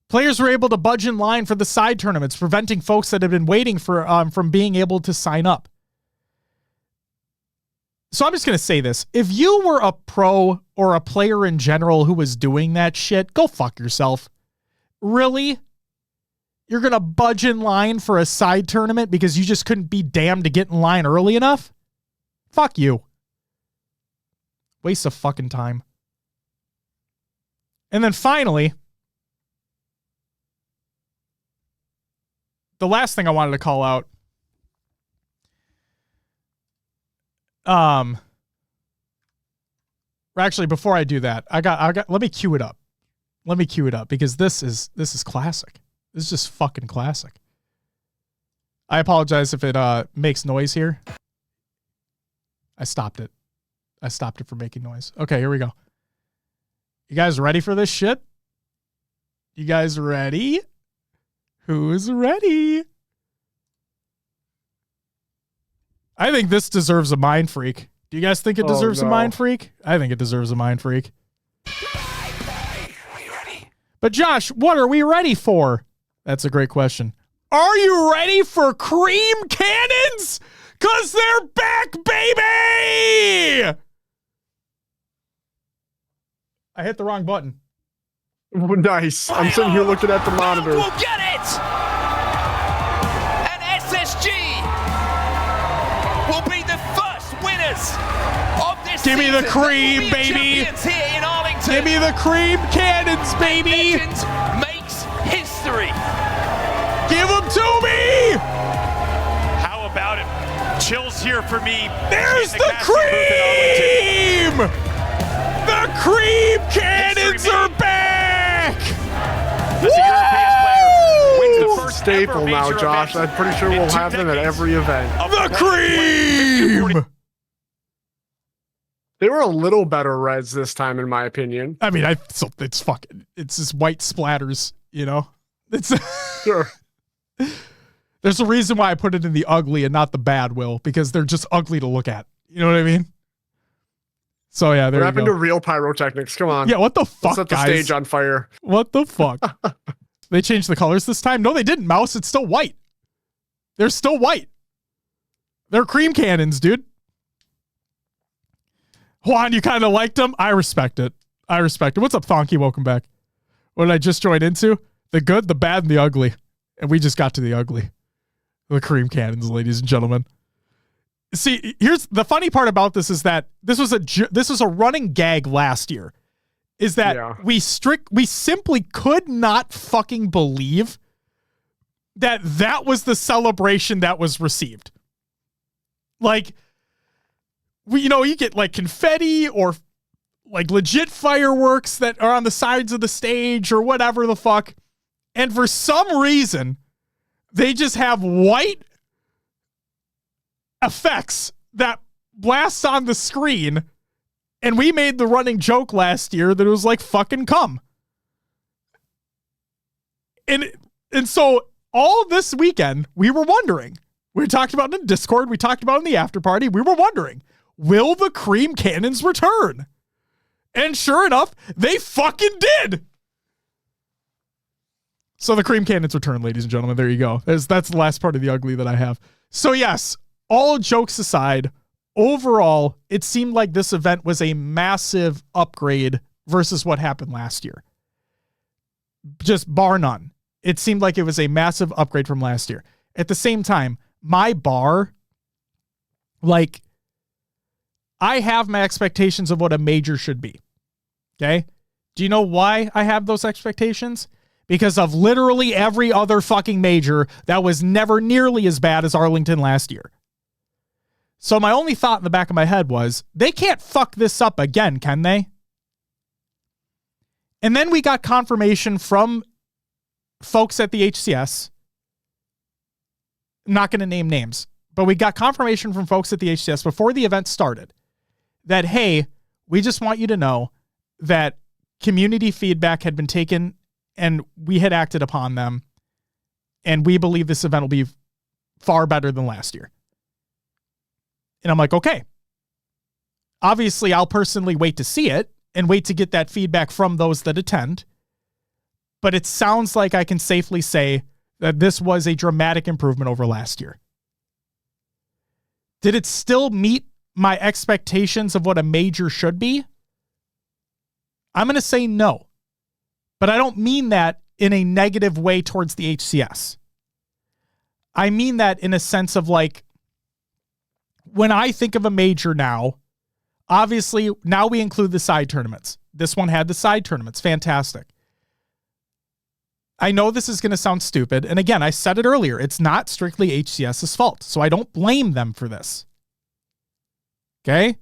Players were able to budge in line for the side tournaments, preventing folks that had been waiting for from being able to sign up. So I'm just going to say this. If you were a pro or a player in general who was doing that shit, go fuck yourself. Really? You're going to budge in line for a side tournament because you just couldn't be damned to get in line early enough? Fuck you. Waste of fucking time. And then finally, the last thing I wanted to call out, actually, before I do that, I got, let me cue it up. Let me cue it up because this is classic. This is just fucking classic. I apologize if it makes noise here. I stopped it. I stopped it from making noise. Okay, here we go. You guys ready for this shit? You guys ready? Who's ready? I think this deserves a mind freak. Do you guys think it deserves a mind freak? I think it deserves a mind freak. Are you ready? But Josh, what are we ready for? That's a great question. Are you ready for cream cannons? Because they're back, baby! I hit the wrong button. Nice. I'm sitting here looking at the monitor. We'll get it! And SSG will be the first winners of this Give me the season. cream, baby! Here in Arlington. Give me the cream cannons, baby! Legend makes history. Give them to me! How about it? Chills here for me. There's the cream! The cream cannons are back! As a European player wins the It's a first staple ever now, major Josh. event I'm pretty sure in we'll 2 have them at decades. every event. The cream! They were a little better reds this time, in my opinion. I mean, it's fucking, it's just white splatters, you know? It's Sure. There's a reason why I put it in the ugly and not the bad, Will, because they're just ugly to look at. You know what I mean? So yeah, there What you happened go. to real pyrotechnics? Come on. Yeah, what the fuck, Let's set the guys? stage on fire. What the fuck? They changed the colors this time? No, they didn't, Mouse. It's still white. They're still white. They're cream cannons, dude. Juan, you kind of liked them? I respect it. I respect it. What's up, Thonky? Welcome back. What did I just join into? The good, the bad, and the ugly. And we just got to the ugly. The cream cannons, ladies and gentlemen. See, here's the funny part about this is that this was a running gag last year. Is that we simply could not fucking believe that was the celebration that was received. Like, you get like confetti or like legit fireworks that are on the sides of the stage or whatever the fuck. And for some reason, they just have white effects that blast on the screen. And we made the running joke last year that it was like fucking cum. And so all this weekend, we were wondering. We talked about it in Discord. We talked about it in the after party. We were wondering, will the cream cannons return? And sure enough, they fucking did. So the cream cannons return, ladies and gentlemen. There you go. That's the last part of the ugly that I have. So yes, all jokes aside, overall, it seemed like this event was a massive upgrade versus what happened last year. Just bar none. It seemed like it was a massive upgrade from last year. At the same time, my bar, like, I have my expectations of what a major should be. Okay? Do you know why I have those expectations? Because of literally every other fucking major that was never nearly as bad as Arlington last year. So my only thought in the back of my head was, they can't fuck this up again, can they? And then we got confirmation from folks at the HCS. I'm not going to name names, but we got confirmation from folks at the HCS before the event started that, hey, we just want you to know that community feedback had been taken and we had acted upon them. And we believe this event will be far better than last year. And I'm like, okay. Obviously, I'll personally wait to see it and wait to get that feedback from those that attend. But it sounds like I can safely say that this was a dramatic improvement over last year. Did it still meet my expectations of what a major should be? I'm going to say no. But I don't mean that in a negative way towards the HCS. I mean that in a sense of like, when I think of a major now, obviously now we include the side tournaments. This one had the side tournaments. Fantastic. I know this is going to sound stupid. And again, I said it earlier. It's not strictly HCS's fault. So I don't blame them for this. Okay?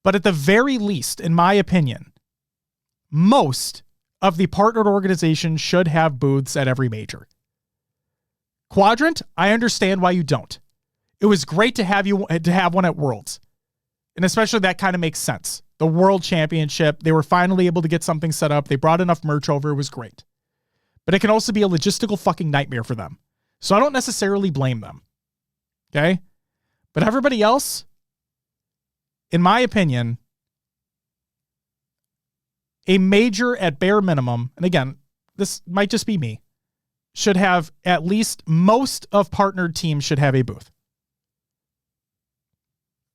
But at the very least, in my opinion, most of the partnered organizations should have booths at every major. Quadrant, I understand why you don't. It was great to have one at Worlds. And especially that kind of makes sense. The World Championship, they were finally able to get something set up. They brought enough merch over. It was great. But it can also be a logistical fucking nightmare for them. So I don't necessarily blame them. Okay. But everybody else, in my opinion, a major at bare minimum, and again, this might just be me, should have at least most of partnered teams should have a booth.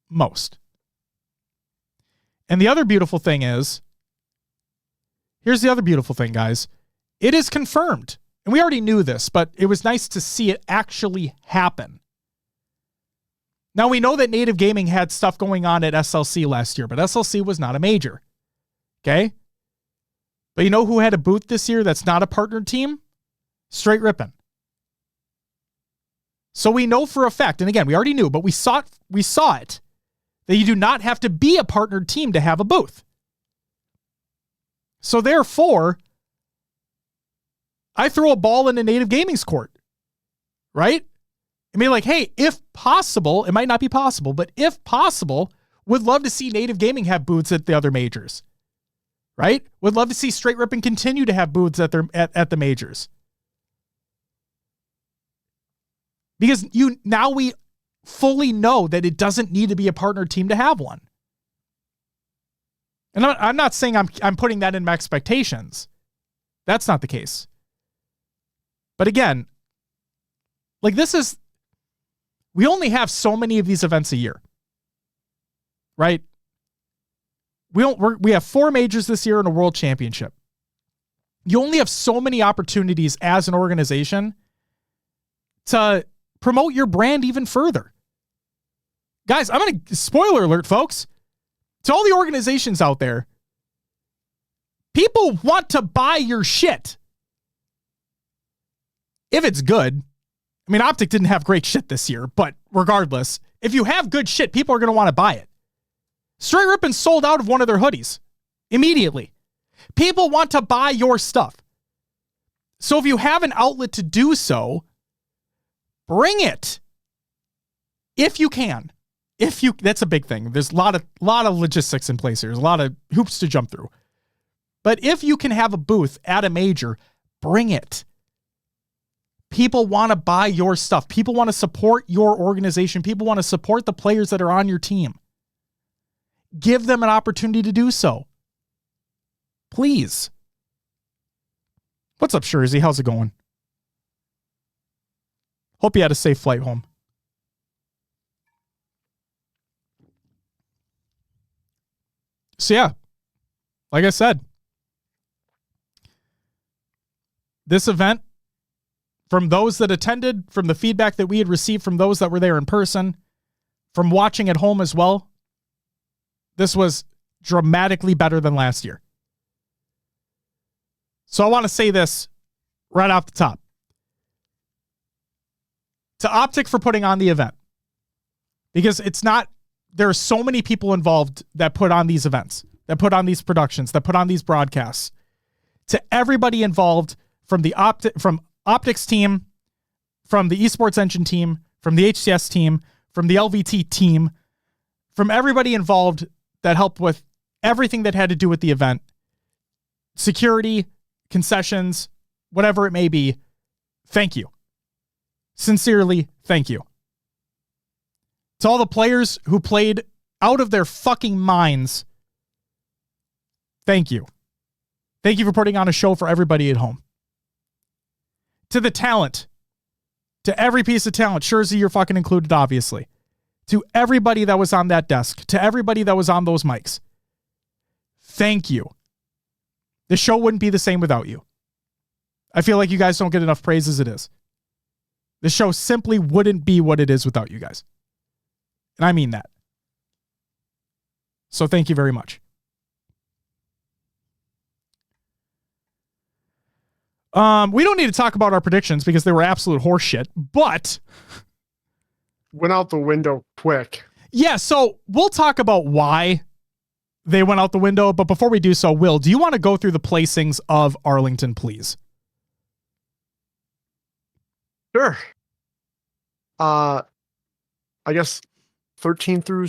Most. And the other beautiful thing is, here's the other beautiful thing, guys. It is confirmed. And we already knew this, but it was nice to see it actually happen. Now, we know that Native Gaming had stuff going on at SLC last year, but SLC was not a major. Okay? But you know who had a booth this year that's not a partnered team? Straight Rippin'. So we know for a fact, and again, we already knew, but we saw it, that you do not have to be a partnered team to have a booth. So therefore, I throw a ball into Native Gaming's court, right? I mean, like, hey, if possible, it might not be possible, but if possible, would love to see Native Gaming have booths at the other majors, right? Would love to see Straight Rippin' continue to have booths at the majors. Because now we fully know that it doesn't need to be a partner team to have one. And I'm not saying I'm putting that in my expectations. That's not the case. But again, like we only have so many of these events a year, right? We have 4 majors this year and a world championship. You only have so many opportunities as an organization to promote your brand even further. Guys, spoiler alert, folks. To all the organizations out there, people want to buy your shit. If it's good. I mean, Optic didn't have great shit this year, but regardless, if you have good shit, people are going to want to buy it. Straight Rippin' sold out of one of their hoodies immediately. People want to buy your stuff. So if you have an outlet to do so, bring it. If you can. That's a big thing. There's a lot of logistics in place here. There's a lot of hoops to jump through. But if you can have a booth at a major, bring it. People want to buy your stuff. People want to support your organization. People want to support the players that are on your team. Give them an opportunity to do so. Please. What's up, Shurzy? How's it going? Hope you had a safe flight home. So yeah, like I said, this event, from those that attended, from the feedback that we had received from those that were there in person, from watching at home as well, this was dramatically better than last year. So I want to say this right off the top. To Optic for putting on the event. Because there are so many people involved that put on these events, that put on these productions, that put on these broadcasts. To everybody involved from Optic's team, from the Esports Engine team, from the HCS team, from the LVT team, from everybody involved that helped with everything that had to do with the event, security, concessions, whatever it may be, thank you. Sincerely, thank you. To all the players who played out of their fucking minds, thank you. Thank you for putting on a show for everybody at home. To the talent, to every piece of talent, Shurzy, you're fucking included, obviously. To everybody that was on that desk, to everybody that was on those mics, thank you. The show wouldn't be the same without you. I feel like you guys don't get enough praise as it is. The show simply wouldn't be what it is without you guys. And I mean that. So thank you very much. We don't need to talk about our predictions because they were absolute horseshit, but went out the window quick. Yeah, so we'll talk about why they went out the window, but before we do so, Will, do you want to go through the placings of Arlington, please? Sure. I guess 13th through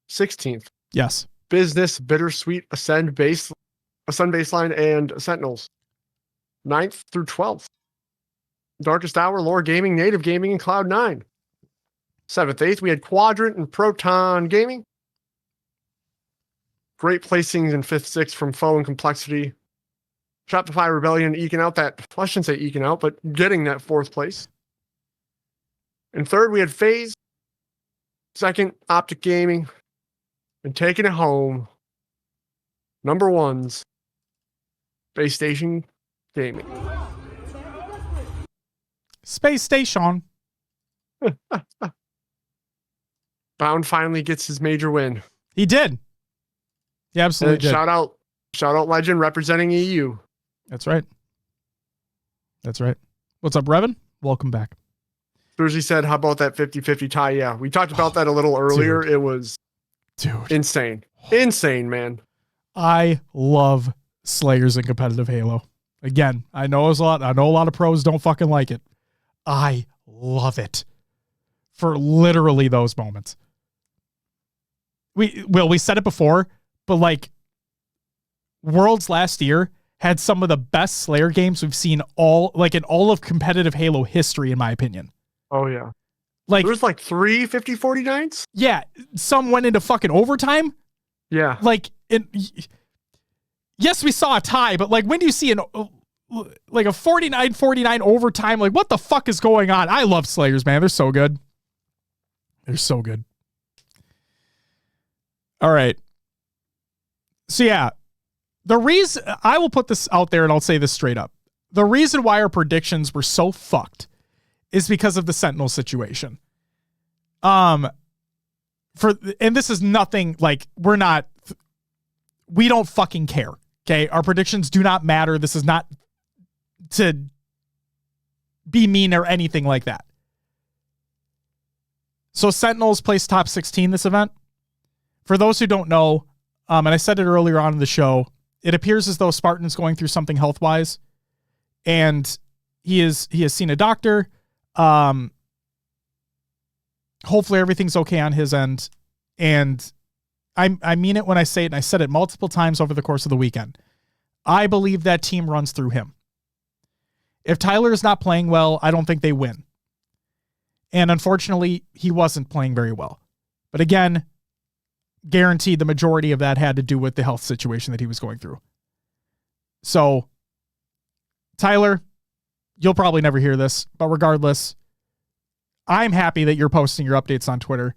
16th. Yes. Business, Bittersweet, Ascend Baseline, and Sentinels. 9th through 12th. Darkest Hour, Lore Gaming, Native Gaming, and Cloud9. 7th, 8th, we had Quadrant and Proton Gaming. Great placings in 5th, 6th from Foe and Complexity. Shopify Rebellion eking out that, well, I shouldn't say eking out, but getting that 4th place. In 3rd, we had FaZe. 2nd, Optic Gaming. And taking it home, number 1's Space Station Gaming. Space Station. Bound finally gets his major win. He did. He absolutely did. Shout out Lqgend representing EU. That's right. That's right. What's up, Revan? Welcome back. Thursday said, how about that 50-50 tie? Yeah, we talked about that a little earlier. Dude. It was insane. Insane, man. I love Slayers in competitive Halo. Again, I know a lot of pros don't fucking like it. I love it for literally those moments. We said it before, but like Worlds last year had some of the best Slayer games we've seen in all of competitive Halo history, in my opinion. Oh yeah. Like there was like 3 50-49s. Yeah. Some went into fucking overtime. Yeah. Like yes, we saw a tie, but like when do you see a 49-49 overtime? Like what the fuck is going on? I love Slayers, man. They're so good. They're so good. All right. So yeah, the reason I will put this out there and I'll say this straight up. The reason why our predictions were so fucked is because of the Sentinel situation. And this is nothing like we don't fucking care. Okay. Our predictions do not matter. This is not to be mean or anything like that. So Sentinels placed top 16 this event. For those who don't know, and I said it earlier on in the show, it appears as though Spartan's going through something health-wise, and he has seen a doctor. Hopefully everything's okay on his end, and I mean it when I say it, and I said it multiple times over the course of the weekend. I believe that team runs through him. If Tyler is not playing well, I don't think they win. And unfortunately, he wasn't playing very well. But again, guaranteed the majority of that had to do with the health situation that he was going through. So, Tyler, you'll probably never hear this, but regardless, I'm happy that you're posting your updates on Twitter.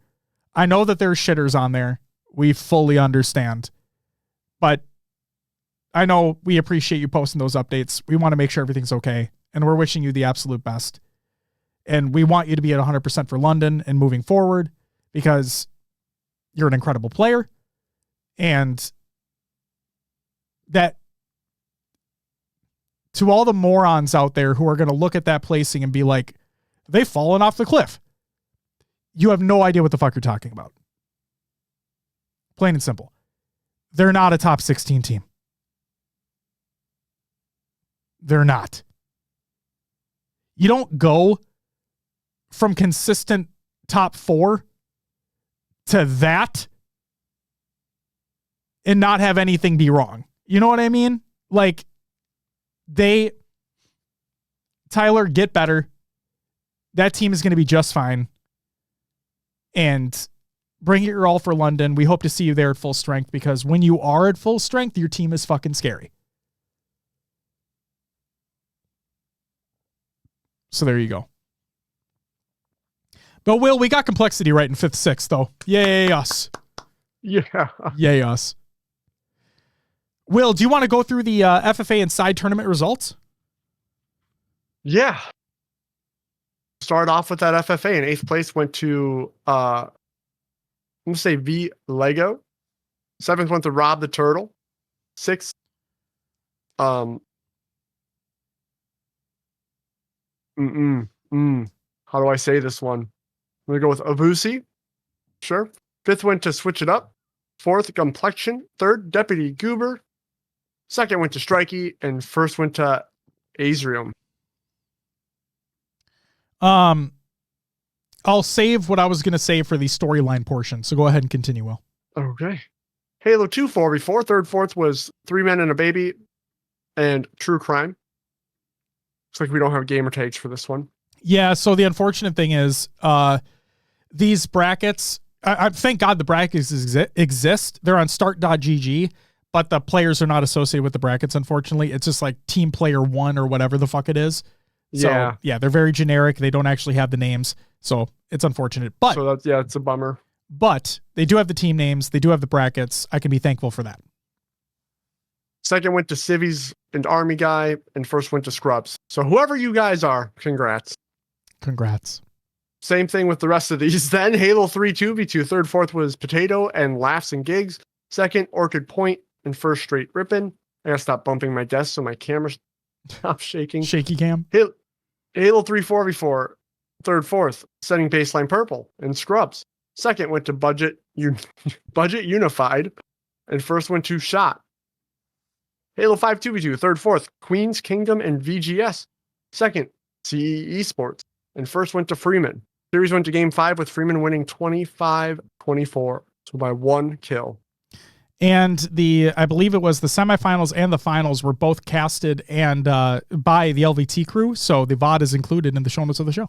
I know that there's shitters on there. We fully understand. But I know we appreciate you posting those updates. We want to make sure everything's okay, and we're wishing you the absolute best. And we want you to be at 100% for London and moving forward because you're an incredible player. And that to all the morons out there who are going to look at that placing and be like, they've fallen off the cliff. You have no idea what the fuck you're talking about. Plain and simple. They're not a top 16 team. They're not. You don't go from consistent top 4 to that and not have anything be wrong. You know what I mean? Like, Tyler, get better. That team is going to be just fine. And bring it your all for London. We hope to see you there at full strength, because when you are at full strength, your team is fucking scary. So there you go. But Will, we got complexity right in 5th, 6th, though. Yay, us. Yeah. Yay, us. Will, do you want to go through the FFA and side tournament results? Yeah. Start off with that FFA. In 8th place went to, I'm going to say V Lego. 7th went to Rob the Turtle. 6th, how do I say this one? I'm going to go with Avusi. Sure. 5th went to Switch It Up. 4th, Complexion. 3rd, Deputy Goober. 2nd went to Strikey. And 1st went to Azrium. I'll save what I was going to say for the storyline portion. So go ahead and continue, Will. Okay. Halo 2 4v4. 3rd, 4th was 3 Men and a Baby and True Crime. Looks like we don't have gamer tags for this one. Yeah, so the unfortunate thing is these brackets, I thank God the brackets exist. They're on start.gg, but the players are not associated with the brackets, unfortunately. It's just like team player 1 or whatever the fuck it is. So, yeah, they're very generic. They don't actually have the names. So it's unfortunate. But so that's, yeah, it's a bummer. But they do have the team names. They do have the brackets. I can be thankful for that. Second went to Civies and Army guy, and first went to Scrubs. So whoever you guys are, congrats. Congrats. Same thing with the rest of these. Then Halo 3 2v2. Third, fourth was Potato and Laughs and Gigs. Second, Orchid Point, and first Straight Rippin'. I gotta stop bumping my desk so my camera stops shaking. Shaky cam. Halo 3 4v4. Third, fourth, Setting Baseline Purple and Scrubs. Second went to Budget Unified, and first went to Shot. Halo 5 2v2. Third, fourth, Queen's Kingdom and VGS. Second, CE Esports, and first went to Freeman. Series went to Game 5 with Freeman winning 25-24, so by 1 kill. And I believe it was the semifinals and the finals were both casted and by the LVT crew, so the VOD is included in the show notes of the show.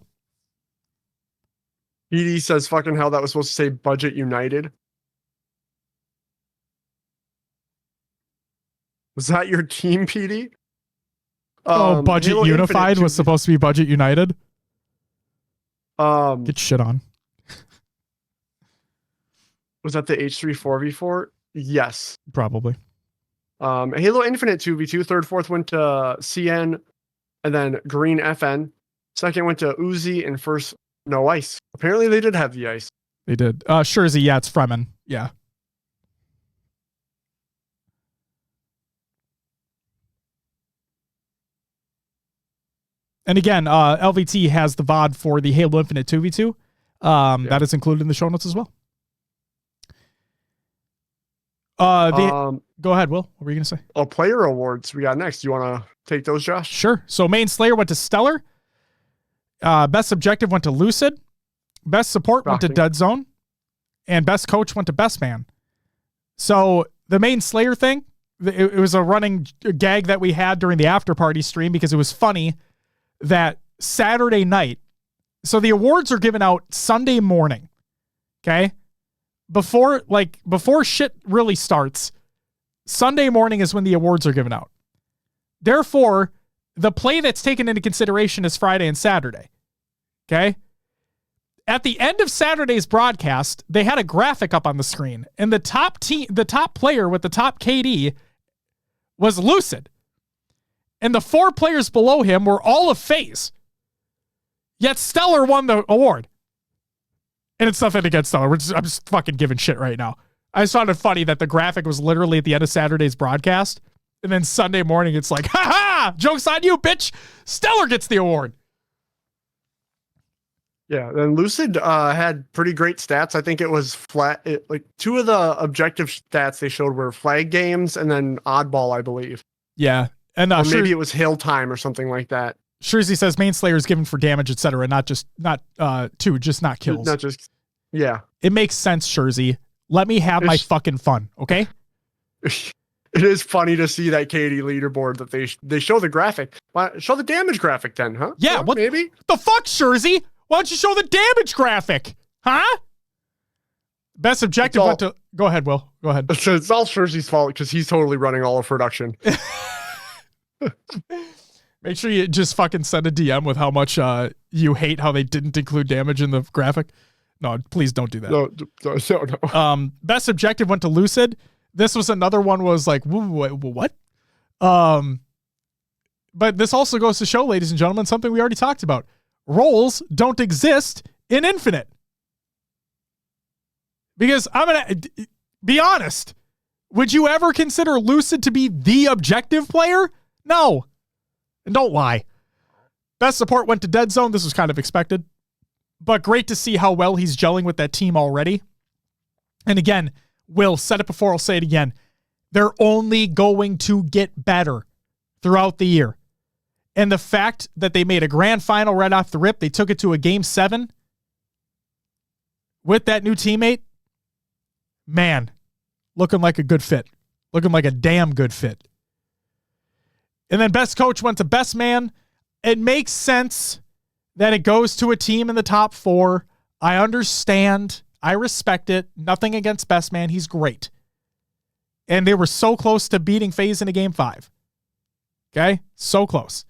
PD says fucking hell, that was supposed to say Budget United. Was that your team, PD? Budget Halo Unified Infinite was supposed to be Budget United? Get shit on. Was that the H3 4v4? Yes. Probably. Halo Infinite 2v2. Third, fourth went to CN, and then Green FN. Second went to Uzi, and first, no ice. Apparently they did have the ice. They did. Shurzy, yeah, it's Fremen. Yeah. And again, LVT has the VOD for the Halo Infinite 2v2. That is included in the show notes as well. Go ahead, Will. What were you going to say? Player awards we got next. You want to take those, Josh? Sure. So main Slayer went to Stellar. Best Objective went to Lucid. Best Support went to Dead Zone. And Best Coach went to Best Man. So the main Slayer thing, it was a running gag that we had during the after party stream because it was funny that Saturday night, so the awards are given out Sunday morning, okay? Before shit really starts, Sunday morning is when the awards are given out. Therefore, the play that's taken into consideration is Friday and Saturday, okay? At the end of Saturday's broadcast, they had a graphic up on the screen, and the top player with the top KD was Lucid. And the 4 players below him were all of FaZe. Yet Stellar won the award. And it's nothing against Stellar. I'm just fucking giving shit right now. I just found it funny that the graphic was literally at the end of Saturday's broadcast. And then Sunday morning, it's like, ha-ha! Joke's on you, bitch! Stellar gets the award. Yeah, then Lucid had pretty great stats. I think it was flat. Like 2 of the objective stats they showed were flag games and then oddball, I believe. Yeah. And or maybe it was hill time or something like that. Shurzy says main Slayer is given for damage, etc., not kills. Not just, yeah. It makes sense, Shurzy. Let me have my fucking fun, okay? It is funny to see that KD leaderboard that they show the graphic. Show the damage graphic then, huh? Yeah, what maybe? The fuck, Shurzy? Why don't you show the damage graphic? Huh? Best objective went to... Go ahead, Will. Go ahead. It's all Shurzy's fault because he's totally running all of production. Make sure you just fucking send a DM with how much you hate how they didn't include damage in the graphic. No, please don't do that. No. Best objective went to Lucid. This was another one was like, what? But this also goes to show, ladies and gentlemen, something we already talked about. Roles don't exist in Infinite. Because I'm going to be honest. Would you ever consider Lucid to be the objective player? No. And don't lie. Best support went to Dead Zone. This was kind of expected. But great to see how well he's gelling with that team already. And again, Will, said it before, I'll say it again. They're only going to get better throughout the year. And the fact that they made a grand final right off the rip, they took it to a Game 7 with that new teammate, man, looking like a good fit. Looking like a damn good fit. And then best coach went to best man. It makes sense that it goes to a team in the top 4. I understand. I respect it. Nothing against Best Man. He's great. And they were so close to beating FaZe in a game 5. Okay? So close.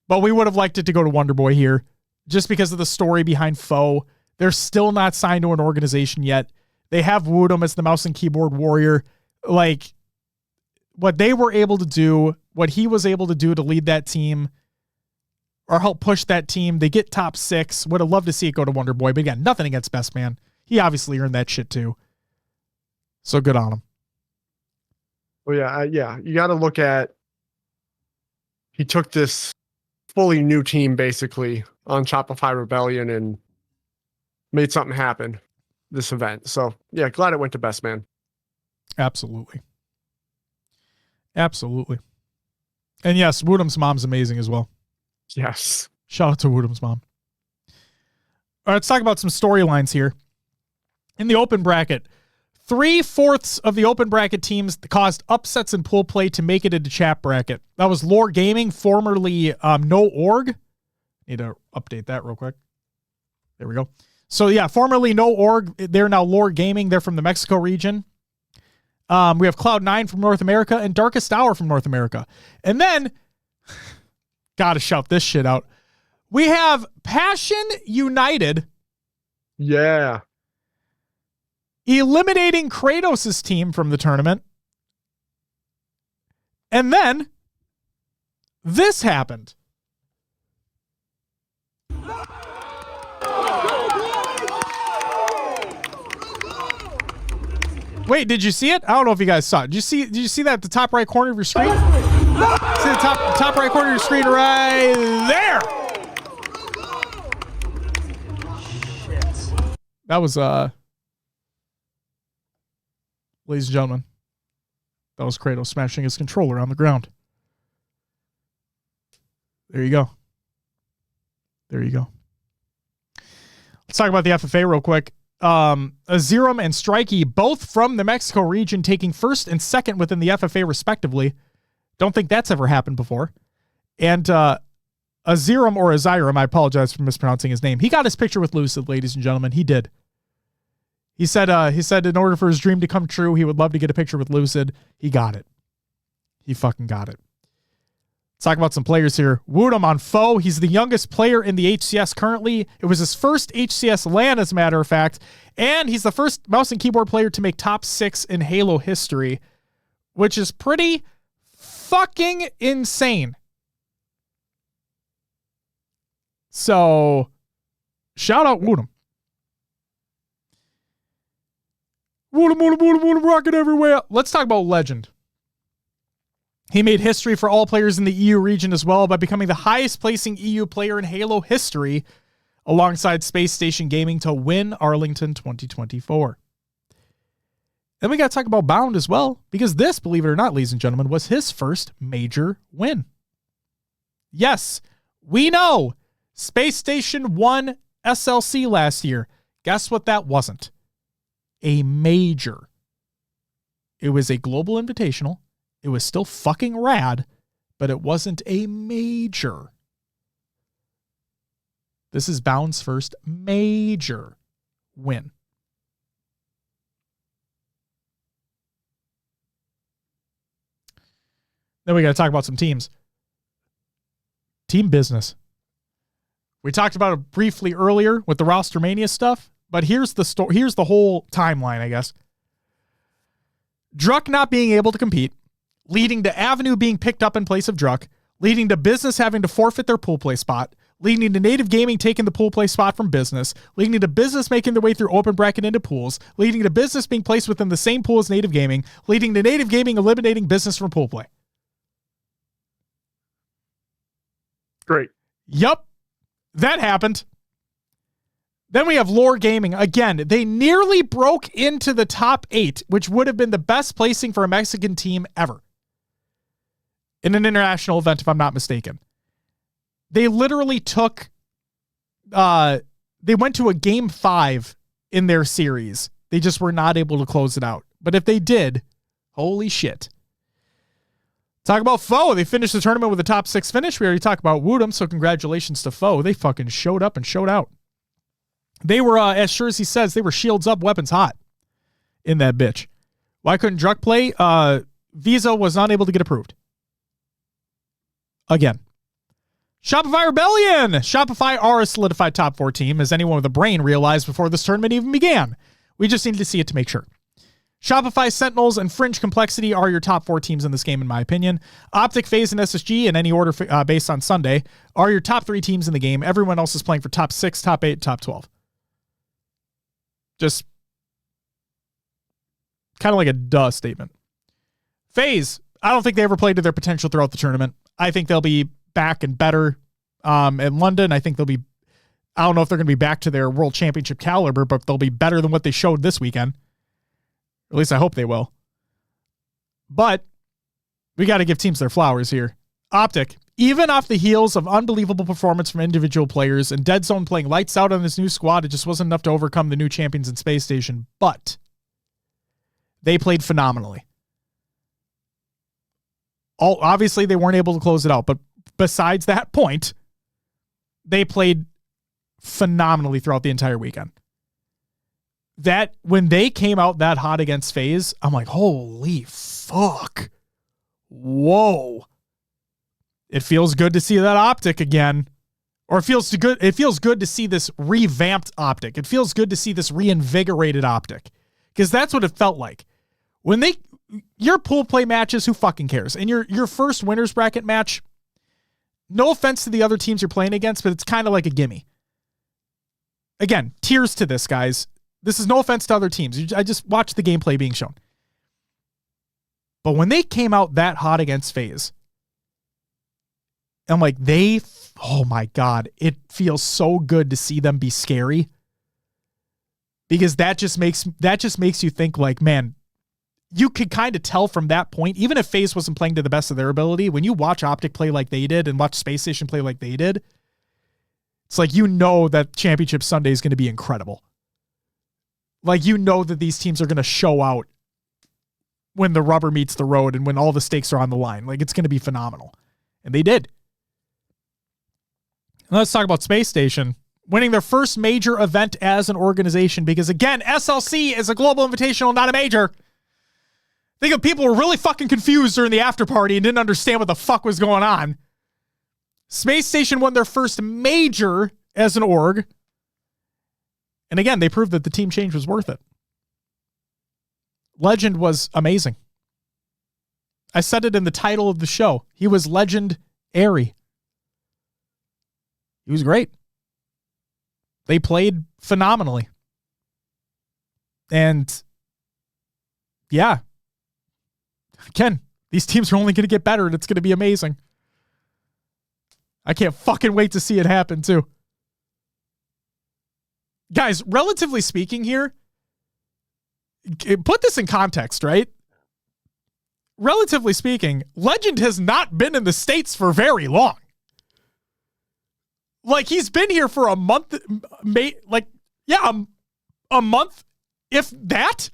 But we would have liked it to go to Wonder Boy here just because of the story behind Foe. They're still not signed to an organization yet. They have wooed him as the mouse and keyboard warrior. Like, what they were able to do, what he was able to do to lead that team or help push that team, they get top 6. Would have loved to see it go to Wonder Boy. But again, nothing against Best Man. He obviously earned that shit too. So good on him. Well, yeah. You got to look at, he took this fully new team basically on Shopify Rebellion and made something happen this event. So yeah, glad it went to Best Man. Absolutely. Absolutely. And yes, Woodham's mom's amazing as well. Yes. Shout out to Woodham's mom. All right, let's talk about some storylines here. In the open bracket, 3/4 of the open bracket teams caused upsets in pool play to make it into chat bracket. That was Lore Gaming, formerly No Org. Need to update that real quick. There we go. So yeah, formerly No Org. They're now Lore Gaming. They're from the Mexico region. We have Cloud9 from North America and Darkest Hour from North America. And then, gotta shout this shit out. We have Passion United. Yeah. Eliminating Kratos' team from the tournament. And then this happened. Wait, did you see it? I don't know if you guys saw it. Did you see that at the top right corner of your screen? See the top right corner of your screen right there. That was ladies and gentlemen, that was Kratos smashing his controller on the ground. There you go. There you go. Let's talk about the FFA real quick. Azirum and Strikey, both from the Mexico region, taking first and second within the FFA respectively. Don't think that's ever happened before. And Azirum or Azirum, I apologize for mispronouncing his name. He got his picture with Lucid, ladies and gentlemen. He did. He said in order for his dream to come true, he would love to get a picture with Lucid. He got it. He fucking got it. Let's talk about some players here. Woodham on Foe. He's the youngest player in the HCS currently. It was his first HCS LAN, as a matter of fact. And he's the first mouse and keyboard player to make top 6 in Halo history, which is pretty fucking insane. So, shout out Woodham. Woodham, rocket everywhere. Let's talk about Legend. He made history for all players in the EU region as well by becoming the highest placing EU player in Halo history alongside Space Station Gaming to win Arlington 2024. Then we got to talk about Bound as well, because this, believe it or not, ladies and gentlemen, was his first major win. Yes, we know Space Station won SLC last year. Guess what that wasn't? A major. It was a global invitational. It was still fucking rad, but it wasn't a major. This is Bound's first major win. Then we got to talk about some teams. Team business. We talked about it briefly earlier with the Rostermania stuff, but here's the here's the whole timeline, I guess. Druck not being able to compete, leading to Avenue being picked up in place of Druck, leading to Business having to forfeit their pool play spot, leading to Native Gaming taking the pool play spot from Business, leading to Business making their way through open bracket into pools, leading to Business being placed within the same pool as Native Gaming, leading to Native Gaming eliminating Business from pool play. Great. Yup. That happened. Then we have Lore Gaming. Again, they nearly broke into the top 8, which would have been the best placing for a Mexican team ever in an international event, if I'm not mistaken. They literally took, they went to a game 5 in their series. They just were not able to close it out. But if they did, holy shit. Talk about Foe. They finished the tournament with a top 6 finish. We already talked about Woodham, so congratulations to Foe. They fucking showed up and showed out. They were, as sure as he says, they were shields up, weapons hot in that bitch. Why couldn't Druck play? Visa was not able to get approved. Again. Shopify Rebellion! Shopify are a solidified top 4 team, as anyone with a brain realized before this tournament even began. We just needed to see it to make sure. Shopify, Sentinels, and Fringe Complexity are your top 4 teams in this game, in my opinion. Optic, FaZe, and SSG, in any order based on Sunday, are your top 3 teams in the game. Everyone else is playing for top 6, top 8, top 12. Just kind of like a duh statement. FaZe, I don't think they ever played to their potential throughout the tournament. I think they'll be back and better in London. I think they'll be, I don't know if they're going to be back to their world championship caliber, but they'll be better than what they showed this weekend. At least I hope they will. But we got to give teams their flowers here. Optic, even off the heels of unbelievable performance from individual players and Dead Zone playing lights out on this new squad, it just wasn't enough to overcome the new champions in Space Station, but they played phenomenally. Obviously, they weren't able to close it out, but besides that point, they played phenomenally throughout the entire weekend. That when they came out that hot against FaZe, I'm like, holy fuck. Whoa. It feels good to see that Optic again. Or it feels good to see this revamped Optic. It feels good to see this reinvigorated Optic. Because that's what it felt like. When your pool play matches, who fucking cares? And your first winners bracket match, no offense to the other teams you're playing against, but it's kind of like a gimme. Again, tears to this, guys. This is no offense to other teams. I just watched the gameplay being shown. But when they came out that hot against FaZe, I'm like, oh my God, it feels so good to see them be scary. Because that just makes you think like, man, you could kind of tell from that point, even if FaZe wasn't playing to the best of their ability, when you watch Optic play like they did and watch Space Station play like they did, it's like, you know that Championship Sunday is going to be incredible. Like, you know that these teams are going to show out when the rubber meets the road and when all the stakes are on the line. Like, it's going to be phenomenal. And they did. And let's talk about Space Station winning their first major event as an organization, because again, SLC is a global invitational, not a major. I think people were really fucking confused during the after party and didn't understand what the fuck was going on. Space Station won their first major as an org. And again, they proved that the team change was worth it. Lqgend was amazing. I said it in the title of the show. He was Lqgend-ary. He was great. They played phenomenally. And yeah, again, these teams are only going to get better and it's going to be amazing. I can't fucking wait to see it happen too. Guys, relatively speaking here, put this in context, right? Relatively speaking, Lqgend has not been in the States for very long. Like, he's been here for a month, a month, if that.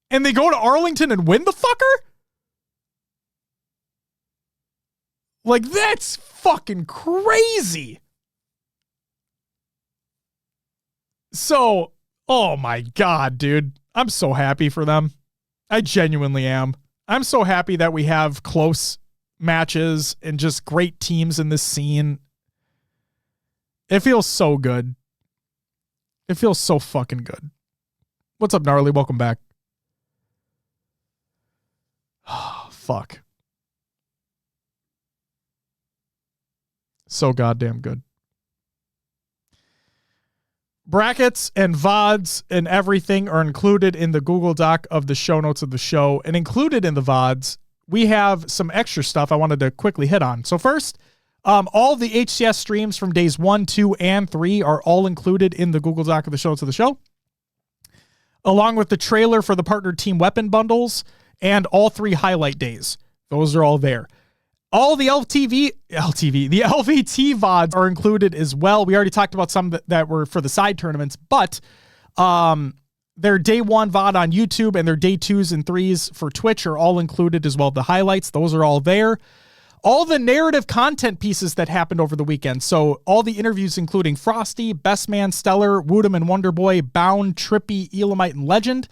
And they go to Arlington and win the fucker? Like, that's fucking crazy. So, oh my God, dude. I'm so happy for them. I genuinely am. I'm so happy that we have close matches and just great teams in this scene. It feels so good. It feels so fucking good. What's up, Gnarly? Welcome back. Oh, fuck. So goddamn good. Brackets and VODs and everything are included in the Google Doc of the show notes of the show. And included in the VODs, we have some extra stuff I wanted to quickly hit on. So first, all the HCS streams from days 1, 2, and 3 are all included in the Google Doc of the show notes of the show, along with the trailer for the partnered team weapon bundles and all 3 highlight days. Those are all there. All the the LVT VODs are included as well. We already talked about some that were for the side tournaments, but their day 1 VOD on YouTube and their day 2s and 3s for Twitch are all included as well. The highlights, those are all there. all the narrative content pieces that happened over the weekend. So all the interviews, including Frosty, Best Man, Stellar, Woodham and Wonderboy, Bound, Trippy, Elamite, and Legend.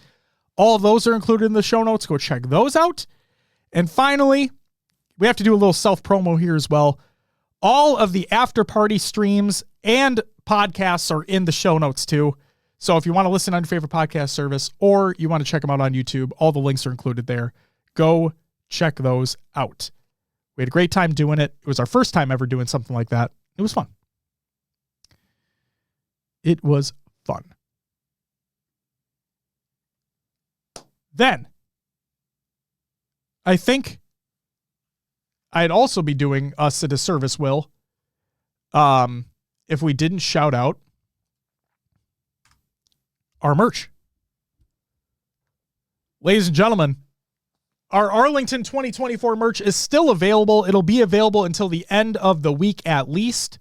All of those are included in the show notes. Go check those out. And finally, we have to do a little self-promo here as well. All of the after party streams and podcasts are in the show notes too. So if you want to listen on your favorite podcast service or you want to check them out on YouTube, all the links are included there. Go check those out. We had a great time doing it. It was our first time ever doing something like that. It was fun. It was fun. Then, I think I'd also be doing us a disservice, Will, if we didn't shout out our merch. Ladies and gentlemen, our Arlington 2024 merch is still available. It'll be available until the end of the week at least,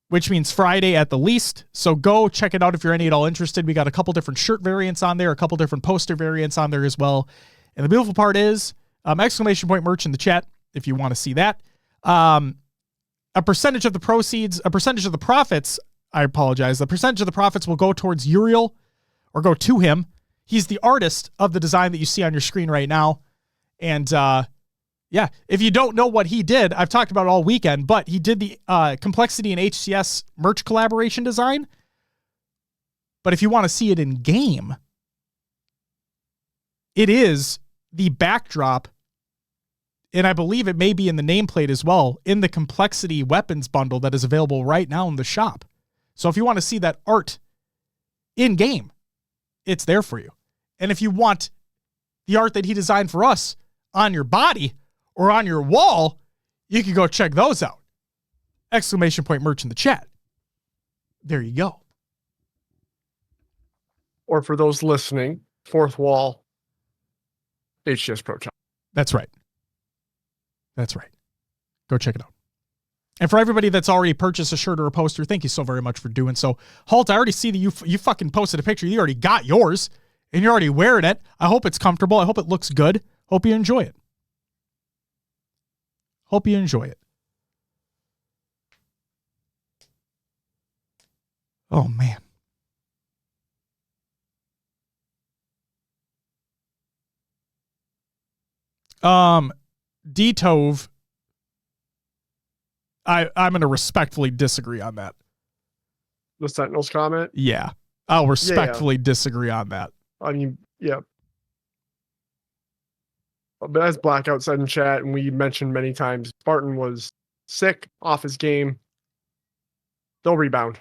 which means Friday at the least. So go check it out if you're any at all interested. We got a couple different shirt variants on there, a couple different poster variants on there as well. And the beautiful part is, exclamation point merch in the chat if you want to see that. A percentage of the proceeds, a percentage of the profits, I apologize, the percentage of the profits will go towards Uriel, or go to him. He's the artist of the design that you see on your screen right now. And yeah, if you don't know what he did, I've talked about it all weekend, but he did the Complexity and HCS merch collaboration design. But if you want to see it in game, it is the backdrop, and I believe it may be in the nameplate as well, in the Complexity weapons bundle that is available right now in the shop. So if you want to see that art in game, it's there for you. And if you want the art that he designed for us on your body or on your wall, you can go check those out. Exclamation point merch in the chat. There you go. Or for those listening, fourth wall, HCS Pro Talk. That's right. That's right. Go check it out. And for everybody that's already purchased a shirt or a poster, thank you so very much for doing so. Halt, I already see that you fucking posted a picture. You already got yours, and you're already wearing it. I hope it's comfortable. I hope it looks good. Hope you enjoy it. Hope you enjoy it. Oh, man. D-Tove, I'm going to respectfully disagree on that. The Sentinels comment? Yeah. I'll respectfully disagree on that. I mean, yeah. But as Blackout said in chat, and we mentioned many times, Spartan was sick, off his game. They'll rebound.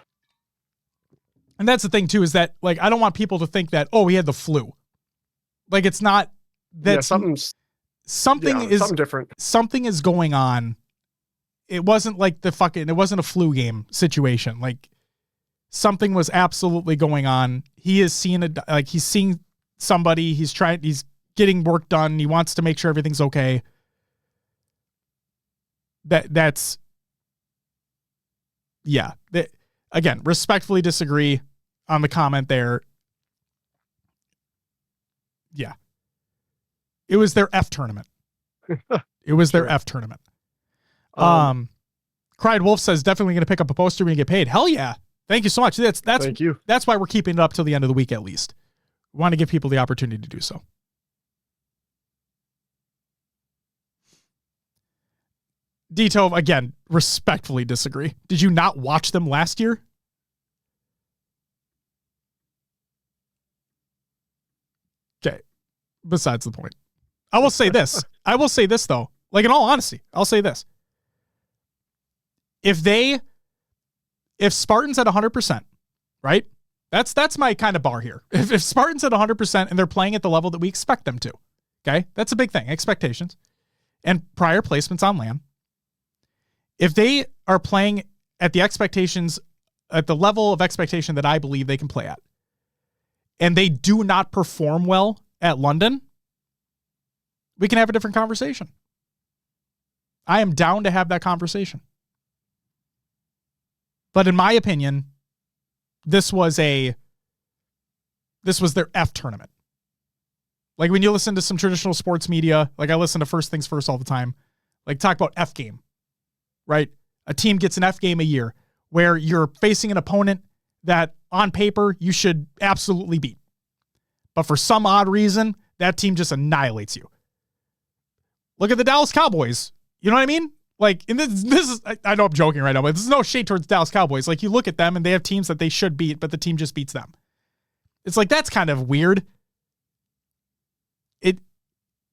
And that's the thing, too, is that, like, I don't want people to think that, oh, he had the flu. Like, it's not that. Yeah, something different. Something is going on. It wasn't like it wasn't a flu game situation. Like, something was absolutely going on. He is seeing he's seeing somebody. He's getting work done. He wants to make sure everything's okay. That's yeah. Again, respectfully disagree on the comment there. Yeah. It was their F tournament. It was their F tournament. Cried Wolf says definitely going to pick up a poster when you get paid. Hell yeah. Thank you so much. Thank you. That's why we're keeping it up till the end of the week at least. We want to give people the opportunity to do so. D-Tove, again, respectfully disagree. Did you not watch them last year? Okay. Besides the point. I will say this. Though. Like, in all honesty, I'll say this. If Spartan's at 100%, right? That's my kind of bar here. If Spartan's at 100% and they're playing at the level that we expect them to, okay? That's a big thing, expectations. And prior placements on LAN. If they are playing at the expectations, at the level of expectation that I believe they can play at, and they do not perform well at London, we can have a different conversation. I am down to have that conversation. But in my opinion, this was their F tournament. Like, when you listen to some traditional sports media, like I listen to First Things First all the time. Like talk about F game, right? A team gets an F game a year where you're facing an opponent that on paper you should absolutely beat. But for some odd reason, that team just annihilates you. Look at the Dallas Cowboys. You know what I mean? Like, and this is, I know I'm joking right now, but this is no shade towards Dallas Cowboys. Like, you look at them and they have teams that they should beat, but the team just beats them. It's like, that's kind of weird.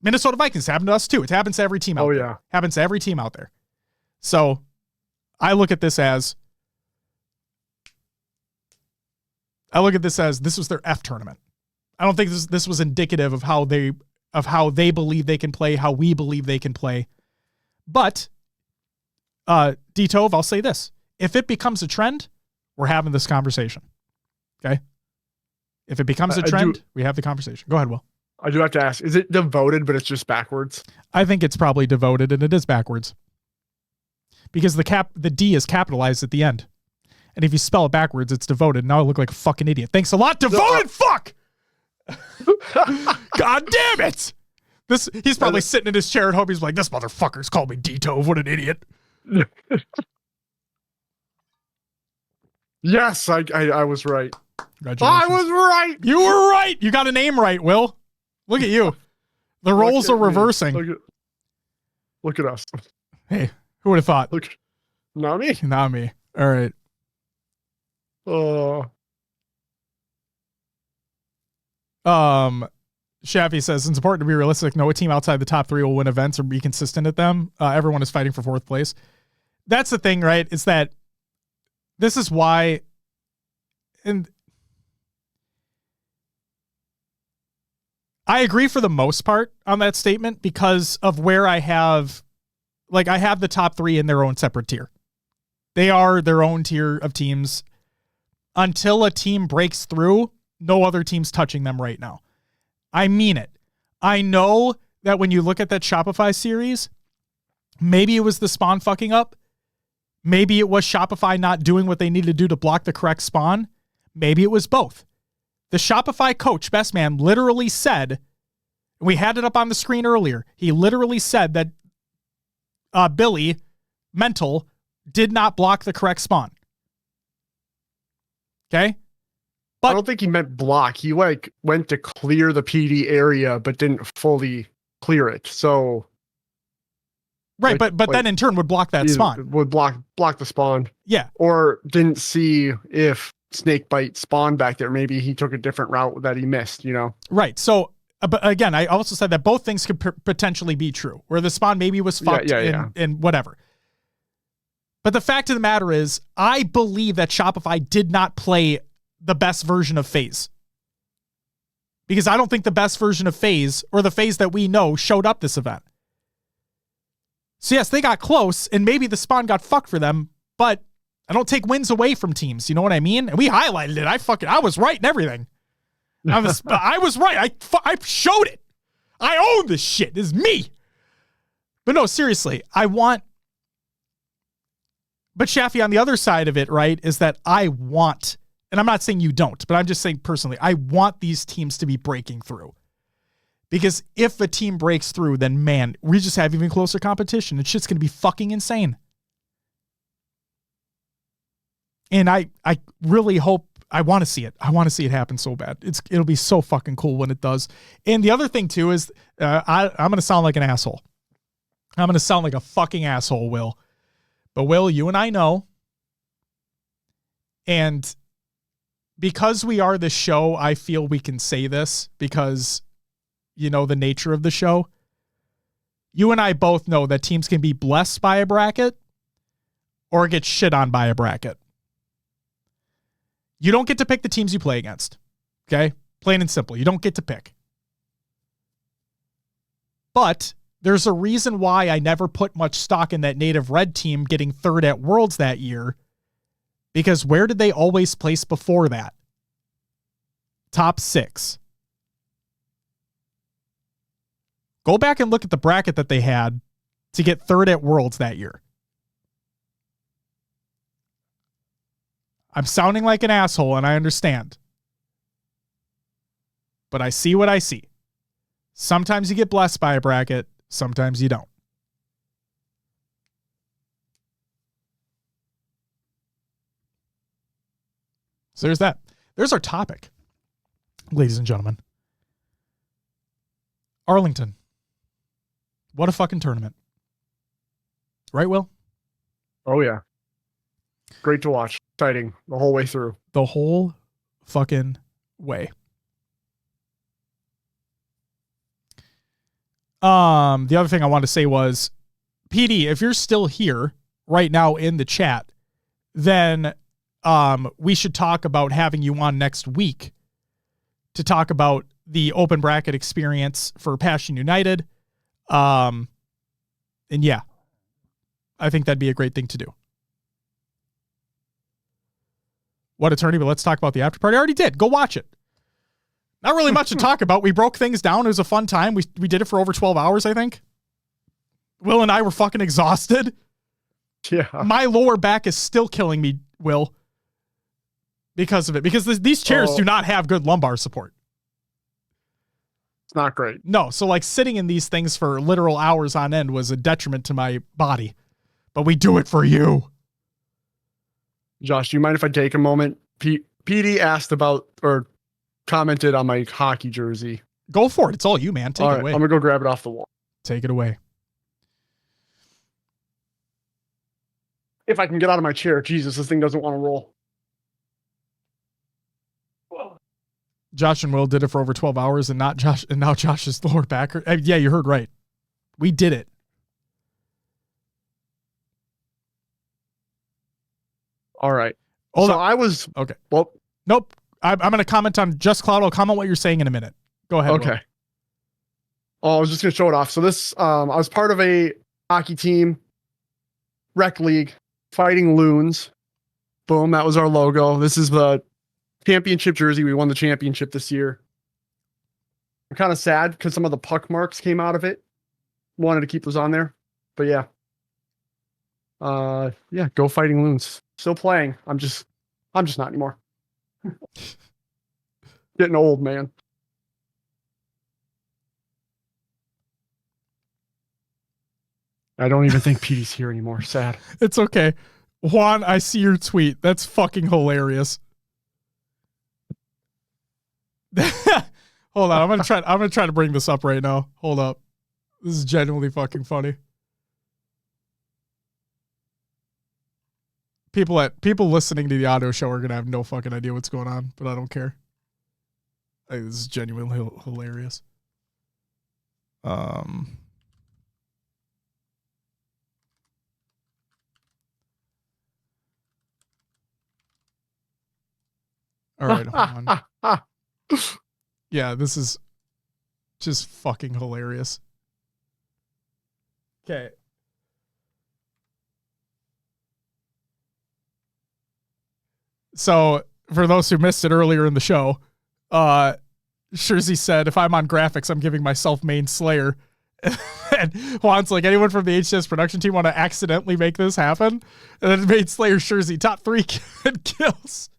Minnesota Vikings happened to us too. It happens to every team out there. Yeah. Happens to every team out there. So I look at this as this was their F tournament. I don't think this was indicative of how they believe they can play, how we believe they can play. But D-Tove, I'll say this. If it becomes a trend, we're having this conversation. Okay? If it becomes a trend, we have the conversation. Go ahead, Will. I do have to ask, is it devoted, but it's just backwards? I think it's probably devoted, and it is backwards. Because the D is capitalized at the end. And if you spell it backwards, it's devoted. Now I look like a fucking idiot. Thanks a lot, devoted fuck! God damn it! He's probably sitting in his chair at home. He's like, this motherfucker's called me D-Tove. What an idiot. Yes, I was right. Congratulations. I was right. You were right. You got a name right, Will. Look at you. The roles are reversing. Look at us. Hey, who would have thought? Look, not me. Not me. All right. Shafi says, it's important to be realistic. No team outside the top 3 will win events or be consistent at them. Everyone is fighting for 4th place. That's the thing, right? Is that this is why, and I agree for the most part on that statement because of where I have the top 3 in their own separate tier. They are their own tier of teams. Until a team breaks through, no other team's touching them right now. I mean it. I know that when you look at that Shopify series, maybe it was the spawn fucking up. Maybe it was Shopify not doing what they needed to do to block the correct spawn. Maybe it was both. The Shopify coach, Best Man, literally said, and we had it up on the screen earlier, he literally said that Billy, Mental, did not block the correct spawn. Okay? But I don't think he meant block. He went to clear the PD area, but didn't fully clear it. So, right, but then in turn would block that spawn. Would block the spawn. Yeah. Or didn't see if Snakebite spawned back there. Maybe he took a different route that he missed. Right. So, but again, I also said that both things could potentially be true, where the spawn maybe was fucked and whatever. But the fact of the matter is, I believe that Shopify did not play the best version of FaZe. Because I don't think the best version of FaZe, or the FaZe that we know, showed up this event. So yes, they got close, and maybe the spawn got fucked for them, but I don't take wins away from teams. You know what I mean? And we highlighted it. I was right and everything. I was right. I showed it. I own this shit. It's me. But no, seriously, but Shafi, on the other side of it, right, is that I want, and I'm not saying you don't, but I'm just saying personally, I want these teams to be breaking through. Because if a team breaks through, then man, we just have even closer competition. And shit's going to be fucking insane. And I really hope, I want to see it. I want to see it happen so bad. It'll be so fucking cool when it does. And the other thing too is I'm going to sound like an asshole. I'm going to sound like a fucking asshole, Will. But Will, you and I know. And because we are the show, I feel we can say this because, you know, the nature of the show. You and I both know that teams can be blessed by a bracket or get shit on by a bracket. You don't get to pick the teams you play against. Okay? Plain and simple. You don't get to pick. But there's a reason why I never put much stock in that Native Red team getting 3rd at Worlds that year. Because where did they always place before that? Top 6. Go back and look at the bracket that they had to get 3rd at Worlds that year. I'm sounding like an asshole, and I understand. But I see what I see. Sometimes you get blessed by a bracket, sometimes you don't. So there's that. There's our topic, ladies and gentlemen. Arlington. What a fucking tournament. Right, Will? Oh, yeah. Great to watch. Exciting the whole way through. The whole fucking way. The other thing I wanted to say was, PD, if you're still here right now in the chat, then we should talk about having you on next week to talk about the open bracket experience for Passion United. And yeah, I think that'd be a great thing to do. What a tourney, but let's talk about the after party. I already did. Go watch it. Not really much to talk about. We broke things down. It was a fun time. We did it for over 12 hours, I think. Will and I were fucking exhausted. Yeah. My lower back is still killing me, Will, because of it. Because these chairs do not have good lumbar support. It's not great. No. So like sitting in these things for literal hours on end was a detriment to my body. But we do it for you. Josh, do you mind if I take a moment? PD asked about or commented on my hockey jersey. Go for it. It's all you, man. Take it away. I'm going to go grab it off the wall. Take it away. If I can get out of my chair. Jesus, this thing doesn't want to roll. Josh and Will did it for over 12 hours and not Josh, and now Josh's lower back. Yeah, you heard right. We did it. All right. Hold so on. I was okay. Well, nope. I'm going to comment on Just Cloud. I'll comment what you're saying in a minute. Go ahead. Okay. Will. Oh, I was just going to show it off. So this, I was part of a hockey team, rec league, Fighting Loons. Boom. That was our logo. This is the championship jersey. We won the championship this year. I'm kind of sad because some of the puck marks came out of it. Wanted to keep those on there, but yeah. Yeah, go Fighting Loons. Still playing. I'm just not anymore. Getting old, man. I don't even think Petey's here anymore. Sad. It's okay. Juan, I see your tweet. That's fucking hilarious. Hold on. I'm gonna try to bring this up right now. Hold up. This is genuinely fucking funny. People listening to the audio show are gonna have no fucking idea what's going on, but I don't care. I think this is genuinely hilarious. All right, hold on. Yeah, this is just fucking hilarious. Okay. So, for those who missed it earlier in the show, Shirzy said, if I'm on graphics, I'm giving myself main Slayer. And Juan's like, anyone from the HCS production team want to accidentally make this happen? And then main Slayer Shirzy, top 3 kills.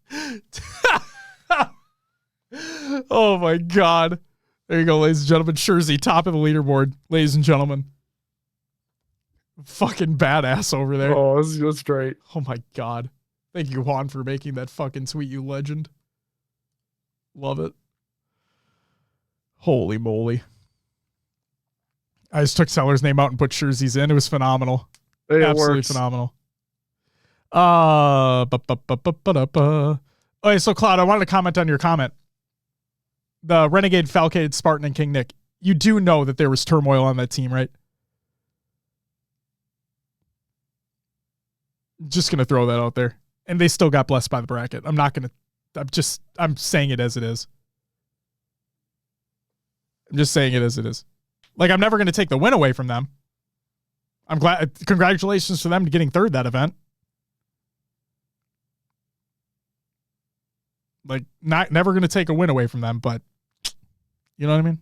Oh my God. There you go, ladies and gentlemen. Shirzy, top of the leaderboard, ladies and gentlemen. Fucking badass over there. Oh, that's great. Oh my God. Thank you, Juan, for making that fucking tweet, you legend. Love it. Holy moly. I just took Seller's name out and put Shirzy's in. It was phenomenal. It Absolutely works. phenomenal. Okay, so Cloud, I wanted to comment on your comment. The Renegade, Falcade, Spartan, and King Nick. You do know that there was turmoil on that team, right? Just going to throw that out there. And they still got blessed by the bracket. I'm saying it as it is. I'm just saying it as it is. Like, I'm never going to take the win away from them. I'm glad. Congratulations to them to getting third that event. Like, never going to take a win away from them, but you know what I mean?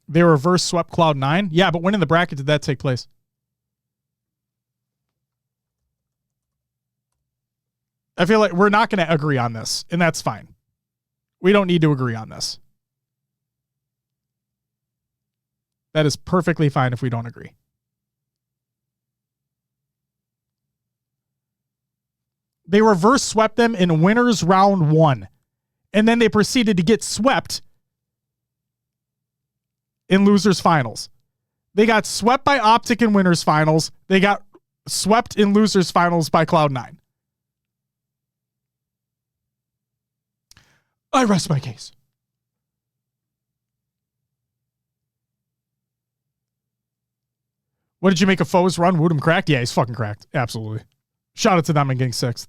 They reverse swept Cloud9. Yeah, but when in the bracket did that take place? I feel like we're not going to agree on this, and that's fine. We don't need to agree on this. That is perfectly fine if we don't agree. They reverse swept them in winners round 1. And then they proceeded to get swept in losers finals. They got swept by Optic in winners finals. They got swept in losers finals by Cloud9. I rest my case. What did you make of Foe's run? Woodham cracked? Yeah, he's fucking cracked. Absolutely. Shout out to them in getting 6th.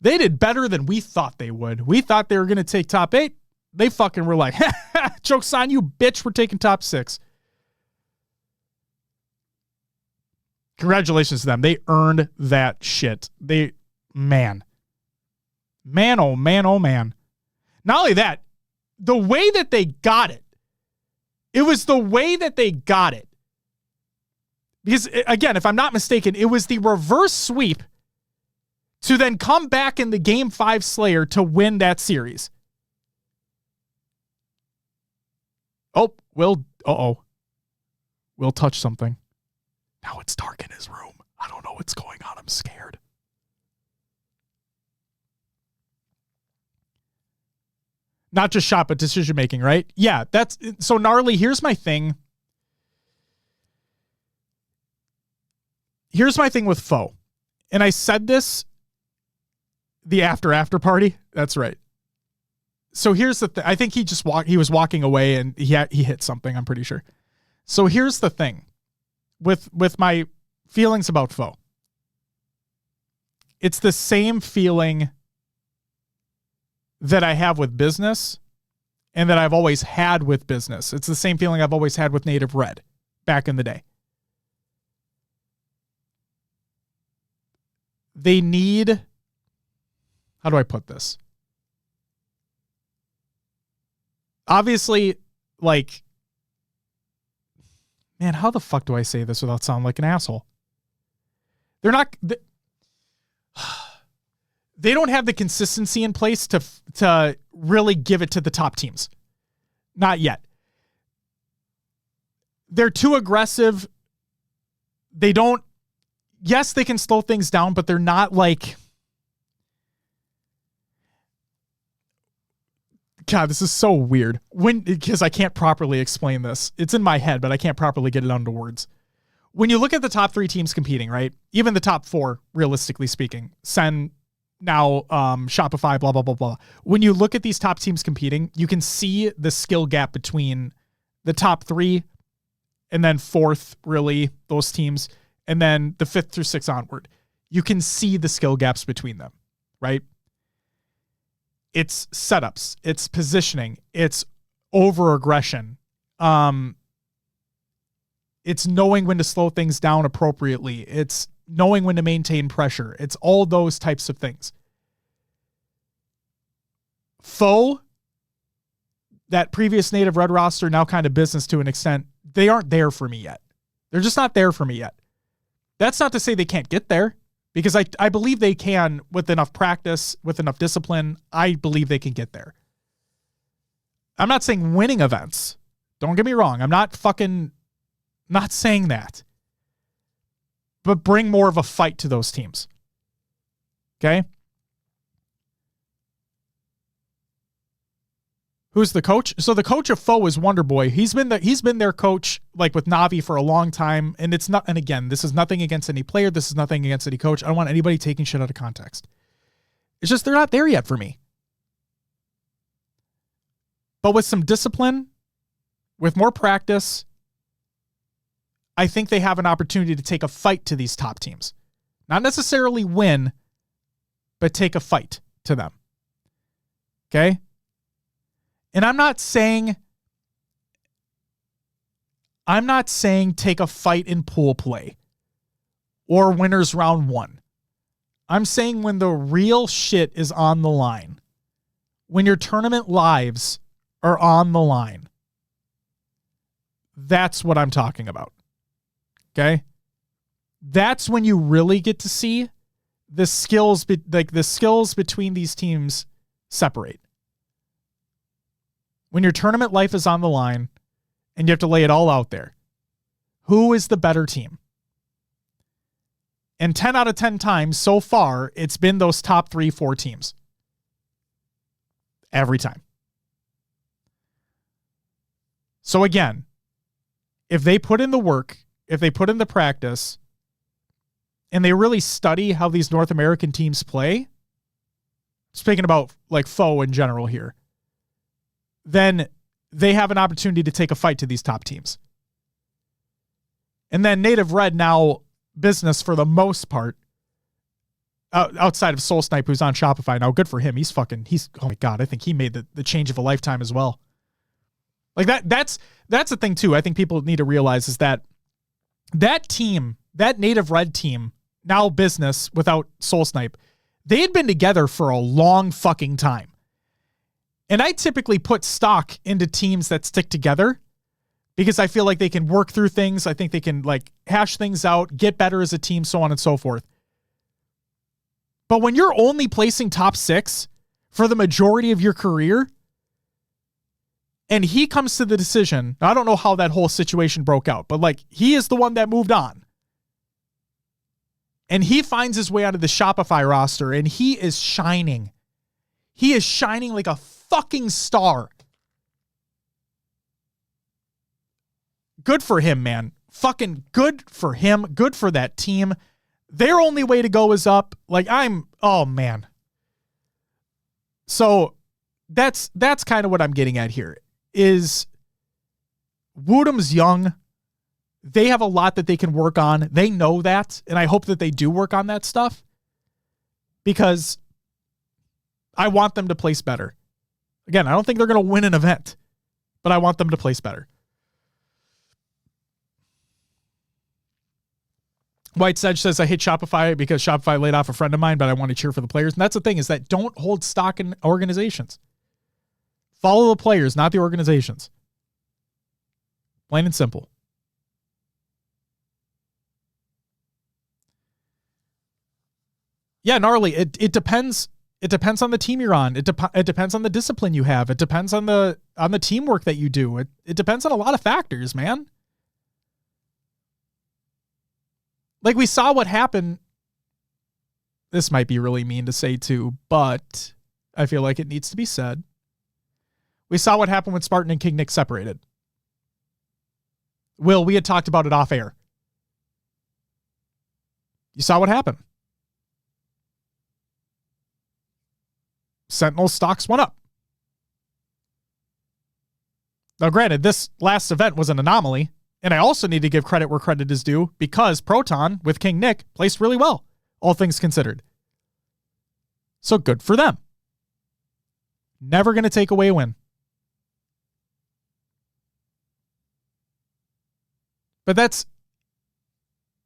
They did better than we thought they would. We thought they were going to take top 8. They fucking were like, joke's on you, bitch. We're taking top 6. Congratulations to them. They earned that shit. Man, oh man, oh man. Not only that, the way that they got it, it was the way that they got it. Because, again, if I'm not mistaken, it was the reverse sweep to then come back in the Game 5 Slayer to win that series. Oh, Will touch something. Now it's dark in his room. I don't know what's going on. I'm scared. Not just shot, but decision making, right? Yeah, that's so gnarly. Here's my thing. Here's my thing with Foe. And I said this the after party. That's right. So here's the thing. I think he was walking away and he hit something, I'm pretty sure. So here's the thing with my feelings about Foe. It's the same feeling that I have with business and that I've always had with business. It's the same feeling I've always had with Native Red back in the day. They need, how do I put this? Obviously, like, man, how the fuck do I say this without sounding like an asshole? They don't have the consistency in place to really give it to the top teams. Not yet. They're too aggressive. Yes, they can slow things down, but they're not like, God, this is so weird. Because I can't properly explain this. It's in my head, but I can't properly get it onto words. When you look at the top 3 teams competing, right? Even the top 4, realistically speaking, Sen, now Shopify, blah, blah, blah, blah. When you look at these top teams competing, you can see the skill gap between the top 3 and then 4th, really, those teams, and then the 5th through 6th onward. You can see the skill gaps between them, right? It's setups, it's positioning, it's over-aggression. It's knowing when to slow things down appropriately. It's knowing when to maintain pressure. It's all those types of things. Foe, that previous Native Red roster, now kind of business to an extent, they aren't there for me yet. They're just not there for me yet. That's not to say they can't get there, because I believe they can with enough practice, with enough discipline. I believe they can get there. I'm not saying winning events. Don't get me wrong. I'm not saying that. But bring more of a fight to those teams. Okay? Who's the coach? So the coach of Foe is Wonderboy. He's been their coach, like, with Navi for a long time. And it's not, and again, this is nothing against any player. This is nothing against any coach. I don't want anybody taking shit out of context. It's just they're not there yet for me. But with some discipline, with more practice, I think they have an opportunity to take a fight to these top teams. Not necessarily win, but take a fight to them. Okay? And I'm not saying take a fight in pool play or winners round 1. I'm saying when the real shit is on the line, when your tournament lives are on the line, that's what I'm talking about. Okay? That's when you really get to see the skills between these teams separate. When your tournament life is on the line and you have to lay it all out there, who is the better team? And 10 out of 10 times so far, it's been those top 3-4 teams. Every time. So again, if they put in the work, if they put in the practice, and they really study how these North American teams play, speaking about like foe in general here, then they have an opportunity to take a fight to these top teams. And then Native Red now business for the most part, outside of Soul Snipe, who's on Shopify now. Good for him. He's oh my God, I think he made the change of a lifetime as well. Like that's the thing too. I think people need to realize is that team, that Native Red team, now business without Soul Snipe, they had been together for a long fucking time. And I typically put stock into teams that stick together because I feel like they can work through things. I think they can like hash things out, get better as a team, so on and so forth. But when you're only placing top 6 for the majority of your career, and he comes to the decision, I don't know how that whole situation broke out, but like he is the one that moved on. And he finds his way onto the Shopify roster and he is shining. He is shining like a fucking star. Good for him, man. Fucking good for him. Good for that team. Their only way to go is up. Like oh man. So that's kind of what I'm getting at here is Woodham's young. They have a lot that they can work on. They know that. And I hope that they do work on that stuff because I want them to place better. Again, I don't think they're going to win an event, but I want them to place better. White Sedge says, I hate Shopify because Shopify laid off a friend of mine, but I want to cheer for the players. And that's the thing is that don't hold stock in organizations. Follow the players, not the organizations. Plain and simple. Yeah, Gnarly, it depends. It depends on the team you're on. It depends on the discipline you have. It depends on the teamwork that you do. It depends on a lot of factors, man. Like we saw what happened. This might be really mean to say too, but I feel like it needs to be said. We saw what happened when Spartan and King Nick separated. Will, we had talked about it off air. You saw what happened. Sentinel stocks went up. Now, granted, this last event was an anomaly, and I also need to give credit where credit is due because Proton with King Nick placed really well, all things considered. So good for them. Never going to take away a win. But that's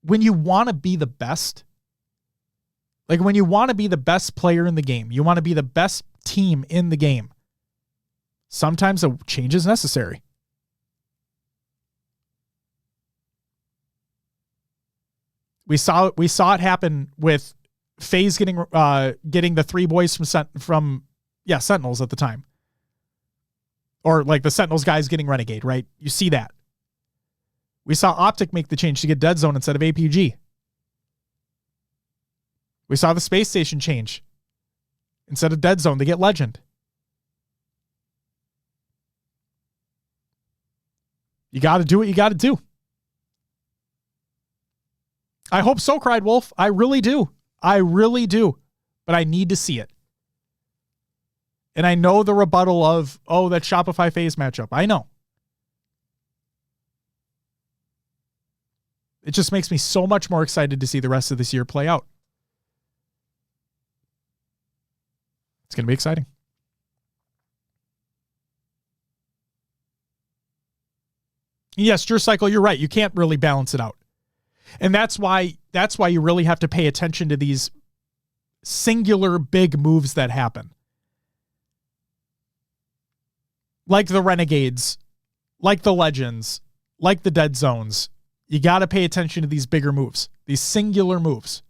when you want to be the best. Like when you want to be the best player in the game, you want to be the best team in the game. Sometimes a change is necessary. We saw it happen with FaZe getting the 3 boys from Sentinels at the time. Or like the Sentinels guys getting Renegade, right? You see that. We saw Optic make the change to get Dead Zone instead of APG. We saw the Space Station change. Instead of Dead Zone, they get Legend. You got to do what you got to do. I hope so, cried Wolf. I really do. I really do. But I need to see it. And I know the rebuttal of, that Shopify FaZe matchup. I know. It just makes me so much more excited to see the rest of this year play out. It's going to be exciting. Yes, Drew Cycle, you're right. You can't really balance it out. And that's why you really have to pay attention to these singular big moves that happen. Like the Renegades, like the Legends, like the Dead Zones. You got to pay attention to these bigger moves, these singular moves.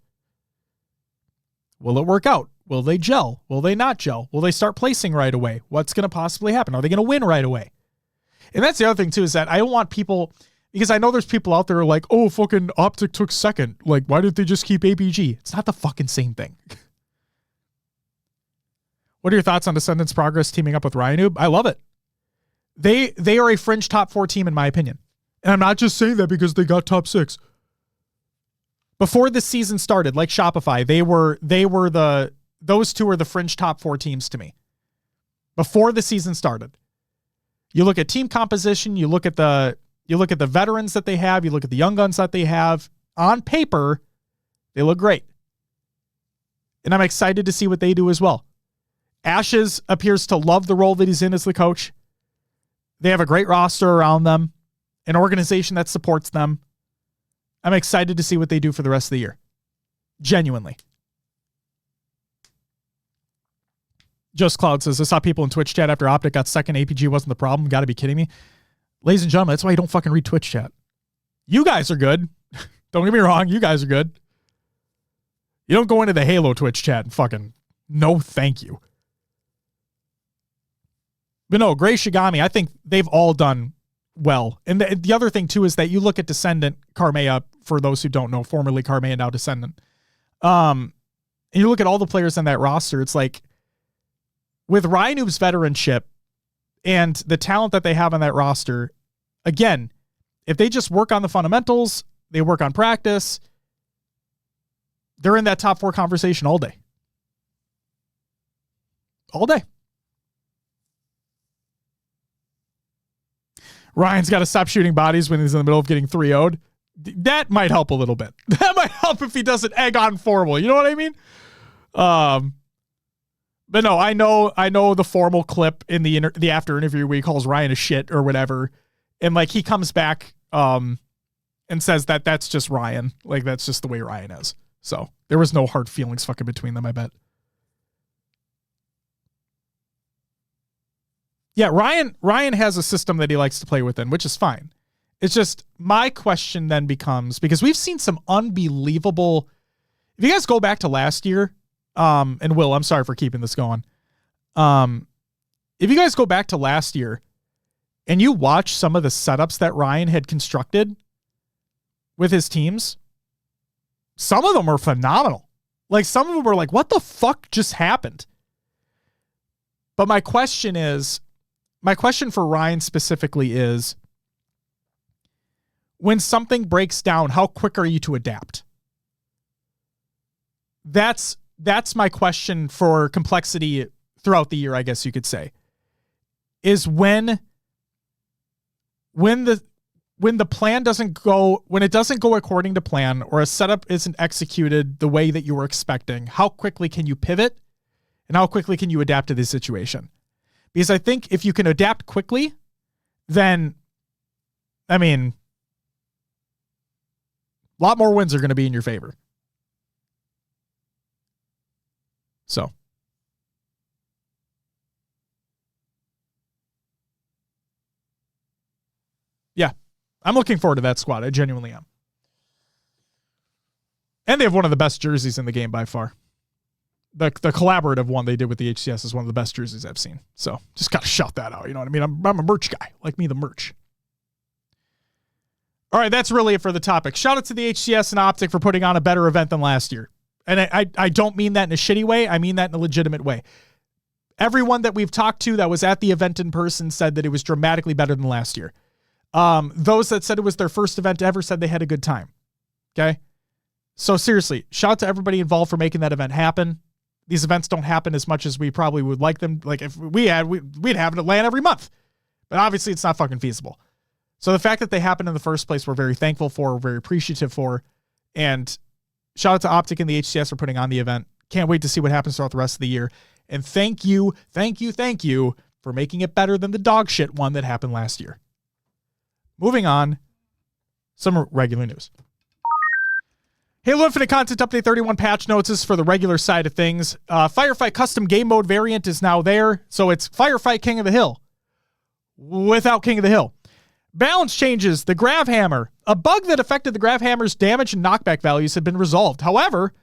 Will it work out? Will they gel? Will they not gel? Will they start placing right away? What's going to possibly happen? Are they going to win right away? And that's the other thing too, is that I don't want people Because I know there's people out there like, oh, fucking Optic took second. Like, why didn't they just keep APG? It's not the fucking same thing. What are your thoughts on Descendants' progress teaming up with Ryanoob? I love it. They are a fringe top 4 team in my opinion. And I'm not just saying that because they got top 6. Before the season started, like Shopify, those two are the fringe top 4 teams to me. Before the season started. You look at team composition, you look at the veterans that they have, you look at the young guns that they have. On paper, they look great. And I'm excited to see what they do as well. Ashes appears to love the role that he's in as the coach. They have a great roster around them, an organization that supports them. I'm excited to see what they do for the rest of the year. Genuinely. Just Cloud says, I saw people in Twitch chat after Optic got second. APG wasn't the problem. Got to be kidding me. Ladies and gentlemen, that's why you don't fucking read Twitch chat. You guys are good. Don't get me wrong. You guys are good. You don't go into the Halo Twitch chat and fucking no thank you. But no, Gray Shigami, I think they've all done well. And the other thing, too, is that you look at Descendant, Carmea, for those who don't know, formerly Carmea, now Descendant. And you look at all the players on that roster, it's like, with Ryanoob's veteranship and the talent that they have on that roster, again, if they just work on the fundamentals, they work on practice, they're in that top 4 conversation all day. All day. Ryan's got to stop shooting bodies when he's in the middle of getting 3-0'd. That might help a little bit. That might help if he doesn't egg on Formal. You know what I mean? But no, I know the Formal clip in the after interview where he calls Ryan a shit or whatever. And like he comes back and says that that's just Ryan. Like that's just the way Ryan is. So there was no hard feelings fucking between them, I bet. Yeah, Ryan has a system that he likes to play within, which is fine. It's just my question then becomes, because we've seen some unbelievable, if you guys go back to last year, and Will, I'm sorry for keeping this going. If you guys go back to last year and you watch some of the setups that Ryan had constructed with his teams, some of them are phenomenal. Like some of them were like, what the fuck just happened? But my question for Ryan specifically is, when something breaks down, how quick are you to adapt? That's my question for complexity throughout the year, I guess you could say. Is when the plan doesn't go, when it doesn't go according to plan or a setup isn't executed the way that you were expecting, how quickly can you pivot and how quickly can you adapt to this situation? Because I think if you can adapt quickly, then, I mean, a lot more wins are going to be in your favor. So. Yeah, I'm looking forward to that squad. I genuinely am. And they have one of the best jerseys in the game by far. The collaborative one they did with the HCS is one of the best jerseys I've seen. So just got to shout that out. You know what I mean? I'm a merch guy. Like me, the merch. All right, that's really it for the topic. Shout out to the HCS and Optic for putting on a better event than last year. And I don't mean that in a shitty way. I mean that in a legitimate way. Everyone that we've talked to that was at the event in person said that it was dramatically better than last year. Those that said it was their first event ever said they had a good time. Okay? So seriously, shout out to everybody involved for making that event happen. These events don't happen as much as we probably would like them. Like if we'd have an Atlanta every month. But obviously it's not fucking feasible. So the fact that they happened in the first place, we're very thankful for, we're very appreciative for. And shout out to Optic and the HCS for putting on the event. Can't wait to see what happens throughout the rest of the year. And thank you for making it better than the dog shit one that happened last year. Moving on, some regular news. Halo Infinite Content Update 31 patch notes is for the regular side of things. Firefight Custom Game Mode variant is now there. So it's Firefight King of the Hill without King of the Hill. Balance changes. The Grav Hammer. A bug that affected the Grav Hammer's damage and knockback values had been resolved. However,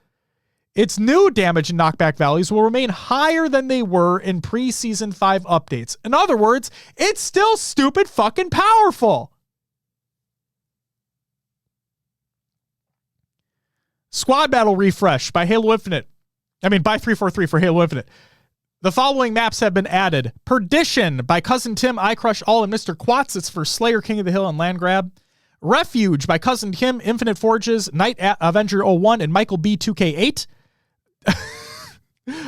its new damage and knockback values will remain higher than they were in pre-Season 5 updates. In other words, it's still stupid fucking powerful. Squad Battle refresh by Halo Infinite. By 343 for Halo Infinite. The following maps have been added. Perdition by Cousin Tim, iCrush All, and Mr. Quats. It's for Slayer, King of the Hill, and Land Grab. Refuge by Cousin Kim, Infinite Forges, Night Avenger 01, and Michael B 2K8.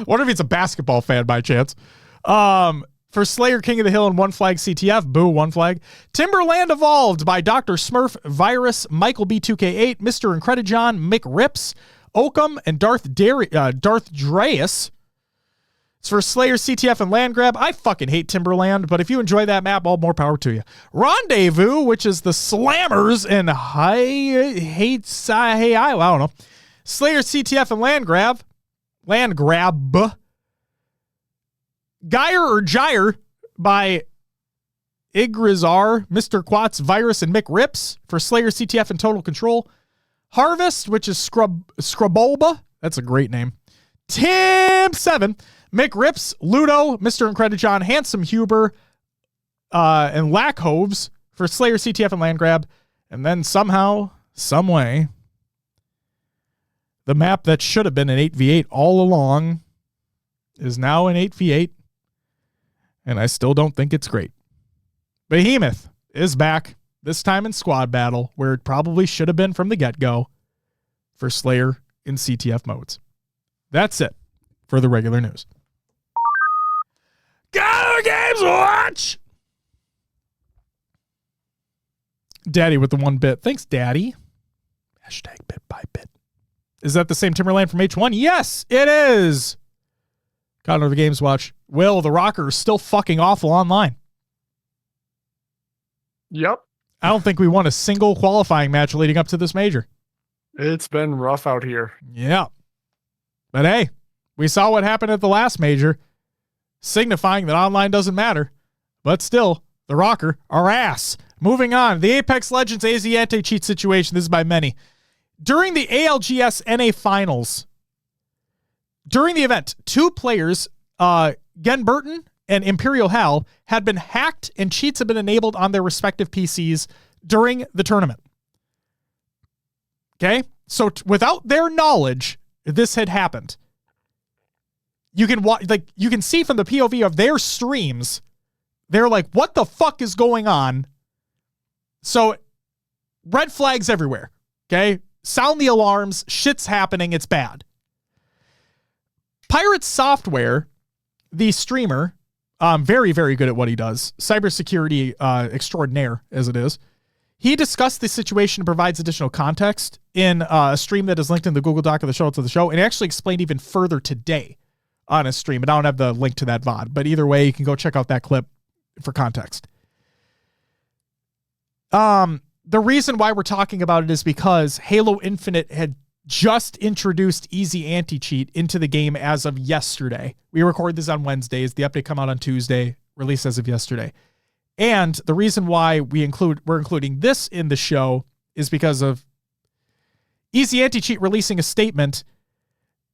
Wonder if he's a basketball fan by chance. For Slayer, King of the Hill, and One Flag CTF. Boo, One Flag. Timberland Evolved by Dr. Smurf, Virus, Michael B 2K8, Mr. Incredijon, Mick Rips, Oakham, and Darth Dreas. It's for Slayer, CTF, and Land Grab. I fucking hate Timberland, but if you enjoy that map, all more power to you. Rendezvous, which is the Slammers, and I don't know. Slayer, CTF, and Land Grab. Gyre or Gyre by Igrizar, Mr. Quats, Virus, and Mick Rips for Slayer, CTF, and Total Control. Harvest, which is Scrubulba. That's a great name. Tim7, Mick Rips, Ludo, Mr. Incredijon, Handsome Huber, and Lackhoves for Slayer, CTF, and Land Grab. And then somehow, some way, the map that should have been an 8v8 all along is now an 8v8. And I still don't think it's great. Behemoth is back, this time in Squad Battle, where it probably should have been from the get-go for Slayer in CTF modes. That's it for the regular news. Go Games Watch! Daddy with the 1 bit. Thanks, Daddy. Hashtag bit by bit. Is that the same Timberland from H1? Yes, it is. Connor of the Games Watch. Will, the rocker, is still fucking awful online. Yep. I don't think we won a single qualifying match leading up to this major. It's been rough out here. Yeah. But hey, we saw what happened at the last major, signifying that online doesn't matter. But still, the rocker, our ass. Moving on. The Apex Legends AZ anti-cheat situation. This is by many. During the ALGS NA finals, during the event, 2 players, Genburton and Imperial Hal, had been hacked and cheats had been enabled on their respective PCs during the tournament. Okay? So without their knowledge, this had happened. You can you can see from the POV of their streams, they're like, what the fuck is going on? So red flags everywhere. Okay? Sound the alarms. Shit's happening. It's bad. Pirate Software, the streamer, very, very good at what he does, cybersecurity extraordinaire as it is, he discussed the situation and provides additional context in a stream that is linked in the Google Doc of the show to the show, and he actually explained even further today on his stream, and I don't have the link to that VOD, but either way, you can go check out that clip for context. The reason why we're talking about it is because Halo Infinite had just introduced Easy Anti-Cheat into the game as of yesterday. We record this on Wednesdays. The update come out on Tuesday, released as of yesterday. And the reason why we're including this in the show is because of Easy Anti-Cheat releasing a statement,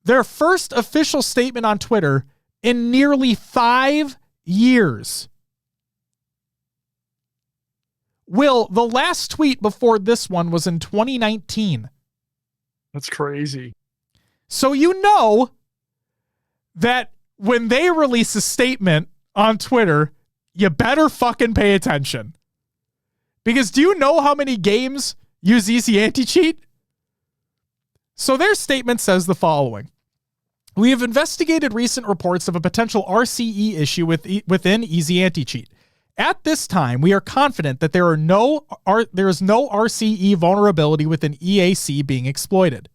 their first official statement on Twitter in nearly 5 years. Will, the last tweet before this one was in 2019. That's crazy. So you know that when they release a statement on Twitter, you better fucking pay attention. Because do you know how many games use Easy Anti-Cheat? So their statement says the following. We have investigated recent reports of a potential RCE issue within Easy Anti-Cheat. At this time, we are confident that there is no RCE vulnerability within EAC being exploited.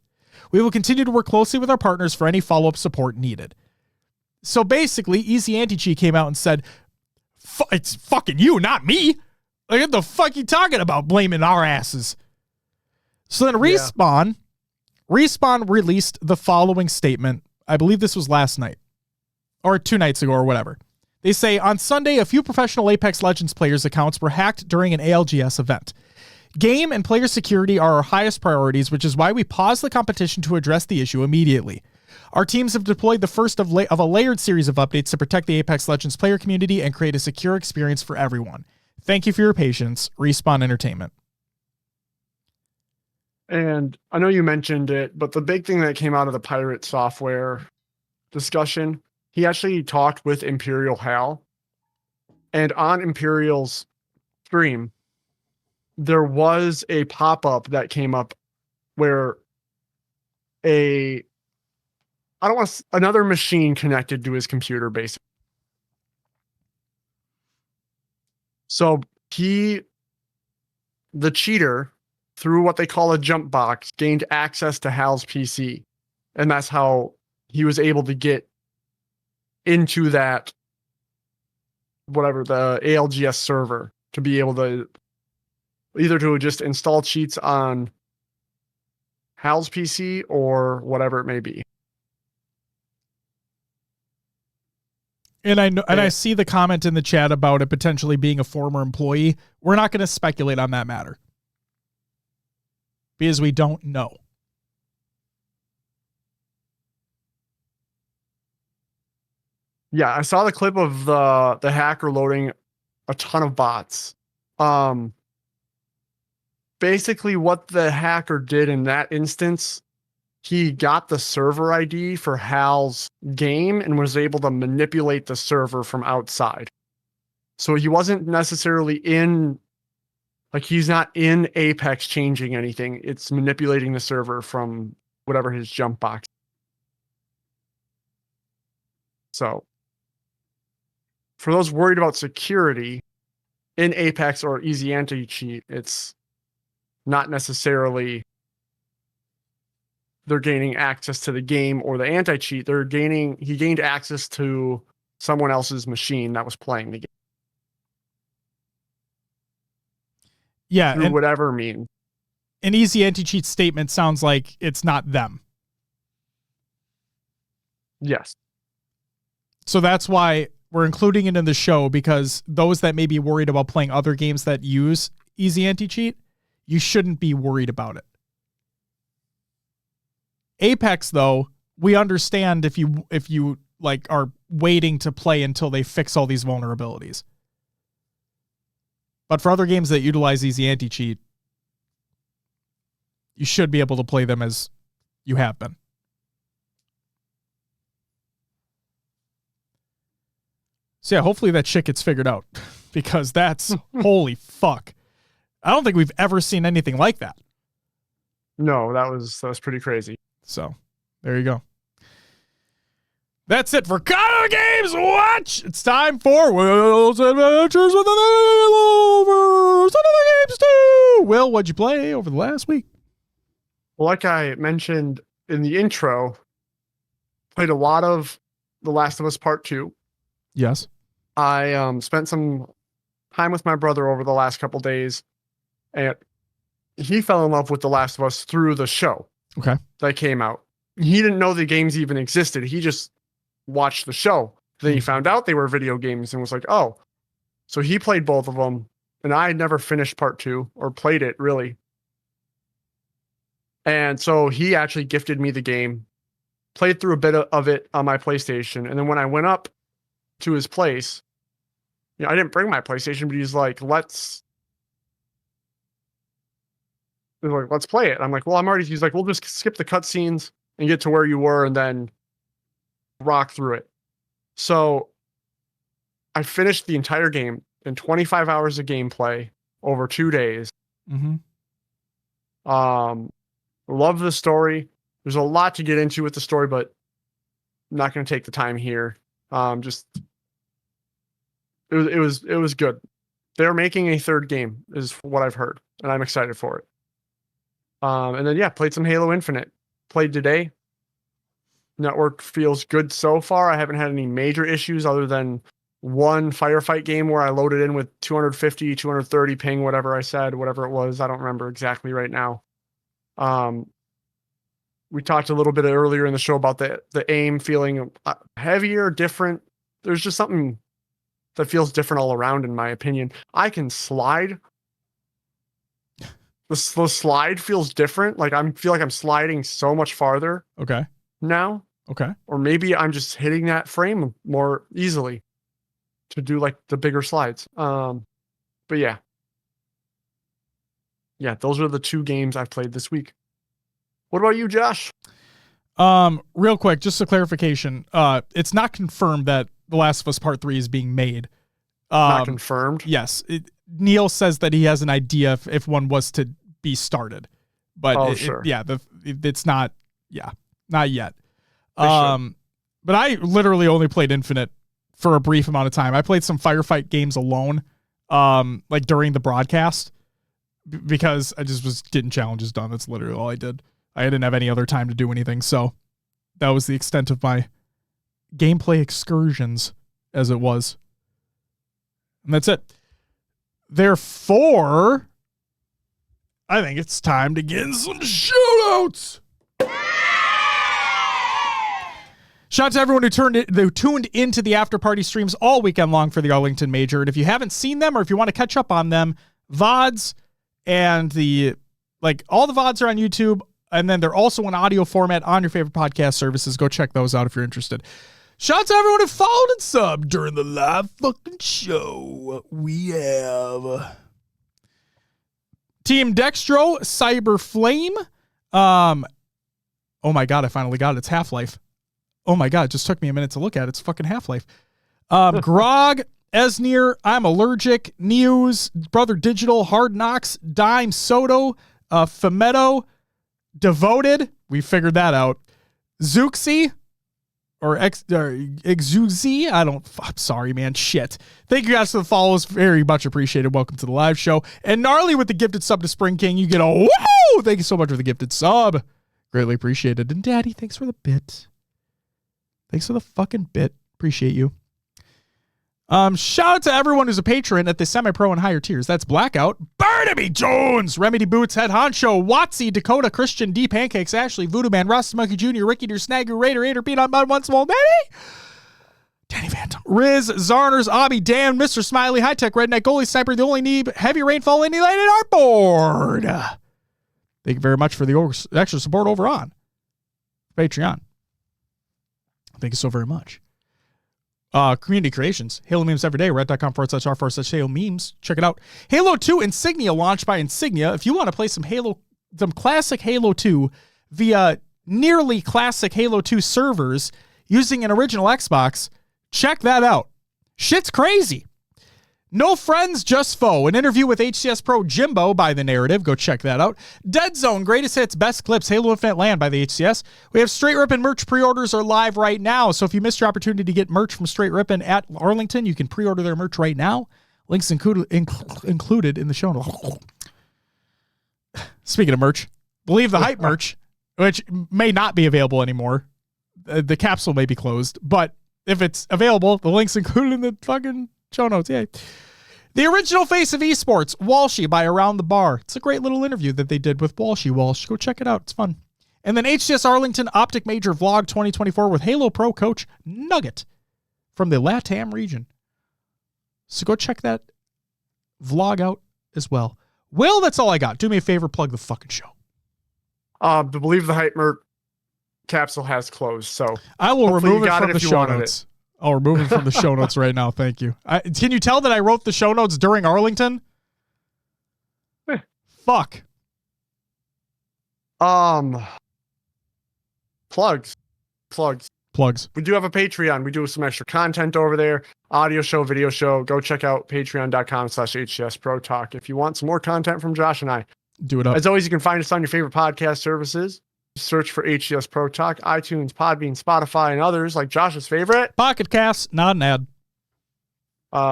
We will continue to work closely with our partners for any follow-up support needed. So basically, Easy Anti-Cheat came out and said, it's fucking you, not me. Like, what the fuck you talking about, blaming our asses? So then Respawn released the following statement. I believe this was last night or 2 nights ago or whatever. They say, on Sunday, a few professional Apex Legends players' accounts were hacked during an ALGS event. Game and player security are our highest priorities, which is why we paused the competition to address the issue immediately. Our teams have deployed the first of a layered series of updates to protect the Apex Legends player community and create a secure experience for everyone. Thank you for your patience. Respawn Entertainment. And I know you mentioned it, but the big thing that came out of the pirate software discussion, he actually talked with Imperial Hal. And on Imperial's stream, there was a pop-up that came up where another machine connected to his computer, basically. So the cheater, through what they call a jump box, gained access to Hal's PC. And that's how he was able to get into that, whatever, the ALGS server, to be able to either to just install cheats on Hal's PC or whatever it may be. And I know, and I see the comment in the chat about it potentially being a former employee. We're not going to speculate on that matter because we don't know. Yeah, I saw the clip of the hacker loading a ton of bots. Basically, what the hacker did in that instance, he got the server ID for Hal's game and was able to manipulate the server from outside. So he wasn't necessarily he's not in Apex changing anything. It's manipulating the server from whatever his jump box. So for those worried about security in Apex or Easy Anti-Cheat, it's not necessarily they're gaining access to the game or the anti-cheat. He gained access to someone else's machine that was playing the game. Yeah. Through whatever means. An Easy Anti-Cheat statement sounds like it's not them. Yes. So that's why we're including it in the show, because those that may be worried about playing other games that use Easy Anti-Cheat, you shouldn't be worried about it. Apex, though, we understand if you like are waiting to play until they fix all these vulnerabilities. But for other games that utilize Easy Anti-Cheat, you should be able to play them as you have been. So yeah, hopefully that shit gets figured out, because that's holy fuck. I don't think we've ever seen anything like that. No, that was pretty crazy. So there you go. That's it for Condo Games Watch. It's time for Will's Adventures with the Nailovers. Another games too. Will, what'd you play over the last week? Well, like I mentioned in the intro, played a lot of The Last of Us Part 2. Yes. I spent some time with my brother over the last couple days, and he fell in love with The Last of Us through the show. Okay. That came out. He didn't know the games even existed. He just watched the show. Then he found out they were video games and was like, oh. So he played both of them, and I had never finished Part 2 or played it, really. And so he actually gifted me the game, played through a bit of it on my PlayStation, and then when I went up to his place, I didn't bring my PlayStation, but he's like, let's play it. I'm like, well, he's like, we'll just skip the cutscenes and get to where you were and then rock through it. So I finished the entire game in 25 hours of gameplay over 2 days. Mm-hmm. Love the story. There's a lot to get into with the story, but I'm not going to take the time here. It was good. They're making a third game, is what I've heard, and I'm excited for it. And then played some Halo Infinite. Played today. Network feels good so far. I haven't had any major issues other than one firefight game where I loaded in with 250, 230 ping, whatever I said, whatever it was. I don't remember exactly right now. We talked a little bit earlier in the show about the aim feeling heavier, different. There's just something that feels different all around, in my opinion. I can slide. The slide feels different. Like I feel like I'm sliding so much farther. Okay. Now. Okay. Or maybe I'm just hitting that frame more easily to do like the bigger slides. But yeah. Yeah, those are the 2 games I've played this week. What about you, Josh? Real quick, just a clarification. It's not confirmed that The Last of Us Part 3 is being made. Not confirmed? Yes. Neil says that he has an idea if one was to be started. But sure. It's not, not yet. Sure. But I literally only played Infinite for a brief amount of time. I played some firefight games alone, like during the broadcast, because I just was getting challenges done. That's literally all I did. I didn't have any other time to do anything, so that was the extent of my gameplay excursions, as it was. And that's it. Therefore, I think it's time to get in some shoutouts. Shout out to everyone who tuned into the after party streams all weekend long for the Arlington Major. And if you haven't seen them, or if you want to catch up on them, VODs and all the VODs are on YouTube. And then they're also in audio format on your favorite podcast services. Go check those out if you're interested. Shout out to everyone who followed and subbed during the live fucking show. We have Team Dextro, Cyber Flame. Oh my God, I finally got it. It's Half-Life. Oh my God, it just took me a minute to look at it. It's fucking Half-Life. Grog, Esnir, I'm Allergic, News, Brother Digital, Hard Knocks, Dime, Soto, Fumetto, Devoted. We figured that out. Zuxi, or Exuzi. I'm sorry, man. Shit. Thank you guys for the follows. Very much appreciated. Welcome to the live show. And Gnarly with the gifted sub to Spring King. You get a woo! Thank you so much for the gifted sub. Greatly appreciated. And Daddy, thanks for the bit. Thanks for the fucking bit. Appreciate you. Shout out to everyone who's a patron at the semi-pro and higher tiers. That's Blackout, Barnaby Jones, Remedy Boots, Head Honcho, Watsy, Dakota, Christian, D Pancakes, Ashley, Voodoo Man, Rusty Monkey Jr., Ricky Deer, Snagger, Raider, Ader, Peanut Bud, One Small Danny Phantom, Riz, Zarners, Obby, Dan, Mr. Smiley, High Tech, Redneck, Goalie Sniper, The Only Need, Heavy Rainfall, Indy Light, and Artboard. Thank you very much for the extra support over on Patreon. Thank you so very much. Community creations, Halo memes every day, red.com/r/Halo memes. Check it out. Halo 2 Insignia launched by Insignia. If you want to play some classic Halo 2 via nearly classic Halo 2 servers using an original Xbox, check that out. Shit's crazy. No Friends, Just Foe, an interview with HCS Pro Jimbo by The Narrative. Go check that out. Dead Zone, Greatest Hits, Best Clips, Halo Infinite Land by the HCS. We have Straight Rippin' merch pre-orders are live right now. So if you missed your opportunity to get merch from Straight Rippin' at Arlington, you can pre-order their merch right now. Links included in the show notes. Speaking of merch, Believe the Hype merch, which may not be available anymore. The capsule may be closed, but if it's available, the link's included in the fucking show notes. Yay. The original face of esports, Walshy by Around the Bar. It's a great little interview that they did with Walsh. Go check it out. It's fun. And then HCS Arlington Optic Major Vlog 2024 with Halo Pro coach Nugget from the LATAM region. So go check that vlog out as well. Will, that's all I got. Do me a favor, plug the fucking show. The Believe the Hype merch capsule has closed, so I will remove it from the show notes. I'll remove it from the show notes right now. Thank you. Can you tell that I wrote the show notes during Arlington? Fuck. Plugs. Plugs. We do have a Patreon. We do some extra content over there. Audio show, video show. Go check out patreon.com/HCS Pro Talk if you want some more content from Josh and I. Do it up. As always, you can find us on your favorite podcast services. Search for HCS Pro Talk, iTunes, Podbean, Spotify, and others like Josh's favorite. Pocket Cast, not an ad.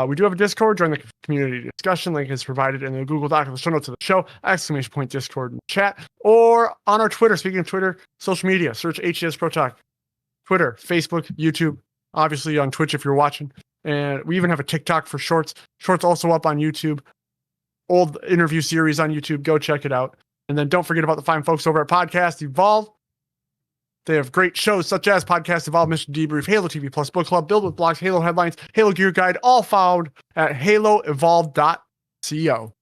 We do have a Discord. Join the community discussion. Link is provided in the Google Doc of the show notes of the show. !Discord in the chat. Or on our Twitter. Speaking of Twitter, social media. Search HCS Pro Talk. Twitter, Facebook, YouTube. Obviously on Twitch if you're watching. And we even have a TikTok for shorts. Shorts also up on YouTube. Old interview series on YouTube. Go check it out. And then don't forget about the fine folks over at Podcast Evolve. They have great shows such as Podcast Evolve, Mission Debrief, Halo TV Plus Book Club, Build with Blocks, Halo Headlines, Halo Gear Guide, all found at haloevolve.co.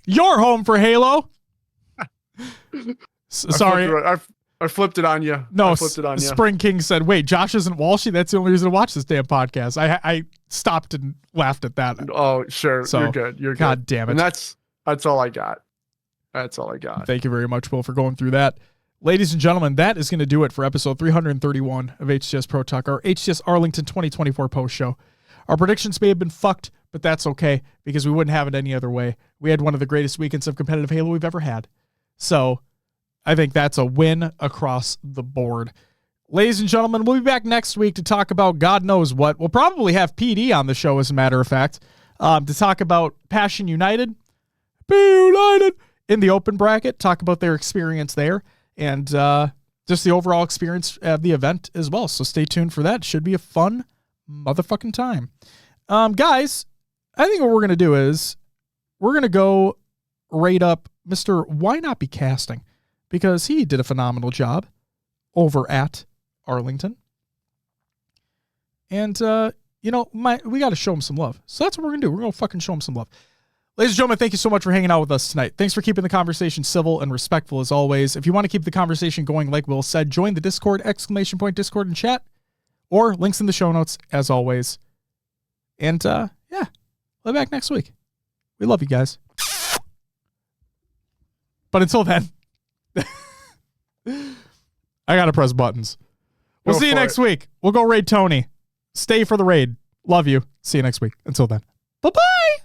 Your home for Halo. Sorry. I flipped it on you. No, I flipped it on you. Spring King said, wait, Josh isn't Walshy? That's the only reason to watch this damn podcast. I stopped and laughed at that. Oh, sure. So, you're good. You're good. God damn it. And that's all I got. That's all I got. Thank you very much, Will, for going through that. Ladies and gentlemen, that is going to do it for episode 331 of HCS Pro Talk, our HCS Arlington 2024 post show. Our predictions may have been fucked, but that's okay because we wouldn't have it any other way. We had one of the greatest weekends of competitive Halo we've ever had. So I think that's a win across the board. Ladies and gentlemen, we'll be back next week to talk about God knows what. We'll probably have PD on the show, as a matter of fact, to talk about Passion United. Be United in the open bracket, talk about their experience there, and just the overall experience of the event as well. So stay tuned for that. It should be a fun motherfucking time. Guys, I think what we're going to do is we're going to go rate up Mr. Why Not Be Casting, because he did a phenomenal job over at Arlington. And, we got to show him some love. So that's what we're going to do. We're going to fucking show him some love. Ladies and gentlemen, thank you so much for hanging out with us tonight. Thanks for keeping the conversation civil and respectful as always. If you want to keep the conversation going, like Will said, join the Discord, !Discord and chat, or links in the show notes as always. And we'll be back next week. We love you guys. But until then, I got to press buttons. We'll see you next week. We'll go raid Tony. Stay for the raid. Love you. See you next week. Until then. Bye-bye.